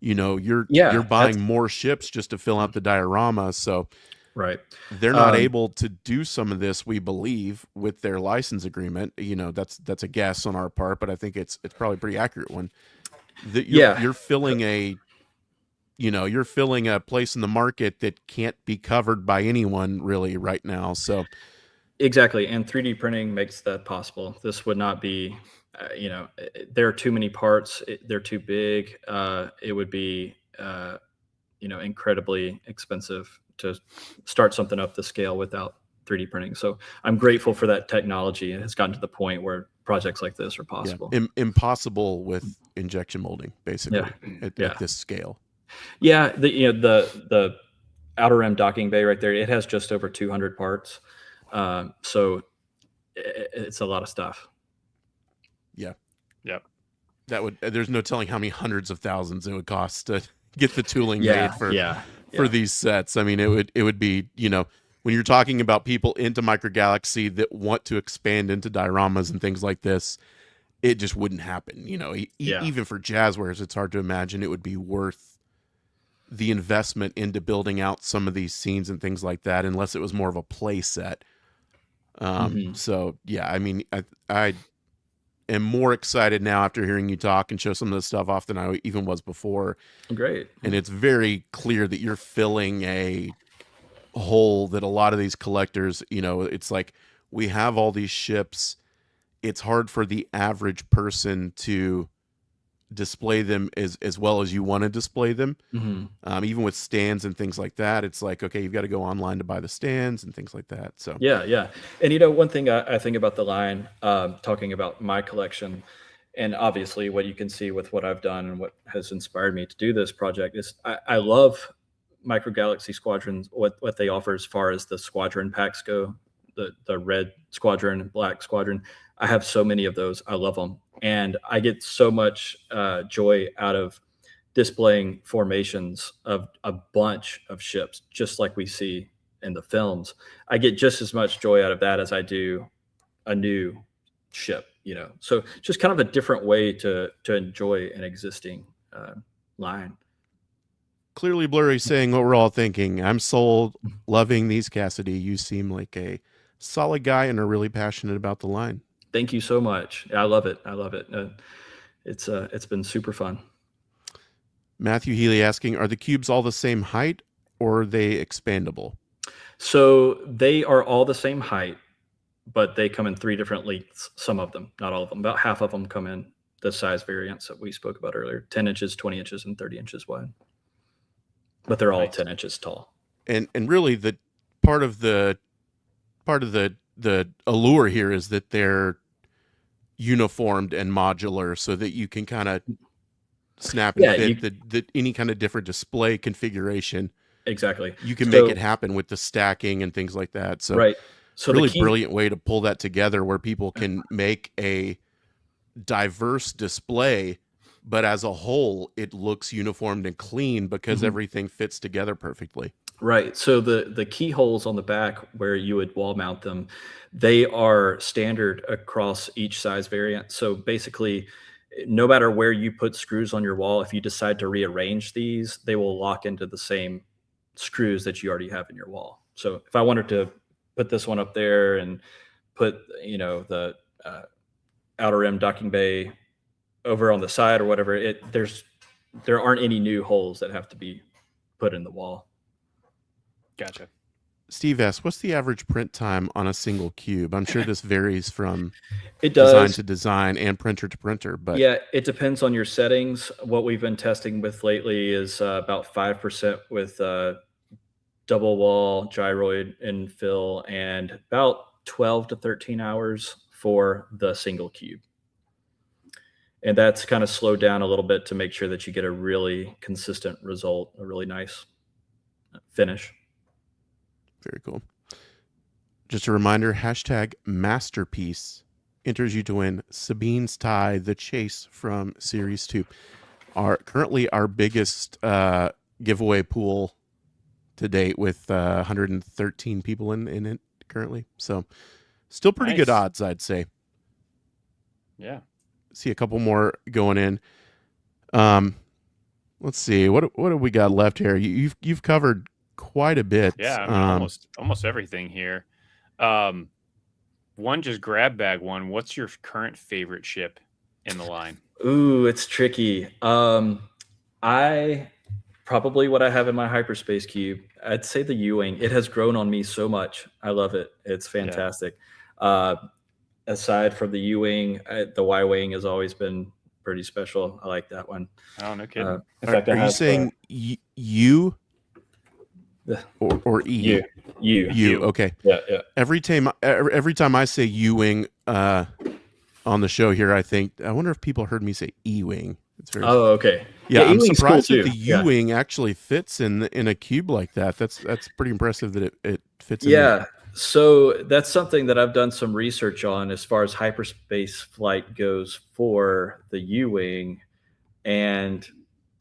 You're buying more ships just to fill out the diorama. So right. They're not able to do some of this, we believe, with their license agreement. That's a guess on our part, but I think it's probably a pretty accurate one. You're filling a place in the market that can't be covered by anyone really right now. So exactly. And 3D printing makes that possible. This would not be, there are too many parts. They're too big. It would be, incredibly expensive to start something up the scale without 3D printing. So I'm grateful for that technology. It has gotten to the point where projects like this are possible. Impossible with injection molding, basically, at this scale. Yeah, the outer rim docking bay right there, it has just over 200 parts. So it's a lot of stuff. Yeah. Yep. There's no telling how many hundreds of thousands it would cost to get the tooling made for these sets. I mean, it would be, when you're talking about people into Micro Galaxy that want to expand into dioramas and things like this, it just wouldn't happen. Even for Jazwares, it's hard to imagine it would be worth the investment into building out some of these scenes and things like that, unless it was more of a play set. So yeah, I mean, am more excited now after hearing you talk and show some of the stuff off than I even was before. Great. And it's very clear that you're filling a hole that a lot of these collectors, it's like we have all these ships. It's hard for the average person to display them as well as you want to display them. Mm-hmm. Even with stands and things like that, it's like, okay, you've got to go online to buy the stands and things like that. So yeah. And one thing I think about the line, talking about my collection, and obviously what you can see with what I've done and what has inspired me to do this project is I love Micro Galaxy Squadrons, what they offer as far as the squadron packs go, the red squadron, black squadron. I have so many of those. I love them. And I get so much joy out of displaying formations of a bunch of ships, just like we see in the films. I get just as much joy out of that as I do a new ship, So just kind of a different way to enjoy an existing line. Clearly Blurry saying what we're all thinking. I'm sold, loving these, Cassidy. You seem like a solid guy and are really passionate about the line. Thank you so much. I love it. It's been super fun. Matthew Healy asking, are the cubes all the same height or are they expandable? So they are all the same height, but they come in 3 different lengths. Some of them, not all of them. About half of them come in the size variants that we spoke about earlier: 10 inches, 20 inches, and 30 inches wide. But they're all 10 inches tall. And really, the part of the allure here is that they're uniformed and modular, so that you can kind of snap and fit any kind of different display configuration. Exactly. You can make it happen with the stacking and things like that. So right. So really brilliant way to pull that together where people can make a diverse display, but as a whole, it looks uniformed and clean because everything fits together perfectly. Right. So the keyholes on the back where you would wall mount them, they are standard across each size variant. So basically, no matter where you put screws on your wall, if you decide to rearrange these, they will lock into the same screws that you already have in your wall. So if I wanted to put this one up there and put, the outer rim docking bay over on the side or whatever, there aren't any new holes that have to be put in the wall. Gotcha. Steve asks, what's the average print time on a single cube? I'm sure this varies from it design does. to design and printer to printer, but yeah, it depends on your settings. What we've been testing with lately is about 5% with double wall, gyroid infill, and about 12 to 13 hours for the single cube. And that's kind of slowed down a little bit to make sure that you get a really consistent result, a really nice finish. Very cool. Just a reminder, #masterpiece enters you to win Sabine's tie, the chase from Series 2. Currently our biggest giveaway pool to date with 113 people in it currently. So still pretty good odds, I'd say. Yeah. See a couple more going in. Let's see. What have we got left here? You've covered quite a bit. Yeah, I mean, almost everything here. One just grab bag one. What's your current favorite ship in the line? Ooh, it's tricky. Probably what I have in my hyperspace cube, I'd say the U-wing. It has grown on me so much. I love it. It's fantastic. Yeah. Aside from the U-wing, the Y-wing has always been pretty special. I like that one. Oh, no kidding. In fact, are you saying U or E? U. Okay. Yeah. Every time I say U-wing on the show here, I wonder if people heard me say E-wing. Okay. Yeah, I'm surprised that the U-wing actually fits in a cube like that. That's pretty impressive that it fits in. Yeah. So that's something that I've done some research on as far as hyperspace flight goes for the U-wing, and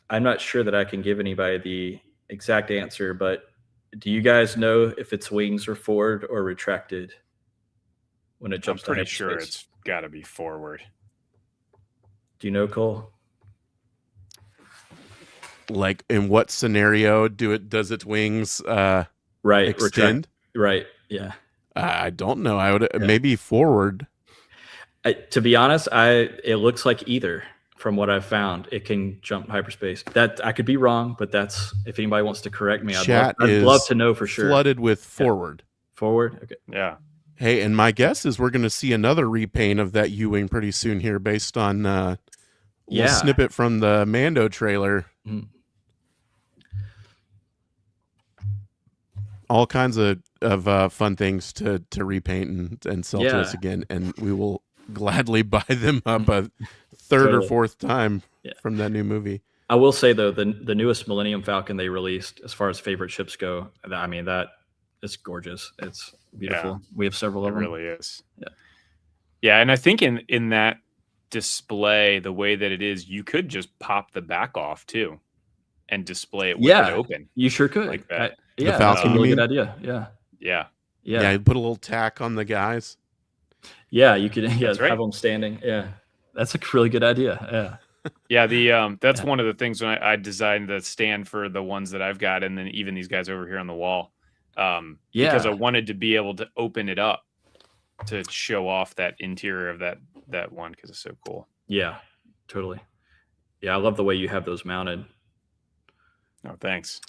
I'm not sure that I can give anybody the exact answer, but do you guys know if its wings are forward or retracted when it jumps to hyperspace? I'm pretty sure it's got to be forward. Do you know, Cole? Like in what scenario does its wings extend? Right. Yeah. I don't know. I would maybe forward. To be honest, it looks like either. From what I've found, it can jump hyperspace. That I could be wrong, but that's if anybody wants to correct me, I'd love to know for sure. Flooded with forward. Forward, okay. Yeah. Hey, and my guess is we're going to see another repaint of that U-wing pretty soon here, based on a snippet from the Mando trailer. Mm. All kinds of fun things to repaint and sell to us again, and we will gladly buy them up a third or fourth time from that new movie. I will say though, the newest Millennium Falcon they released, as far as favorite ships go, I mean that it's gorgeous. It's beautiful. Yeah. We have several of them. It really is. Yeah, and I think in that display, the way that it is, you could just pop the back off too, and display it with it open. You sure could. Like that. The Falcon, really good idea. Yeah. You put a little tack on the guys. Yeah, you could. Yeah, right. Have them standing. Yeah, that's a really good idea. Yeah. That's one of the things when I designed the stand for the ones that I've got, and then even these guys over here on the wall. Because I wanted to be able to open it up to show off that interior of that one because it's so cool. Yeah, totally. Yeah, I love the way you have those mounted. Oh, thanks.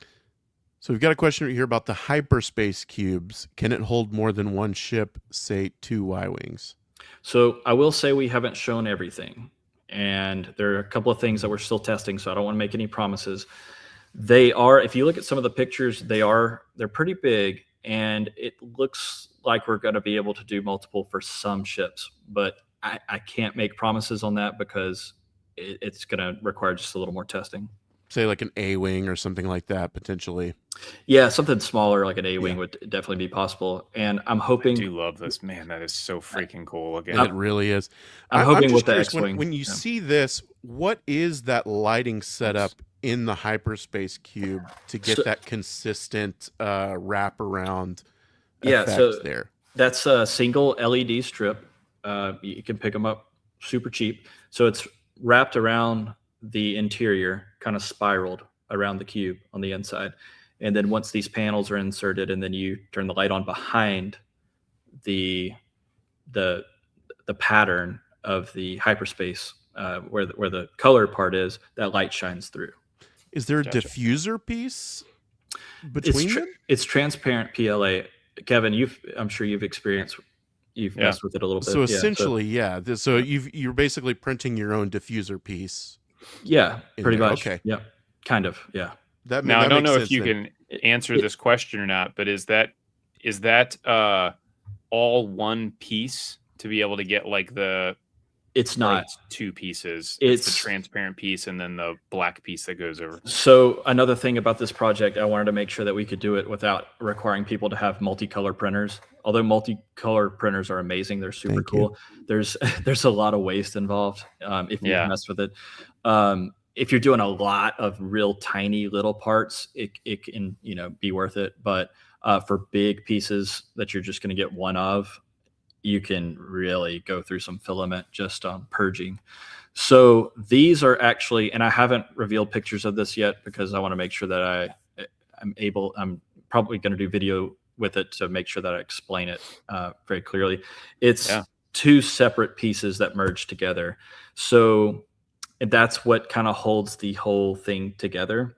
So we've got a question here about the hyperspace cubes. Can it hold more than one ship, say 2 Y-wings? So I will say we haven't shown everything, and there are a couple of things that we're still testing, so I don't want to make any promises. They are, if you look at some of the pictures, they're pretty big, and it looks like we're going to be able to do multiple for some ships, but I can't make promises on that because it's going to require just a little more testing. Say like an A-wing or something like that, potentially. Yeah, something smaller like an A-wing would definitely be possible. And I'm hoping... I do love this. Man, that is so freaking cool. Again, it really is. I'm hoping with the X-wing. When you see this, what is that lighting setup in the hyperspace cube to get that consistent wraparound effect there? That's a single LED strip. You can pick them up super cheap. So it's wrapped around the interior, kind of spiraled around the cube on the inside. And then once these panels are inserted, and then you turn the light on behind the pattern of the hyperspace, where the color part is, that light shines through. Is there a diffuser piece between them? It's transparent PLA. Kevin, I'm sure you've messed with it a little bit. So essentially, So you're basically printing your own diffuser piece. Yeah, pretty much. Okay. Yeah, kind of. Yeah. Now I don't know if you can answer this question or not, but is that all one piece to be able to get like the? It's not. It's 2 pieces. It's the transparent piece and then the black piece that goes over. So another thing about this project, I wanted to make sure that we could do it without requiring people to have multicolor printers. Although multicolor printers are amazing, they're super cool. There's a lot of waste involved if you mess with it. If you're doing a lot of real tiny little parts, it can be worth it. But for big pieces that you're just going to get one of, you can really go through some filament just on purging. So these are actually, and I haven't revealed pictures of this yet because I want to make sure that I'm probably going to do video with it to make sure that I explain it very clearly. It's 2 separate pieces that merge together. So that's what kind of holds the whole thing together.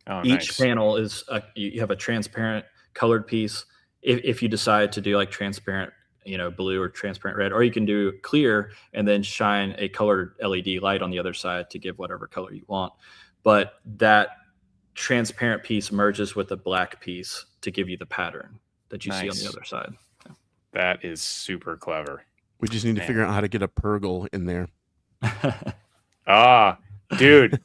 Oh, Each panel is, you have a transparent colored piece. If you decide to do like transparent, blue or transparent red, or you can do clear and then shine a colored LED light on the other side to give whatever color you want. But that transparent piece merges with the black piece to give you the pattern that you see on the other side. That is super clever. We just need to figure out how to get a Purgle in there. Dude,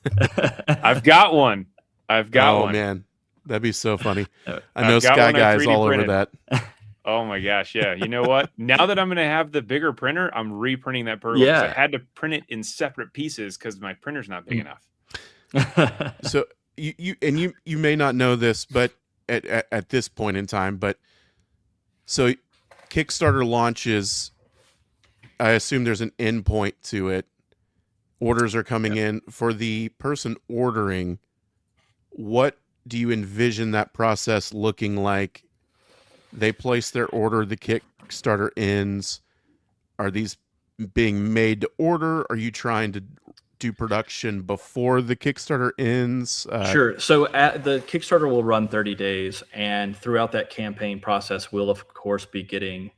I've got one. Oh man, that'd be so funny. I know Sky Guy's all over that. Oh my gosh, yeah. You know what? Now that I'm going to have the bigger printer, I'm reprinting that Purgle. Yeah. I had to print it in separate pieces because my printer's not big enough. So you may not know this, but at this point in time, so Kickstarter launches. I assume there's an endpoint to it. Orders are coming in for the person ordering. What do you envision that process looking like? They place their order, the Kickstarter ends. Are these being made to order? Are you trying to do production before the Kickstarter ends? Sure. So the Kickstarter will run 30 days, and throughout that campaign process, we'll of course be getting,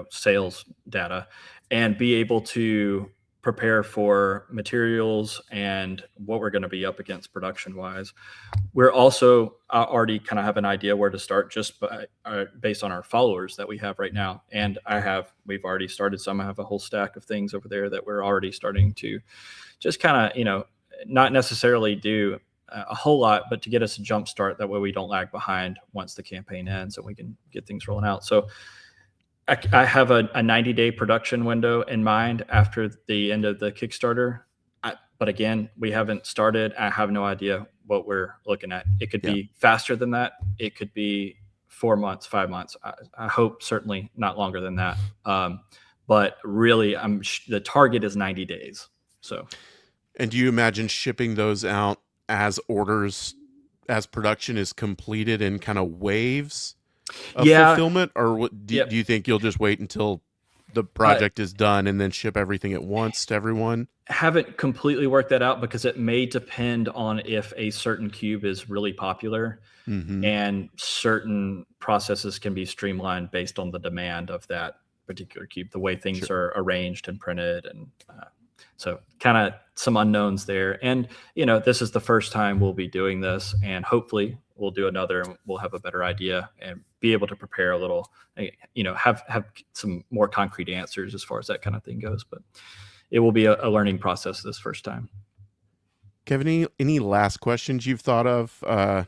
sales data and be able to prepare for materials and what we're going to be up against production wise. We're also already kind of have an idea where to start just based on our followers that we have right now. And we've already started some. I have a whole stack of things over there that we're already starting to just kind of, not necessarily do a whole lot, but to get us a jump start. That way we don't lag behind once the campaign ends and we can get things rolling out. So I have a 90-day production window in mind after the end of the Kickstarter. But again, we haven't started. I have no idea what we're looking at. It could be faster than that. It could be 4 months, 5 months. I hope certainly not longer than that. But really, the target is 90 days. So, and do you imagine shipping those out as orders, as production is completed in kind of waves of fulfillment? Or do you think you'll just wait until the project is done and then ship everything at once to everyone? Haven't completely worked that out because it may depend on if a certain cube is really popular, and certain processes can be streamlined based on the demand of that particular cube, the way things are arranged and printed. And so kind of some unknowns there. And, this is the first time we'll be doing this, and hopefully we'll do another and we'll have a better idea and be able to prepare a little, have some more concrete answers as far as that kind of thing goes. But it will be a learning process this first time. Kevin, any last questions you've thought of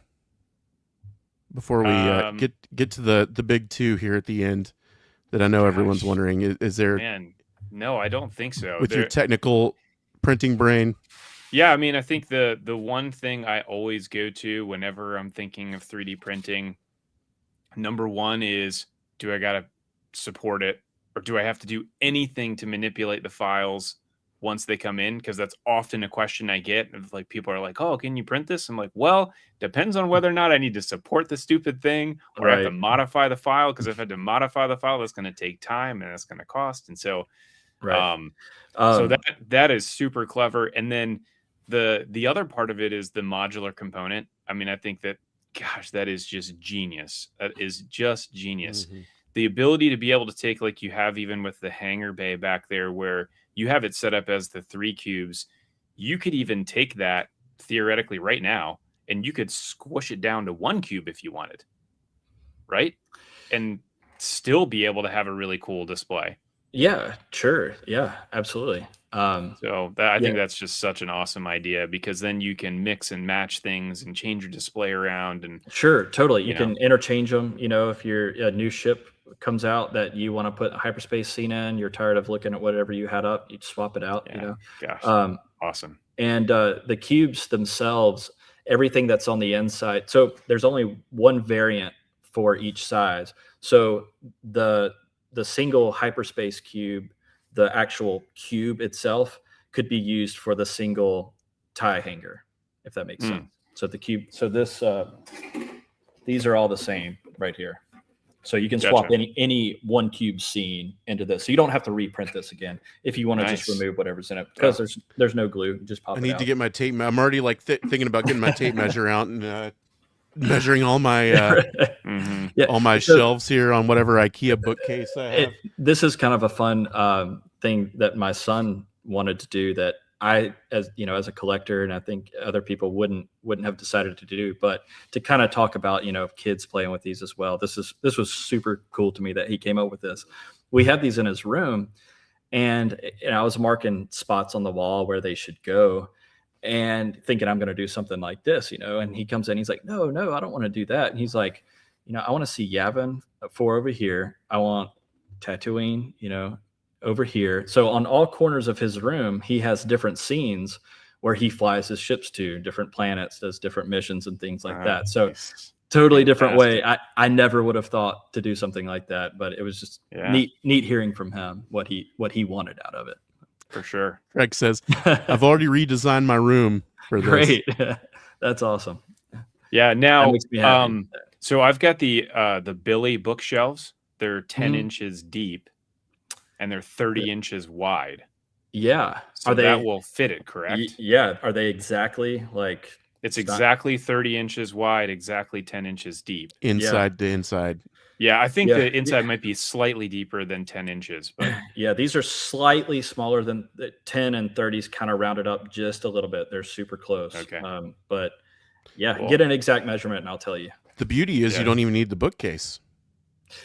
before we get to the big two here at the end that I know everyone's wondering? Is there? Man, no, I don't think so. With your technical printing brain? Yeah, I mean, I think the one thing I always go to whenever I'm thinking of 3D printing, number one is, do I got to support it? Or do I have to do anything to manipulate the files once they come in? Because that's often a question I get. Of like, people are like, "Oh, can you print this?" I'm like, "Well, depends on whether or not I need to support the stupid thing, or I have to modify the file. Because if I had to modify the file, that's going to take time and that's going to cost." And so, so that is super clever. And then the other part of it is the modular component. I mean, I think that, gosh, that is just genius. That is just genius. The ability to be able to take, like you have even with the hangar bay back there, where you have it set up as the 3 cubes, you could even take that theoretically right now and you could squish it down to 1 cube if you wanted, right? And still be able to have a really cool display. Yeah, sure. Yeah, absolutely. So I think that's just such an awesome idea, because then you can mix and match things and change your display around. And sure, totally. You can interchange them. If a new ship comes out that you want to put a hyperspace scene in, you're tired of looking at whatever you had up, you swap it out. Gosh, awesome. And the cubes themselves, everything that's on the inside. So there's only one variant for each size. So the single hyperspace cube, the actual cube itself, could be used for the single tie hanger, if that makes sense. So the cube, these are all the same right here. So you can swap any 1 cube scene into this. So you don't have to reprint this again if you want to just remove whatever's in it, because there's no glue. You just pop it out. I need to get my tape. I'm already thinking about getting my tape measure out and measuring all my all my shelves here on whatever IKEA bookcase I have. This is kind of a fun thing that my son wanted to do, that I, as a collector, and I think other people wouldn't have decided to do, but to kind of talk about, kids playing with these as well. This was super cool to me that he came up with this. We had these in his room, and I was marking spots on the wall where they should go, and thinking I'm going to do something like this, and he comes in, he's like, no, I don't want to do that. And he's like, I want to see Yavin 4 over here. I want Tatooine, over here. So on all corners of his room, he has different scenes where he flies his ships to different planets, does different missions and things like that. So totally different way. I never would have thought to do something like that, but it was just neat hearing from him what he wanted out of it. For sure. Greg says, I've already redesigned my room for this. Great. That's awesome. Yeah. Now, that makes me happy. So I've got the Billy bookshelves. They're 10 inches deep. and they're 30 inches wide. Yeah. So that will fit it, correct? Yeah. Are they exactly like? It's exactly 30 inches wide, exactly 10 inches deep. Inside to inside. Yeah, I think the inside might be slightly deeper than 10 inches, but yeah, these are slightly smaller than the 10 and 30s, kind of rounded up just a little bit. They're super close. Okay. But yeah, Cool. Get an exact measurement and I'll tell you. The beauty is you don't even need the bookcase.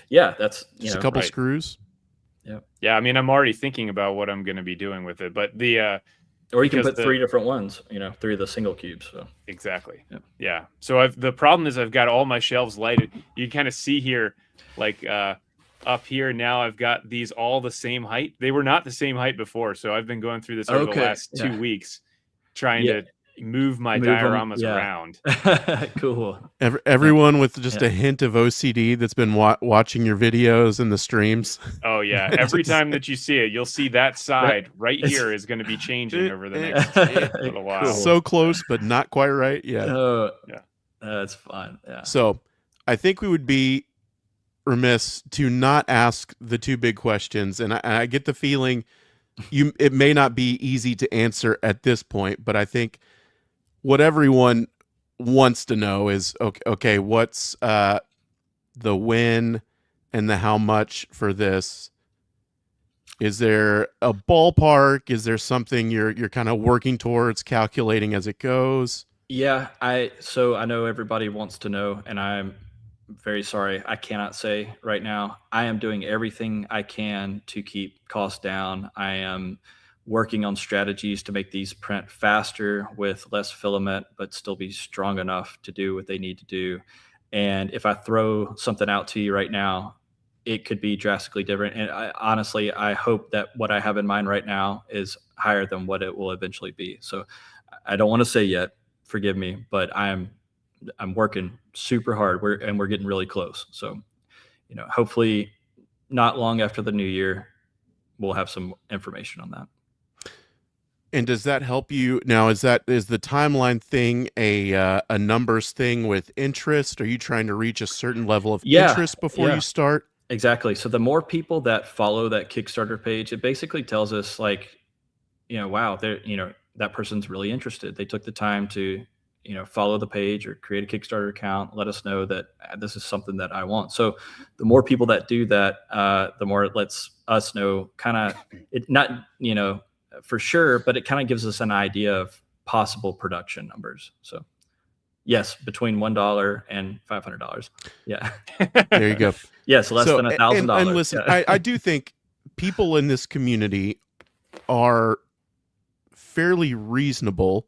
Yeah, that's just a couple screws. Yeah. Yeah, I mean, I'm already thinking about what I'm going to be doing with it, but or you can put 3 different ones, 3 of the single cubes. So exactly. Yeah. So the problem is I've got all my shelves lighted. You kind of see here, like up here now, I've got these all the same height. They were not the same height before, so I've been going through this over the last 2 weeks, trying to move my dioramas around. Cool. Everyone with just a hint of OCD that's been watching your videos and the streams. Oh yeah, every time that you see it, you'll see that side right here is going to be changing over the next little while. So close, but not quite right. Yeah. That's fun. Yeah. So I think we would be remiss to not ask the 2 big questions, and I get the feeling it may not be easy to answer at this point, but I think what everyone wants to know is, okay, what's the when and the how much for this? Is there a ballpark? Is there something you're kind of working towards, calculating as it goes? Yeah, I know everybody wants to know, and I'm very sorry, I cannot say right now. I am doing everything I can to keep costs down. I am working on strategies to make these print faster with less filament, but still be strong enough to do what they need to do. And if I throw something out to you right now, it could be drastically different. And honestly, I hope that what I have in mind right now is higher than what it will eventually be. So I don't want to say yet, forgive me, but I'm working super hard. We're getting really close. So, hopefully not long after the new year, we'll have some information on that. And does that help you now? Is the timeline thing a numbers thing with interest? Are you trying to reach a certain level of interest before you start? Exactly. So the more people that follow that Kickstarter page, it basically tells us like, wow, they're, that person's really interested. They took the time to, follow the page or create a Kickstarter account, let us know that this is something that I want. So the more people that do that, the more it lets us know for sure, but it kind of gives us an idea of possible production numbers. So yes, between $1 and $500. Yeah. There you go. Yes, less than $1,000. And listen, I do think people in this community are fairly reasonable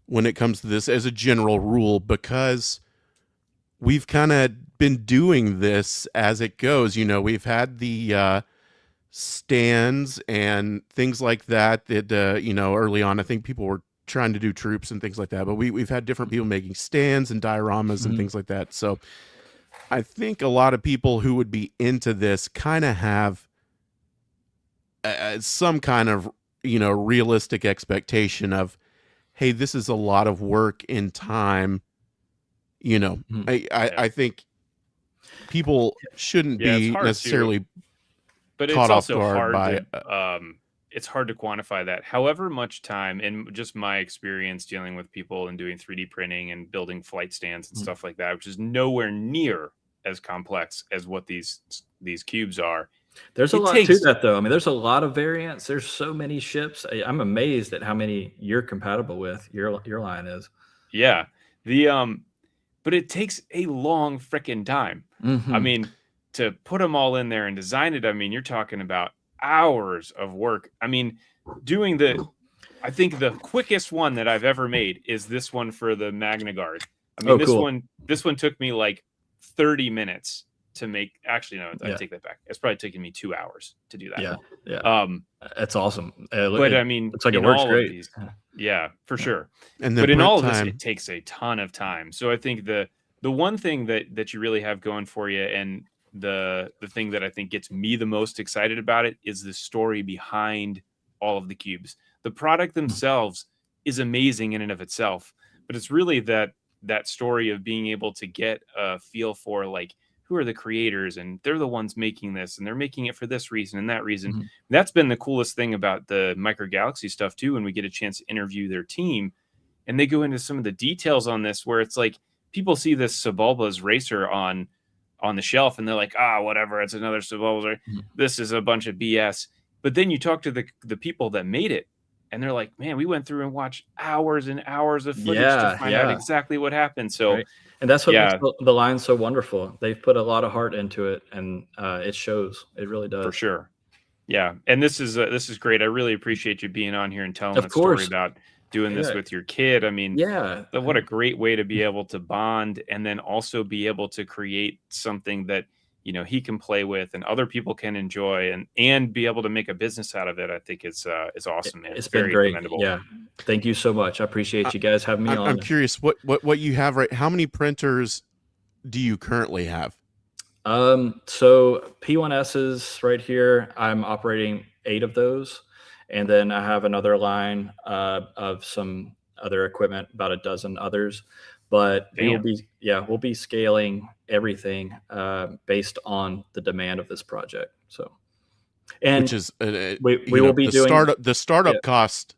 when it comes to this as a general rule, because we've kind of been doing this as it goes. We've had the stands and things like that early on, I think people were trying to do troops and things like that, but we've had different people making stands and dioramas and things like that. So I think a lot of people who would be into this kind of have some kind of realistic expectation of, hey, this is a lot of work in time. I think people shouldn't be necessarily but it's also hard it's hard to quantify that. However much time, and just my experience dealing with people and doing 3D printing and building flight stands and stuff like that, which is nowhere near as complex as what these cubes are. There's a lot to that, though. I mean, there's a lot of variants. There's so many ships. I'm amazed at how many you're compatible with. Your line is. Yeah. But it takes a long freaking time. I mean, to put them all in there and design it, I mean, you're talking about hours of work. I mean, I think the quickest one that I've ever made is this one for the Magna Guard. I mean, this one took me like 30 minutes to make. Actually, no, I take that back. It's probably taken me 2 hours to do that. Yeah. That's awesome. But I mean, it's like it works great. Yeah, for sure. But in all of this, it takes a ton of time. So I think the one thing that you really have going for you, and the thing that I think gets me the most excited about it, is the story behind all of the cubes. The product themselves is amazing in and of itself, but it's really that story of being able to get a feel for like, who are the creators, and they're the ones making this, and they're making it for this reason and that reason. Mhm. That's been the coolest thing about the Micro Galaxy stuff too, when we get a chance to interview their team, and they go into some of the details on this, where it's like people see this Sebulba's racer on the shelf, and they're like, whatever, it's another Sebulba's. Mhm. This is a bunch of BS. But then you talk to the people that made it, and they're like, man, we went through and watched hours and hours of footage to find out exactly what happened. So, right. And that's what makes the line so wonderful. They've put a lot of heart into it, and it shows. It really does. For sure. Yeah. And this is great. I really appreciate you being on here and telling that story about doing this with your kid. I mean, what a great way to be able to bond, and then also be able to create something that, you know, he can play with and other people can enjoy, and be able to make a business out of it. I think it's awesome, man. It's been very great. Commendable. Yeah. Thank you so much. I appreciate you guys having me on. I'm curious what you have, right? How many printers do you currently have? So P1S's right here, I'm operating 8 of those. And then I have another line of some other equipment, about a dozen others. But we'll be scaling everything based on the demand of this project. So, and which is we will be doing the startup cost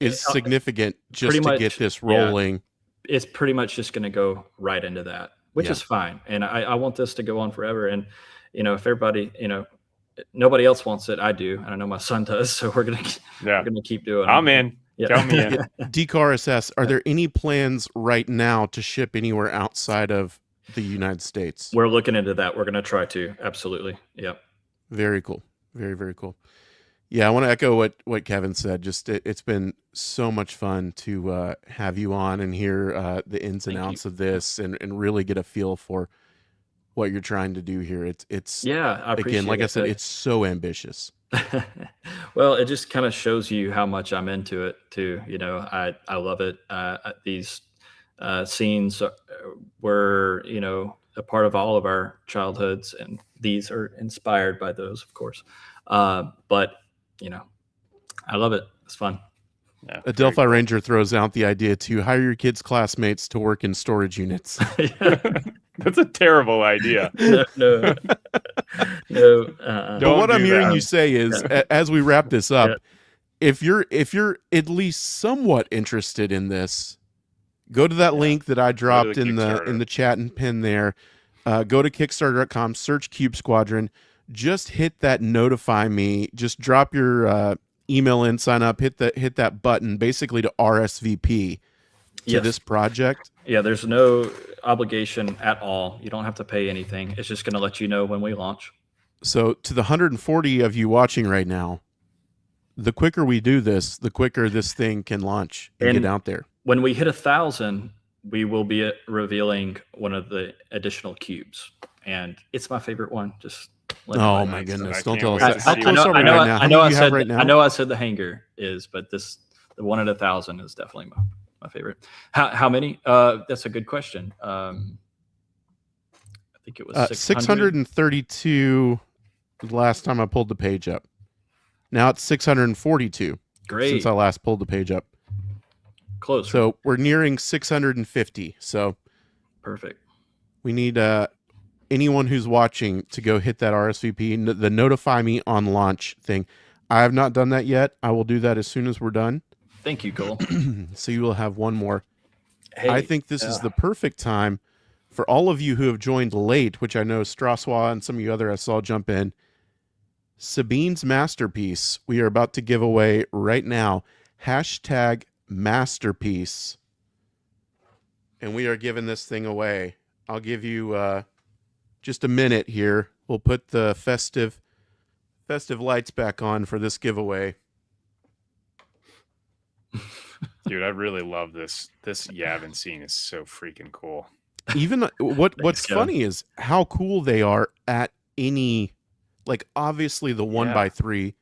is significant just to get this rolling. Yeah, it's pretty much just going to go right into that, which is fine. And I want this to go on forever. And if everybody, nobody else wants it, I do, and I know my son does. So we're gonna keep doing it. I'm in. Tell me in. DCRSS, are there any plans right now to ship anywhere outside of the United States? We're looking into that. We're going to try to. Absolutely. Yep. Very cool. Very, very cool. Yeah, I want to echo what Kevin said. Just it's been so much fun to have you on and hear the ins and outs of this, and really get a feel for what you're trying to do here. It's I again, like I said, it's so ambitious. Well, it just kind of shows you how much I'm into it too. I love it. These scenes were, a part of all of our childhoods, and these are inspired by those, of course. But I love it. It's fun. Yeah, a Delphi Ranger throws out the idea to hire your kids' classmates to work in storage units. That's a terrible idea. No. But what I'm hearing you say is, as we wrap this up, if you're at least somewhat interested in this, go to that link that I dropped in the chat and pin there. Go to Kickstarter.com, search Cube Squadron. Just hit that notify me. Just drop your email in, sign up, hit that button, basically to RSVP to this project. Yeah, there's no obligation at all. You don't have to pay anything. It's just going to let you know when we launch. So to the 140 of you watching right now, the quicker we do this, the quicker this thing can launch and get out there. When we hit 1,000, we will be revealing one of the additional cubes, and it's my favorite one. Just oh my goodness! Don't tell us. I know I said the hanger is, but the one at 1,000 is definitely my favorite. How many? That's a good question. I think it was 632 the last time I pulled the page up. Now it's 642. Great. Since I last pulled the page up. Close. So we're nearing 650. So perfect. We need anyone who's watching to go hit that RSVP, the notify me on launch thing. I have not done that yet. I will do that as soon as we're done. Thank you, Cole. So you will have one more. Hey, I think this is the perfect time for all of you who have joined late, which I know Straswa and some of you other I saw jump in. Sabine's masterpiece we are about to give away right now. #masterpiece. And we are giving this thing away. I'll give you just a minute here. We'll put the festive lights back on for this giveaway. Dude, I really love this. This Yavin scene is so freaking cool. Even what's funny is how cool they are at any, like, obviously the 1x3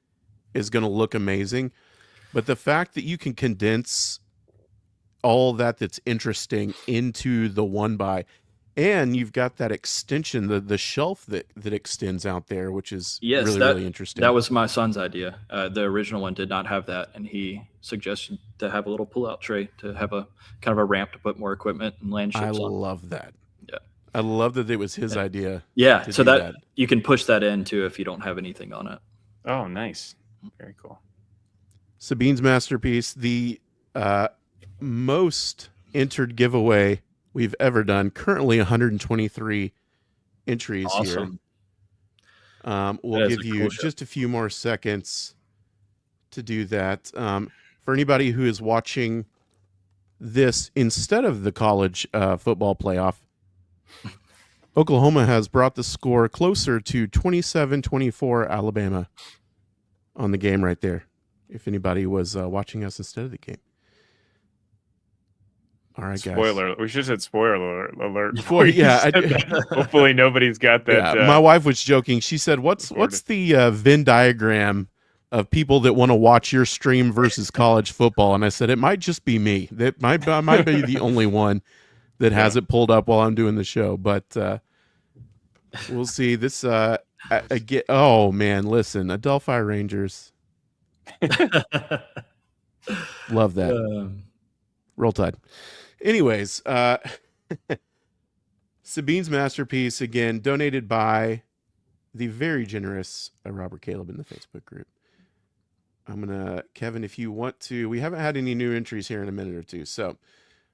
is going to look amazing, but the fact that you can condense all that's interesting into the 1x, and you've got that extension, the shelf that extends out there, which is really interesting. That was my son's idea. The original one did not have that, and he suggested to have a little pull-out tray to have a kind of a ramp to put more equipment and land ships on. I love that. Yeah. I love that it was his idea. Yeah, to so do that you can push that in too if you don't have anything on it. Oh, nice. Very cool. Sabine's masterpiece, the most entered giveaway we've ever done. Currently 123 entries Awesome. here. We'll That is give a you cool show. just a few more seconds to do that. For anybody who is watching this instead of the college football playoff, Oklahoma has brought the score closer to 27-24 Alabama on the game right there, if anybody was watching us instead of the game. All right, guys. Spoiler. We should have said spoiler alert. Before, yeah. Hopefully nobody's got that. Yeah, my wife was joking. She said, what's the Venn diagram of people that want to watch your stream versus college football? And I said, it might just be me. That might be the only one that has it pulled up while I'm doing the show. But we'll see. This again. Oh man, listen, Adelphi Rangers. Love that. Roll Tide. Anyways, Sabine's masterpiece, again, donated by the very generous Robert Caleb in the Facebook group. I'm going to, Kevin, if you want to, we haven't had any new entries here in a minute or two. So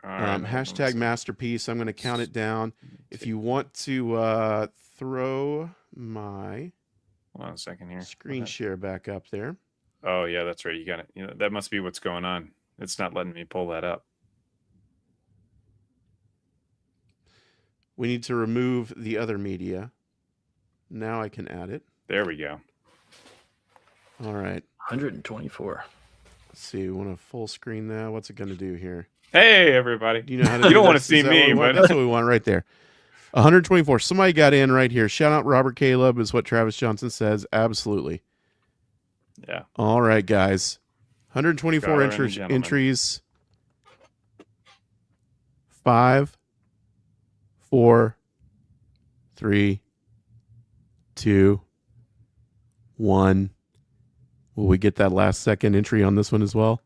hashtag masterpiece, I'm going to count it down. If you want to throw my Hold on a second here. Screen share back up there. Oh, yeah, that's right. You got it. You know, that must be what's going on. It's not letting me pull that up. We need to remove the other media. Now I can add it. There we go. All right. 124. Let's see. We want to full screen that. What's it going to do here? Hey, everybody. Do you know how to You don't want to this? see me, but that's what we want right there. 124. Somebody got in right here. Shout out Robert Caleb is what Travis Johnson says. Absolutely. Yeah. All right, guys. 124 gentlemen. entries. 5, 4, 3, 2, 1. Will we get that last second entry on this one as well?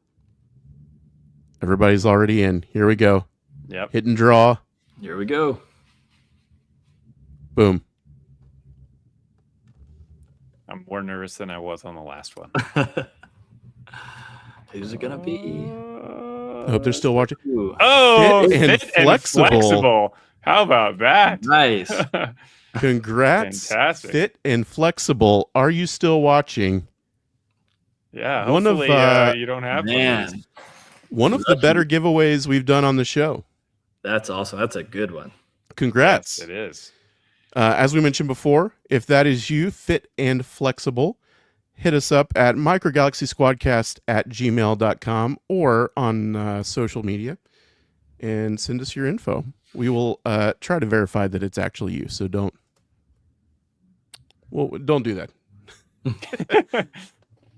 Everybody's already in. Here we go. Yep. Hit and draw. Here we go. Boom. I'm more nervous than I was on the last one. Who's it gonna be? I hope they're still watching. Ooh, Oh, Fit and flexible. How about that? nice. Congrats. Fantastic. Fit and flexible. Are you still watching? Yeah. One of, Hopefully, you don't have Man, One of the better giveaways we've done on the show. that's awesome. That's a good one. Congrats. Yes, it is. As we mentioned before, if that is you, fit and flexible, hit us up at microgalaxysquadcast@gmail.com or on social media and send us your info. We will try to verify that it's actually you. So don't do that.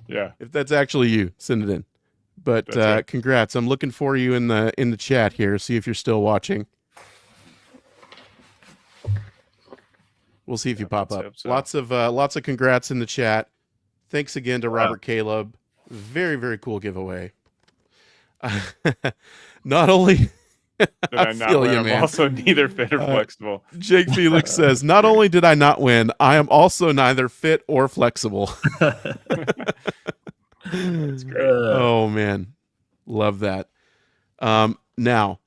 Yeah. If that's actually you, send it in. But That's right. congrats. I'm looking for you in the chat here. See if you're still watching. We'll see if you pop up. hope so. Lots of congrats in the chat. Thanks again to Robert Caleb. Very, very cool giveaway. Not only I feel you, I'm man. also neither fit or flexible. Jake Felix says, not only did I not win, I am also neither fit or flexible. That's great. Oh man. Love that. Now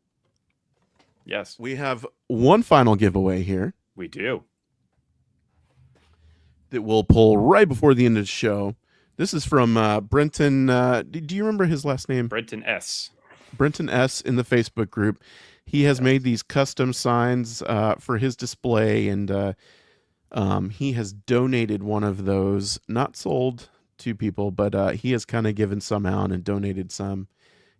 Yes, we have one final giveaway here we do. that we'll pull right before the end of the show. This is from Brenton. Do you remember his last name? Brenton S. Brenton S. in the Facebook group. He has made these custom signs for his display, and he has donated one of those. Not sold to people, but he has kind of given some out and donated some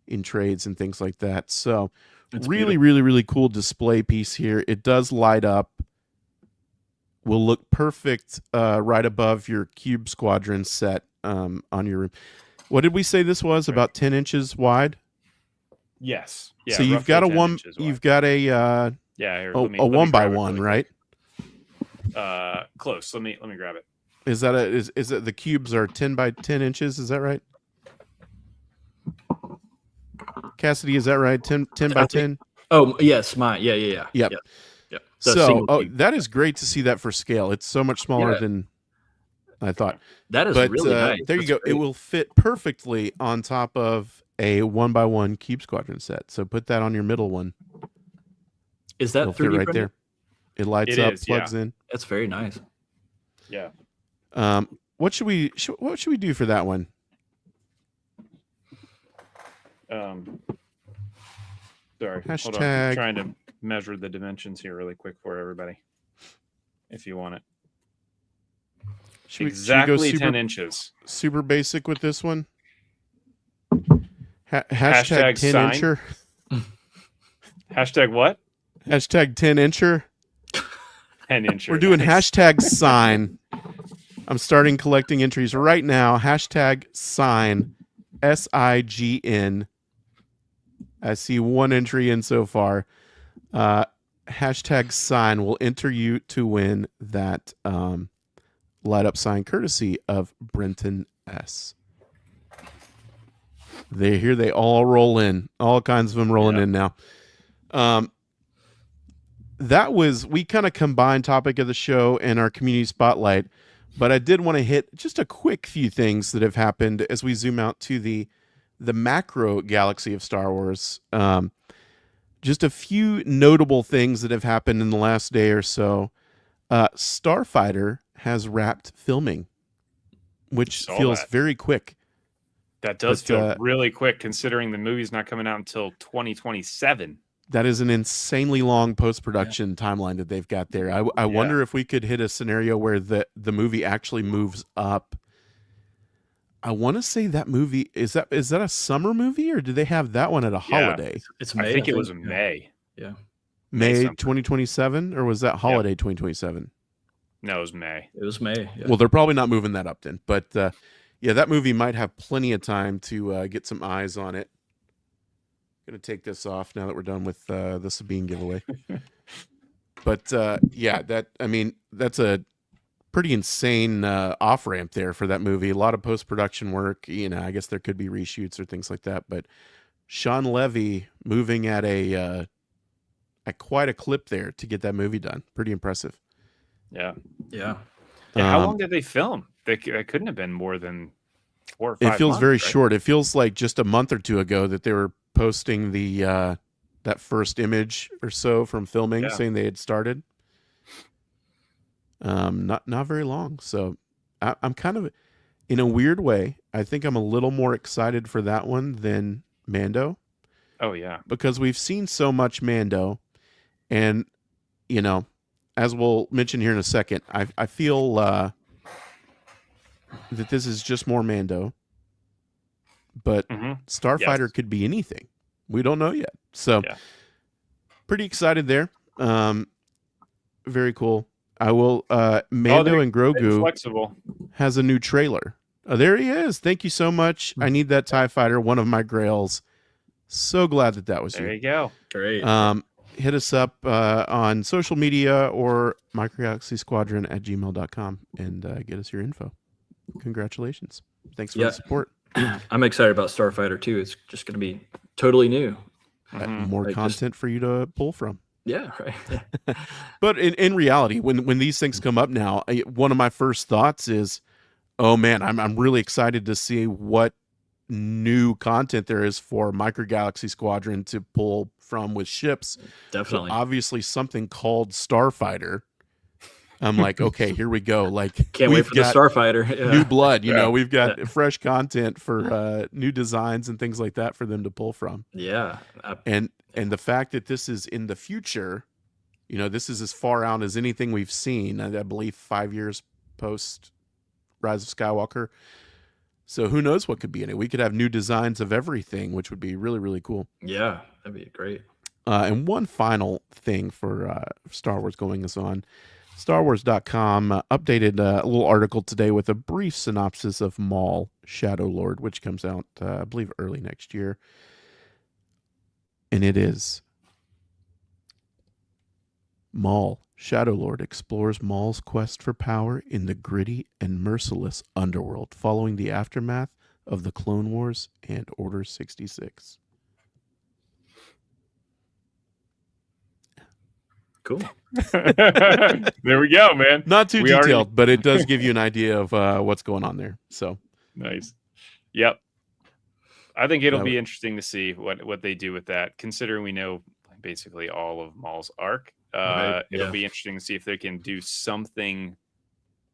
in trades and things like that. So That's really, beautiful. really, really cool display piece here. It does light up. Will look perfect right above your Cube Squadron set on your room. What did we say this was? About 10 inches wide? Yes. Yeah, So you've roughly got a 10 one. inches wide. You've got a Yeah, here, a let me one by grab it one, really right? quick. Close. Let me grab it. Is that is it the cubes are 10 by 10 inches? Is that right? Cassidy, is that right? 10 by 10? Oh yes, mine. Yeah. Yep. That is great to see that for scale. It's so much smaller than I thought. That is really nice. There you go. Great. It will fit perfectly on top of a 1x1 Cube Squadron set. So put that on your middle one. Is that It'll fit right there? It lights up, plugs in. That's very nice. Yeah. What should we do for that one? Sorry. Hashtag. Hold on. I'm trying to measure the dimensions here really quick for everybody, if you want it. Exactly 10 inches. Super basic with this one. Hashtag 10 incher. Hashtag what? Hashtag 10 incher. 10 incher. We're doing hashtag sign. I'm starting collecting entries right now. Hashtag sign. SIGN. I see one entry in so far. Hashtag sign will enter you to win that light up sign courtesy of Brenton S. They all roll in. All kinds of them rolling in now. We kind of combined topic of the show and our community spotlight, but I did want to hit just a quick few things that have happened as we zoom out to the macro galaxy of Star Wars. Just a few notable things that have happened in the last day or so. Starfighter has wrapped filming, which feels very quick. That does feel really quick, considering the movie's not coming out until 2027. That is an insanely long post-production timeline that they've got there. I wonder if we could hit a scenario where the movie actually moves up. I want to say that movie is that a summer movie, or do they have that one at a holiday? It's May. I think it was May. Yeah. May 2027, or was that holiday 2027? No, it was May. It was May. Yeah. Well, they're probably not moving that up then. But that movie might have plenty of time to get some eyes on it. Going to take this off now that we're done with the Sabine giveaway. But that's a pretty insane off ramp there for that movie. A lot of post production work. I guess there could be reshoots or things like that. But Sean Levy moving at at quite a clip there to get that movie done. Pretty impressive. Yeah. Yeah. How long did they film? They couldn't have been more than 4 or 5 It feels months, very right? short. It feels like just a month or two ago that they were posting the that first image or so from filming, saying they had started. Not very long. So I'm kind of, in a weird way, I think I'm a little more excited for that one than Mando. Oh yeah, because we've seen so much Mando, and as we'll mention here in a second, I feel that this is just more Mando. But Starfighter could be anything. We don't know yet. So pretty excited there. Very cool. I will Mando and Grogu has a new trailer. Oh, there he is. Thank you so much. I need that TIE fighter, one of my grails. So glad that was you. There you go. Great. Hit us up on social media or microgalaxysquadron@gmail.com and get us your info. Congratulations. Thanks for the support. I'm excited about Starfighter too. It's just going to be totally new. More content for you to pull from. Yeah, right. But in reality, when these things come up now, one of my first thoughts is, oh man, I'm really excited to see what new content there is for Micro Galaxy Squadron to pull from with ships. Definitely. So obviously something called Starfighter. I'm like, okay, here we go. Like, can't wait for the Starfighter. New blood, we've got fresh content for new designs and things like that for them to pull from. Yeah. And the fact that this is in the future, this is as far out as anything we've seen. I believe 5 years post Rise of Skywalker. So who knows what could be in it? We could have new designs of everything, which would be really, really cool. Yeah, that'd be great. And one final thing for Star Wars going us on. StarWars.com updated a little article today with a brief synopsis of Maul Shadow Lord, which comes out, I believe, early next year. And it is Maul Shadow Lord explores Maul's quest for power in the gritty and merciless underworld following the aftermath of the Clone Wars and Order 66. Cool. There we go, man. Not too We detailed, already- but it does give you an idea of what's going on there. So Nice. Yep. I think it'll That be would- interesting to see what they do with that, considering we know basically all of Maul's arc. Right, It'll yeah. be interesting to see if they can do something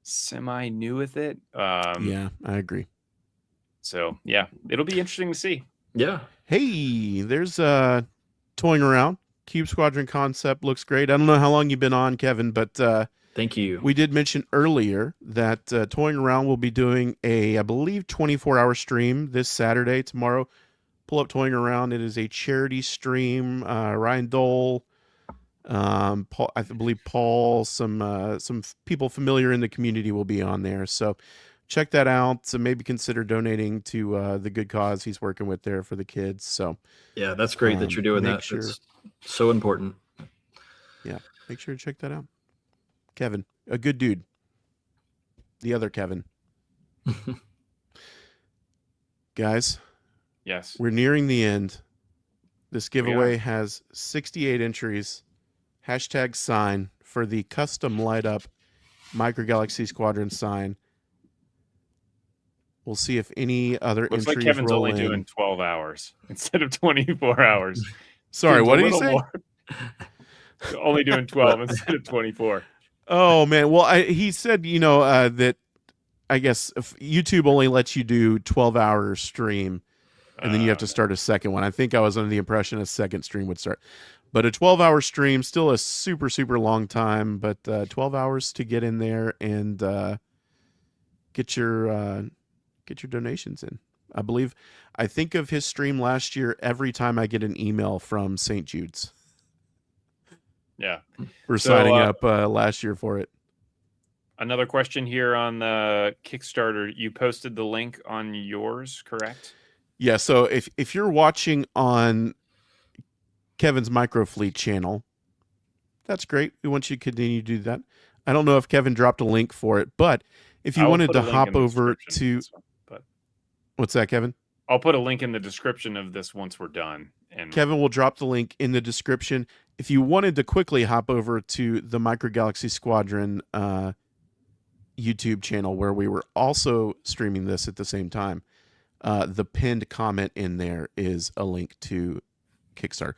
semi-new with it. yeah, I agree. So, yeah, it'll be interesting to see. Yeah. Hey, there's toying around. Cube Squadron concept looks great. I don't know how long you've been on, Kevin, but Thank you. we did mention earlier that Toying Around will be doing a, I believe, 24-hour stream this Saturday. Tomorrow, pull up Toying Around. It is a charity stream. Ryan Dole, Paul, I believe Paul, some people familiar in the community will be on there. So check that out. So maybe consider donating to the good cause he's working with there for the kids. So Yeah, that's great that you're doing make that. sure- It's so important. make sure to check that out. Kevin, a good dude. The other Kevin. Guys, Yes. we're nearing the end. This We are. giveaway has 68 entries. Hashtag sign for the custom light up Micro Galaxy Squadron sign. We'll see if any other Looks like entries Kevin's roll only in. doing 12 hours instead of 24 hours. Sorry, Seems what a did he little say? more. Only doing 12 instead of 24. Oh man, well he said that I guess if YouTube only lets you do 12-hour stream, and then you have to start a second one. I think I was under the impression a second stream would start, but a 12-hour stream still a super long time. But 12 hours to get in there and get your donations in. I think of his stream last year every time I get an email from St. Jude's Yeah. for So, signing up last year for it. Another question here on the Kickstarter. You posted the link on yours, correct? Yeah, so if you're watching on Kevin's Microfleet channel, that's great. We want you to continue to do that. I don't know if Kevin dropped a link for it, but if you I will wanted put to a link hop in the over description to of this one, but what's that, Kevin? I'll put a link in the description of this once we're done. And Kevin will drop the link in the description. If you wanted to quickly hop over to the Micro Galaxy Squadron YouTube channel where we were also streaming this at the same time, the pinned comment in there is a link to Kickstarter.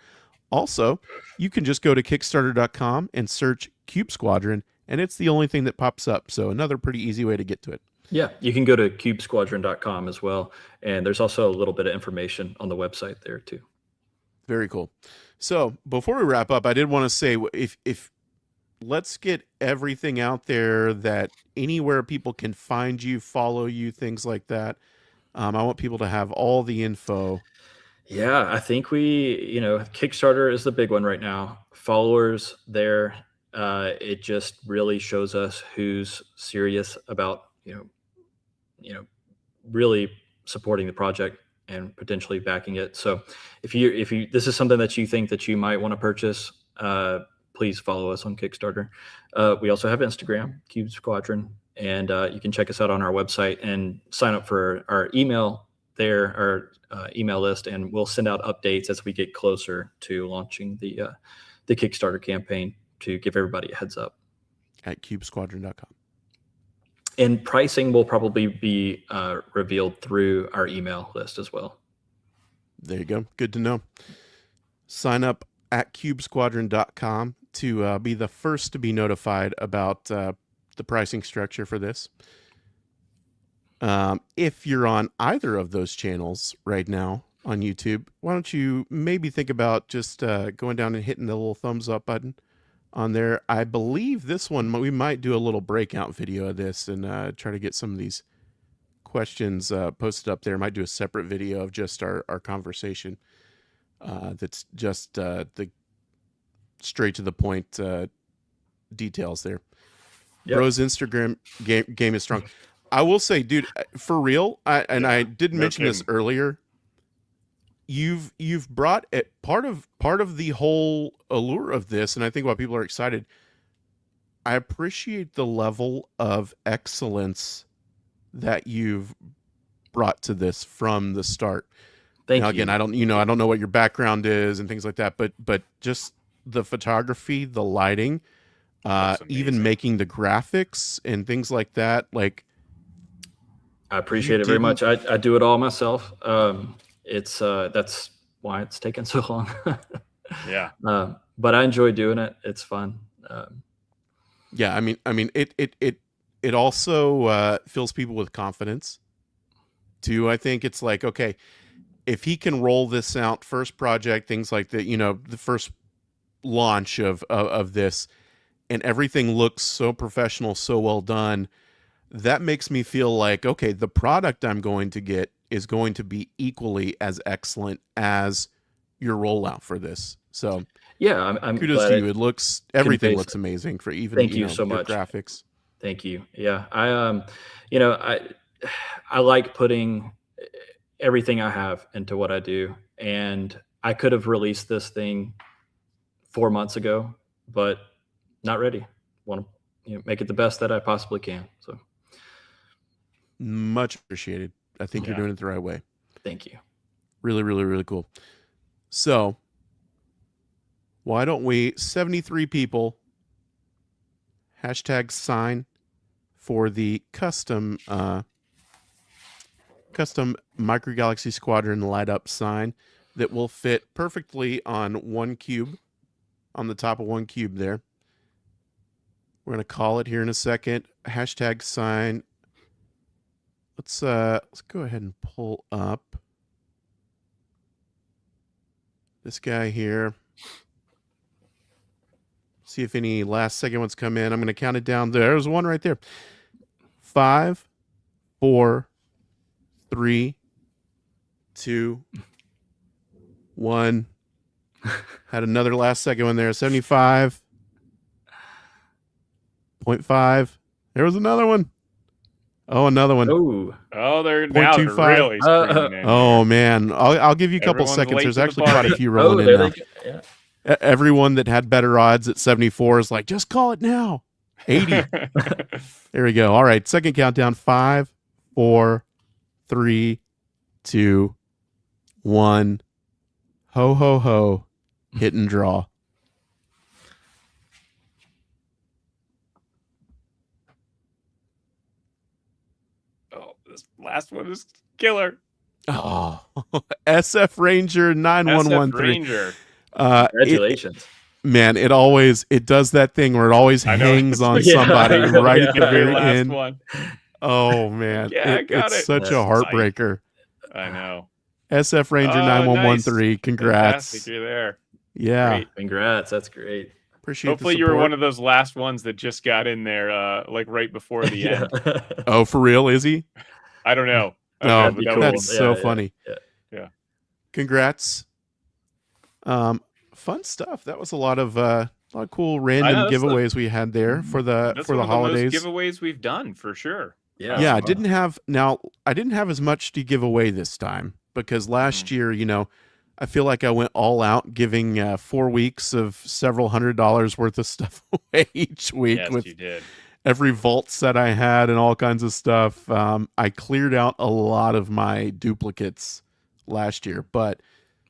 Also, you can just go to Kickstarter.com and search Cube Squadron, and it's the only thing that pops up. So another pretty easy way to get to it. Yeah, you can go to cubesquadron.com as well. And there's also a little bit of information on the website there too. Very cool. So before we wrap up, I did want to say if let's get everything out there that anywhere people can find you, follow you, things like that. I want people to have all the info. Yeah, I think Kickstarter is the big one right now. Followers there, it just really shows us who's serious about, really supporting the project and potentially backing it. So if you this is something that you think that you might want to purchase, please follow us on Kickstarter. We also have Instagram, Cube Squadron, and you can check us out on our website and sign up for our email there, our email list, and we'll send out updates as we get closer to launching the Kickstarter campaign to give everybody a heads up. At cubesquadron.com. And pricing will probably be revealed through our email list as well. There you go. Good to know. Sign up at cubesquadron.com to be the first to be notified about the pricing structure for this. If you're on either of those channels right now on YouTube, why don't you maybe think about just going down and hitting the little thumbs up button on there. I believe this one, we might do a little breakout video of this and try to get some of these questions posted up there. Might do a separate video of just our conversation that's just the straight to the point details there. Yep. Bro's Instagram game is strong. I will say, dude, for real, I did mention this earlier. You've brought it part of the whole allure of this, and I think why people are excited. I appreciate the level of excellence that you've brought to this from the start. Thank now, you. again, I don't know what your background is and things like that, but just the photography, the lighting, Looks even amazing. making the graphics and things like that. Like, I appreciate it very much. I do it all myself. It's that's why it's taken so long. Yeah. But I enjoy doing it. It's fun. yeah, I mean, it also fills people with confidence too. I think it's like, okay, if he can roll this out, first project, things like that, the first launch of this, and everything looks so professional, so well done, that makes me feel like, okay, the product I'm going to get is going to be equally as excellent as your rollout for this. So Yeah, I'm kudos glad to you. Everything conveys looks amazing for even, Thank you so your much. graphics. Thank you. Yeah, I like putting everything I have into what I do, and I could have released this thing 4 months ago, but not ready. Want to make it the best that I possibly can. So Much appreciated. I think you're Yeah. doing it the right way. thank you. Really, really, really cool. So why don't we 73 people #sign for the custom Micro Galaxy Squadron light up sign that will fit perfectly on one cube, on the top of one cube there. We're gonna call it here in a second. #sign. Let's go ahead and pull up this guy here. See if any last second ones come in. I'm going to count it down. There's one right there. 5, 4, 3, 2, 1. Had another last second one there. 75.5. There was another one. Oh, another one. Oh, they're now they're 0.25. really screaming in Oh here. man, I'll give you a couple Everyone's seconds. late There's to the actually quite a party. few rolling in there now. Yeah. Everyone that had better odds at 74 is like, just call it now. 80. There we go. All right, second countdown. 5, 4, 3, 2, 1. Ho ho ho. Hit and draw. Oh, this last one is killer. Oh, SF Ranger 9113. SF Ranger. Congratulations. Man, it does that thing where it always I know. hangs on Yeah. somebody right at the Yeah. very last end. one. Oh man, Yeah, I got it's it. such a That's heartbreaker. I know. SF Ranger Oh, 9113, nice. congrats. Fantastic, you're there. Yeah, Great. Congrats. That's great. appreciate Hopefully the you were support. one of those last ones that just got in there like right before the end. Oh, for real, is he? I don't know. No, That'd be that cool. that's so Yeah, funny. yeah. Congrats. Fun stuff. That was a lot of cool I random know, that's giveaways we had there for the That's for one the of holidays. the most giveaways we've done for sure. Yeah. Yeah, Wow. I didn't have as much to give away this time because last year, I feel like I went all out giving 4 weeks of several $100s worth of stuff away each week Yes, with you did. every vault set I had and all kinds of stuff. I cleared out a lot of my duplicates last year, but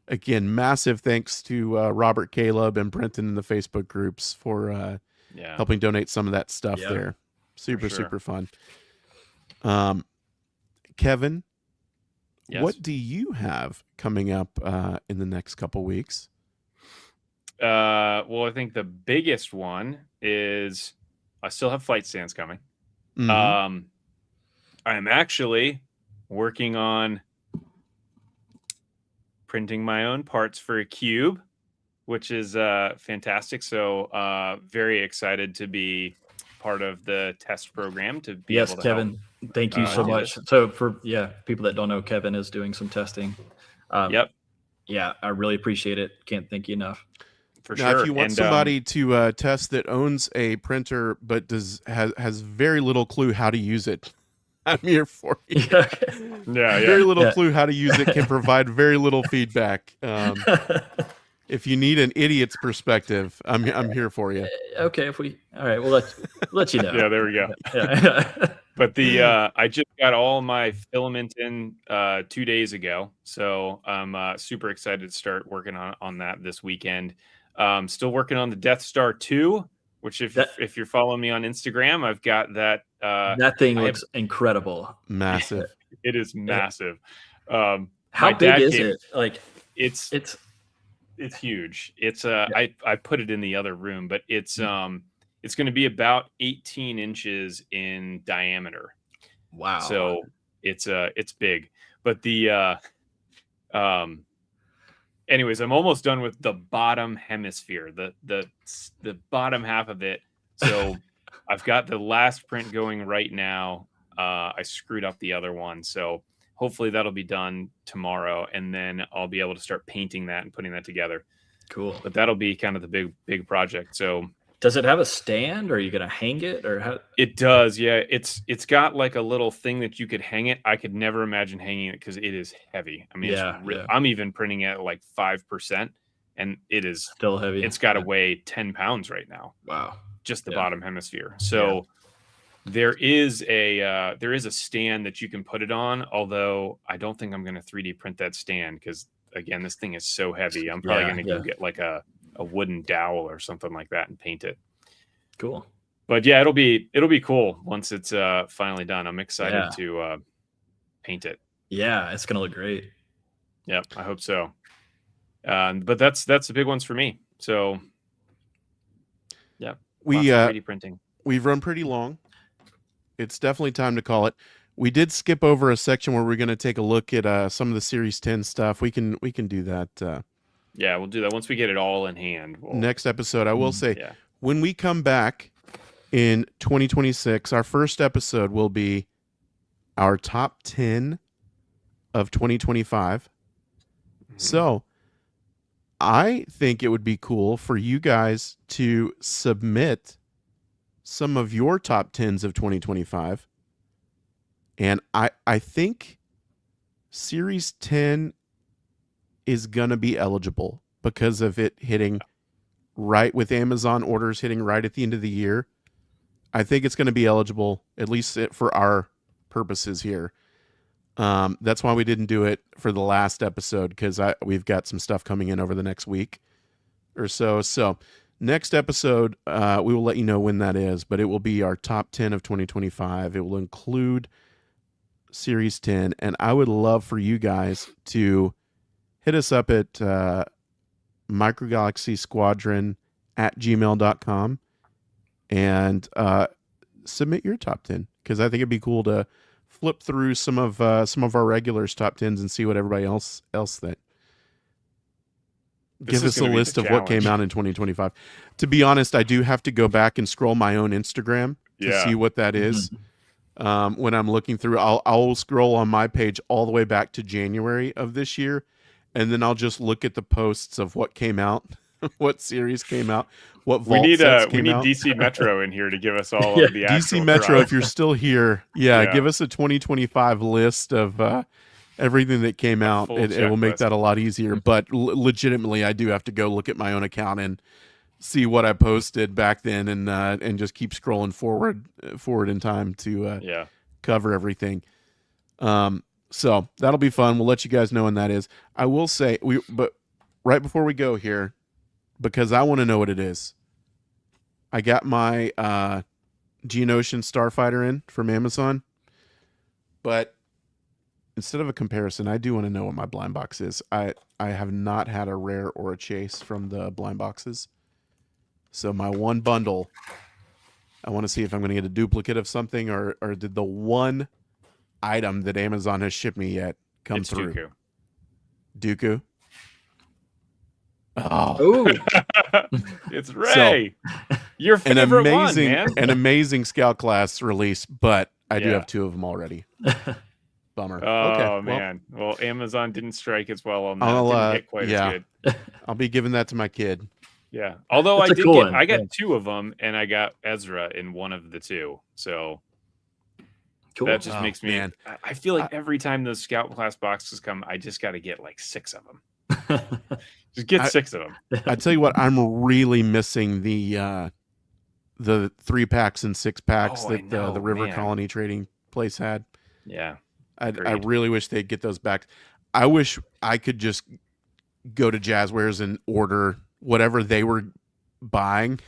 again, massive thanks to Robert, Caleb, and Brenton in the Facebook groups for Yeah. helping donate some of that stuff Yeah, there. Super, sure. super fun. Kevin, Yes. what do you have coming up in the next couple weeks? Well, I think the biggest one is I still have flight stands coming. Mhm. I'm actually working on printing my own parts for a cube, which is fantastic. So very excited to be part of the test program to be Yes, able to Kevin. Thank you so do much. this. So for people that don't know, Kevin is doing some testing. Yep, Yeah, I really appreciate it. Can't thank you enough. for Now, sure. if you want And, somebody to test that owns a printer but has very little clue how to use it, I'm here for you. Yeah. Very little Yeah. clue how to use it, can provide very little feedback. If you need an idiot's perspective, I'm here for you. Okay, all right, we'll let you know. yeah, there we go. Yeah. But I just got all my filament in 2 days ago, so I'm super excited to start working on that this weekend. Still working on the Death Star 2, which if you're following me on Instagram, I've got that. That thing looks incredible. Massive. It is massive. How big is it? Like it's huge. It's I put it in the other room, but it's going to be about 18 inches in diameter. Wow. So it's big. But the anyways, I'm almost done with the bottom hemisphere, the bottom half of it. So I've got the last print going right now. I screwed up the other one, so hopefully that'll be done tomorrow, and then I'll be able to start painting that and putting that together. Cool. But that'll be kind of the big project. So does it have a stand, or are you gonna hang it, or how? It does, yeah. It's got like a little thing that you could hang it. I could never imagine hanging it because it is heavy. I mean, I'm even printing at like 5%, and it is still heavy. It's got to weigh 10 pounds right now. Wow. Just the bottom hemisphere. So there is a stand that you can put it on, although I don't think I'm going to 3D print that stand because, again, this thing is so heavy. I'm probably going to go get like a wooden dowel or something like that and paint it. Cool. But yeah, it'll be cool once it's finally done. I'm excited to paint it. Yeah, it's going to look great. Yeah, I hope so. But that's the big ones for me. So yeah, we 3D printing. We've run pretty long. It's definitely time to call it. We did skip over a section where we're going to take a look at some of the Series 10 stuff. We can do that. Yeah, we'll do that once we get it all in hand. Next episode, I will say, when we come back in 2026, our first episode will be our top 10 of 2025. Mm-hmm. So I think it would be cool for you guys to submit some of your top 10s of 2025. And I think Series 10 is going to be eligible because of it hitting right with Amazon orders hitting right at the end of the year. I think it's going to be eligible, at least for our purposes here. That's why we didn't do it for the last episode, because we've got some stuff coming in over the next week or so. So next episode, we will let you know when that is, but it will be our top 10 of 2025. It will include Series 10, and I would love for you guys to hit us up at microgalaxysquadron@gmail.com and submit your top 10, because I think it'd be cool to flip through some of our regulars' top 10s and see what everybody else that. Give us a list of what came out in 2025. To be honest, I do have to go back and scroll my own Instagram to see what that is. When I'm looking through, I'll scroll on my page all the way back to January of this year, and then I'll just look at the posts of what came out, what series came out, what vault sets came out. We need DC Metro in here to give us all of the actual DC Metro, if you're still here, give us a 2025 list of everything that came out. It will make that a lot easier. But legitimately, I do have to go look at my own account and see what I posted back then, and just keep scrolling forward in time to cover everything. So that'll be fun. We'll let you guys know when that is. I will say, but right before we go here, because I want to know what it is, I got my Geonosian Starfighter in from Amazon, but instead of a comparison, I do want to know what my blind box is. I have not had a rare or a chase from the blind boxes. So my one bundle, I want to see if I'm going to get a duplicate of something, or did the one item that Amazon has shipped me yet come through? Dooku. Oh, it's Ray. So, your favorite one, man. An amazing Scout class release, but I do have two of them already. Bummer. Oh, okay, man. Well, Amazon didn't strike as well on that. Didn't hit quite as good. I'll be giving that to my kid. Yeah. Although I got two of them, and I got Ezra in one of the two. So cool. That just makes me. Man. I feel like every time those Scout class boxes come, I just got to get like 6 of them. Just get 6 of them. I tell you what, I'm really missing the 3-packs and 6-packs that the River Colony Trading place had. Yeah. I really wish they'd get those back. I wish I could just go to Jazwares and order whatever they were buying.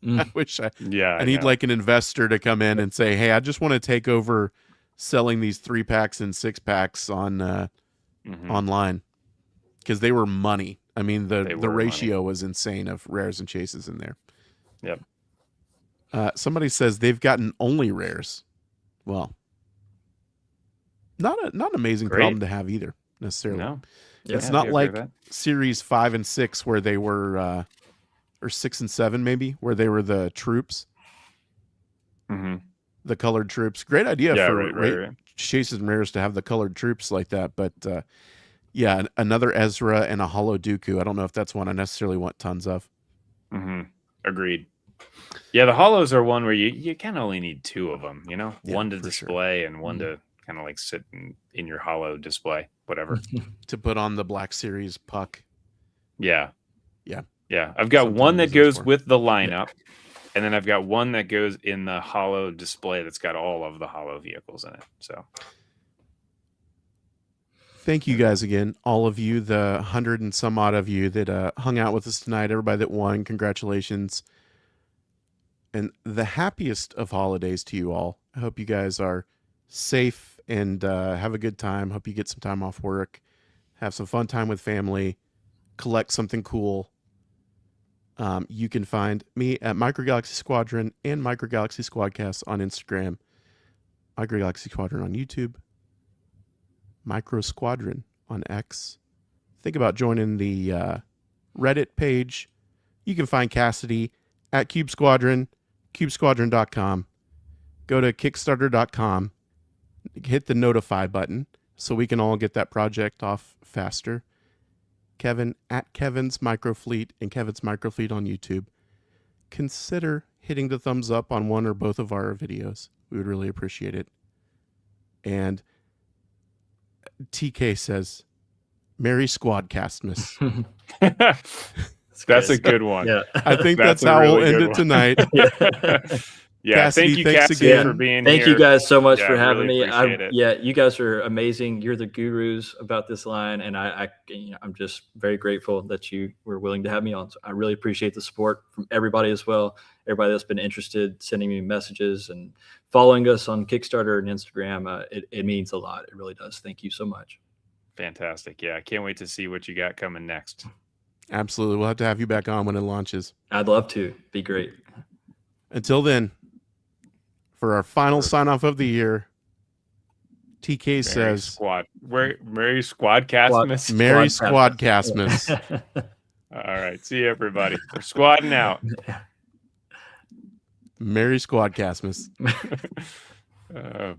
I wish I need know. like an investor to come in and say, hey, I just want to take over selling these 3-packs and 6-packs on online, because they were money. I mean, the ratio was insane of rares and chases in there. Yep. Somebody says they've gotten only rares. Well, not an amazing problem to have either, necessarily. No. It's not like series 5 and 6 where they were, or 6 and 7 maybe, where they were the troops, the colored troops. Great idea for chases and rares to have the colored troops like that. But another Ezra and a Hollow Dooku. I don't know if that's one I necessarily want tons of. Agreed. Yeah, the hollows are one where you kind of only need 2 of them, you know, one to display and one to kind of like sit in your hollow display, whatever. To put on the Black Series puck. Yeah. I've got one that goes with the lineup, and then I've got one that goes in the hollow display that's got all of the hollow vehicles in it. So thank you guys again, all of you, the 100 and some odd of you that hung out with us tonight, everybody that won, congratulations. And the happiest of holidays to you all. I hope you guys are safe and have a good time. Hope you get some time off work, have some fun time with family, collect something cool. You can find me at Micro Galaxy Squadron and Micro Galaxy Squadcast on Instagram, Micro Galaxy Squadron on YouTube, Micro Squadron on X. Think about joining the Reddit page. You can find Cassidy at Cube Squadron, cubesquadron.com. Go to kickstarter.com, hit the notify button so we can all get that project off faster. Kevin at Kevin's Microfleet and Kevin's Microfleet on YouTube. Consider hitting the thumbs up on one or both of our videos. We would really appreciate it. And TK says, Merry Squadcastmas. That's a good one. Yeah. I think that's how we'll end it tonight. Yeah, Cassidy, thank you, thanks Cassidy, again for being here. Thank you guys so much for having really me. You guys are amazing. You're the gurus about this line, and I'm just very grateful that you were willing to have me on. So I really appreciate the support from everybody as well. Everybody that's been interested, sending me messages and following us on Kickstarter and Instagram. It means a lot. It really does. Thank you so much. Fantastic. Yeah, I can't wait to see what you got coming next. Absolutely. We'll have to have you back on when it launches. I'd love to. Be great. Until then, for our final sign-off of the year, TK says... Merry Squadcastmas. Merry Squadcastmas. All right. See you, everybody. We're squadding out. Merry Squadcastmas. Very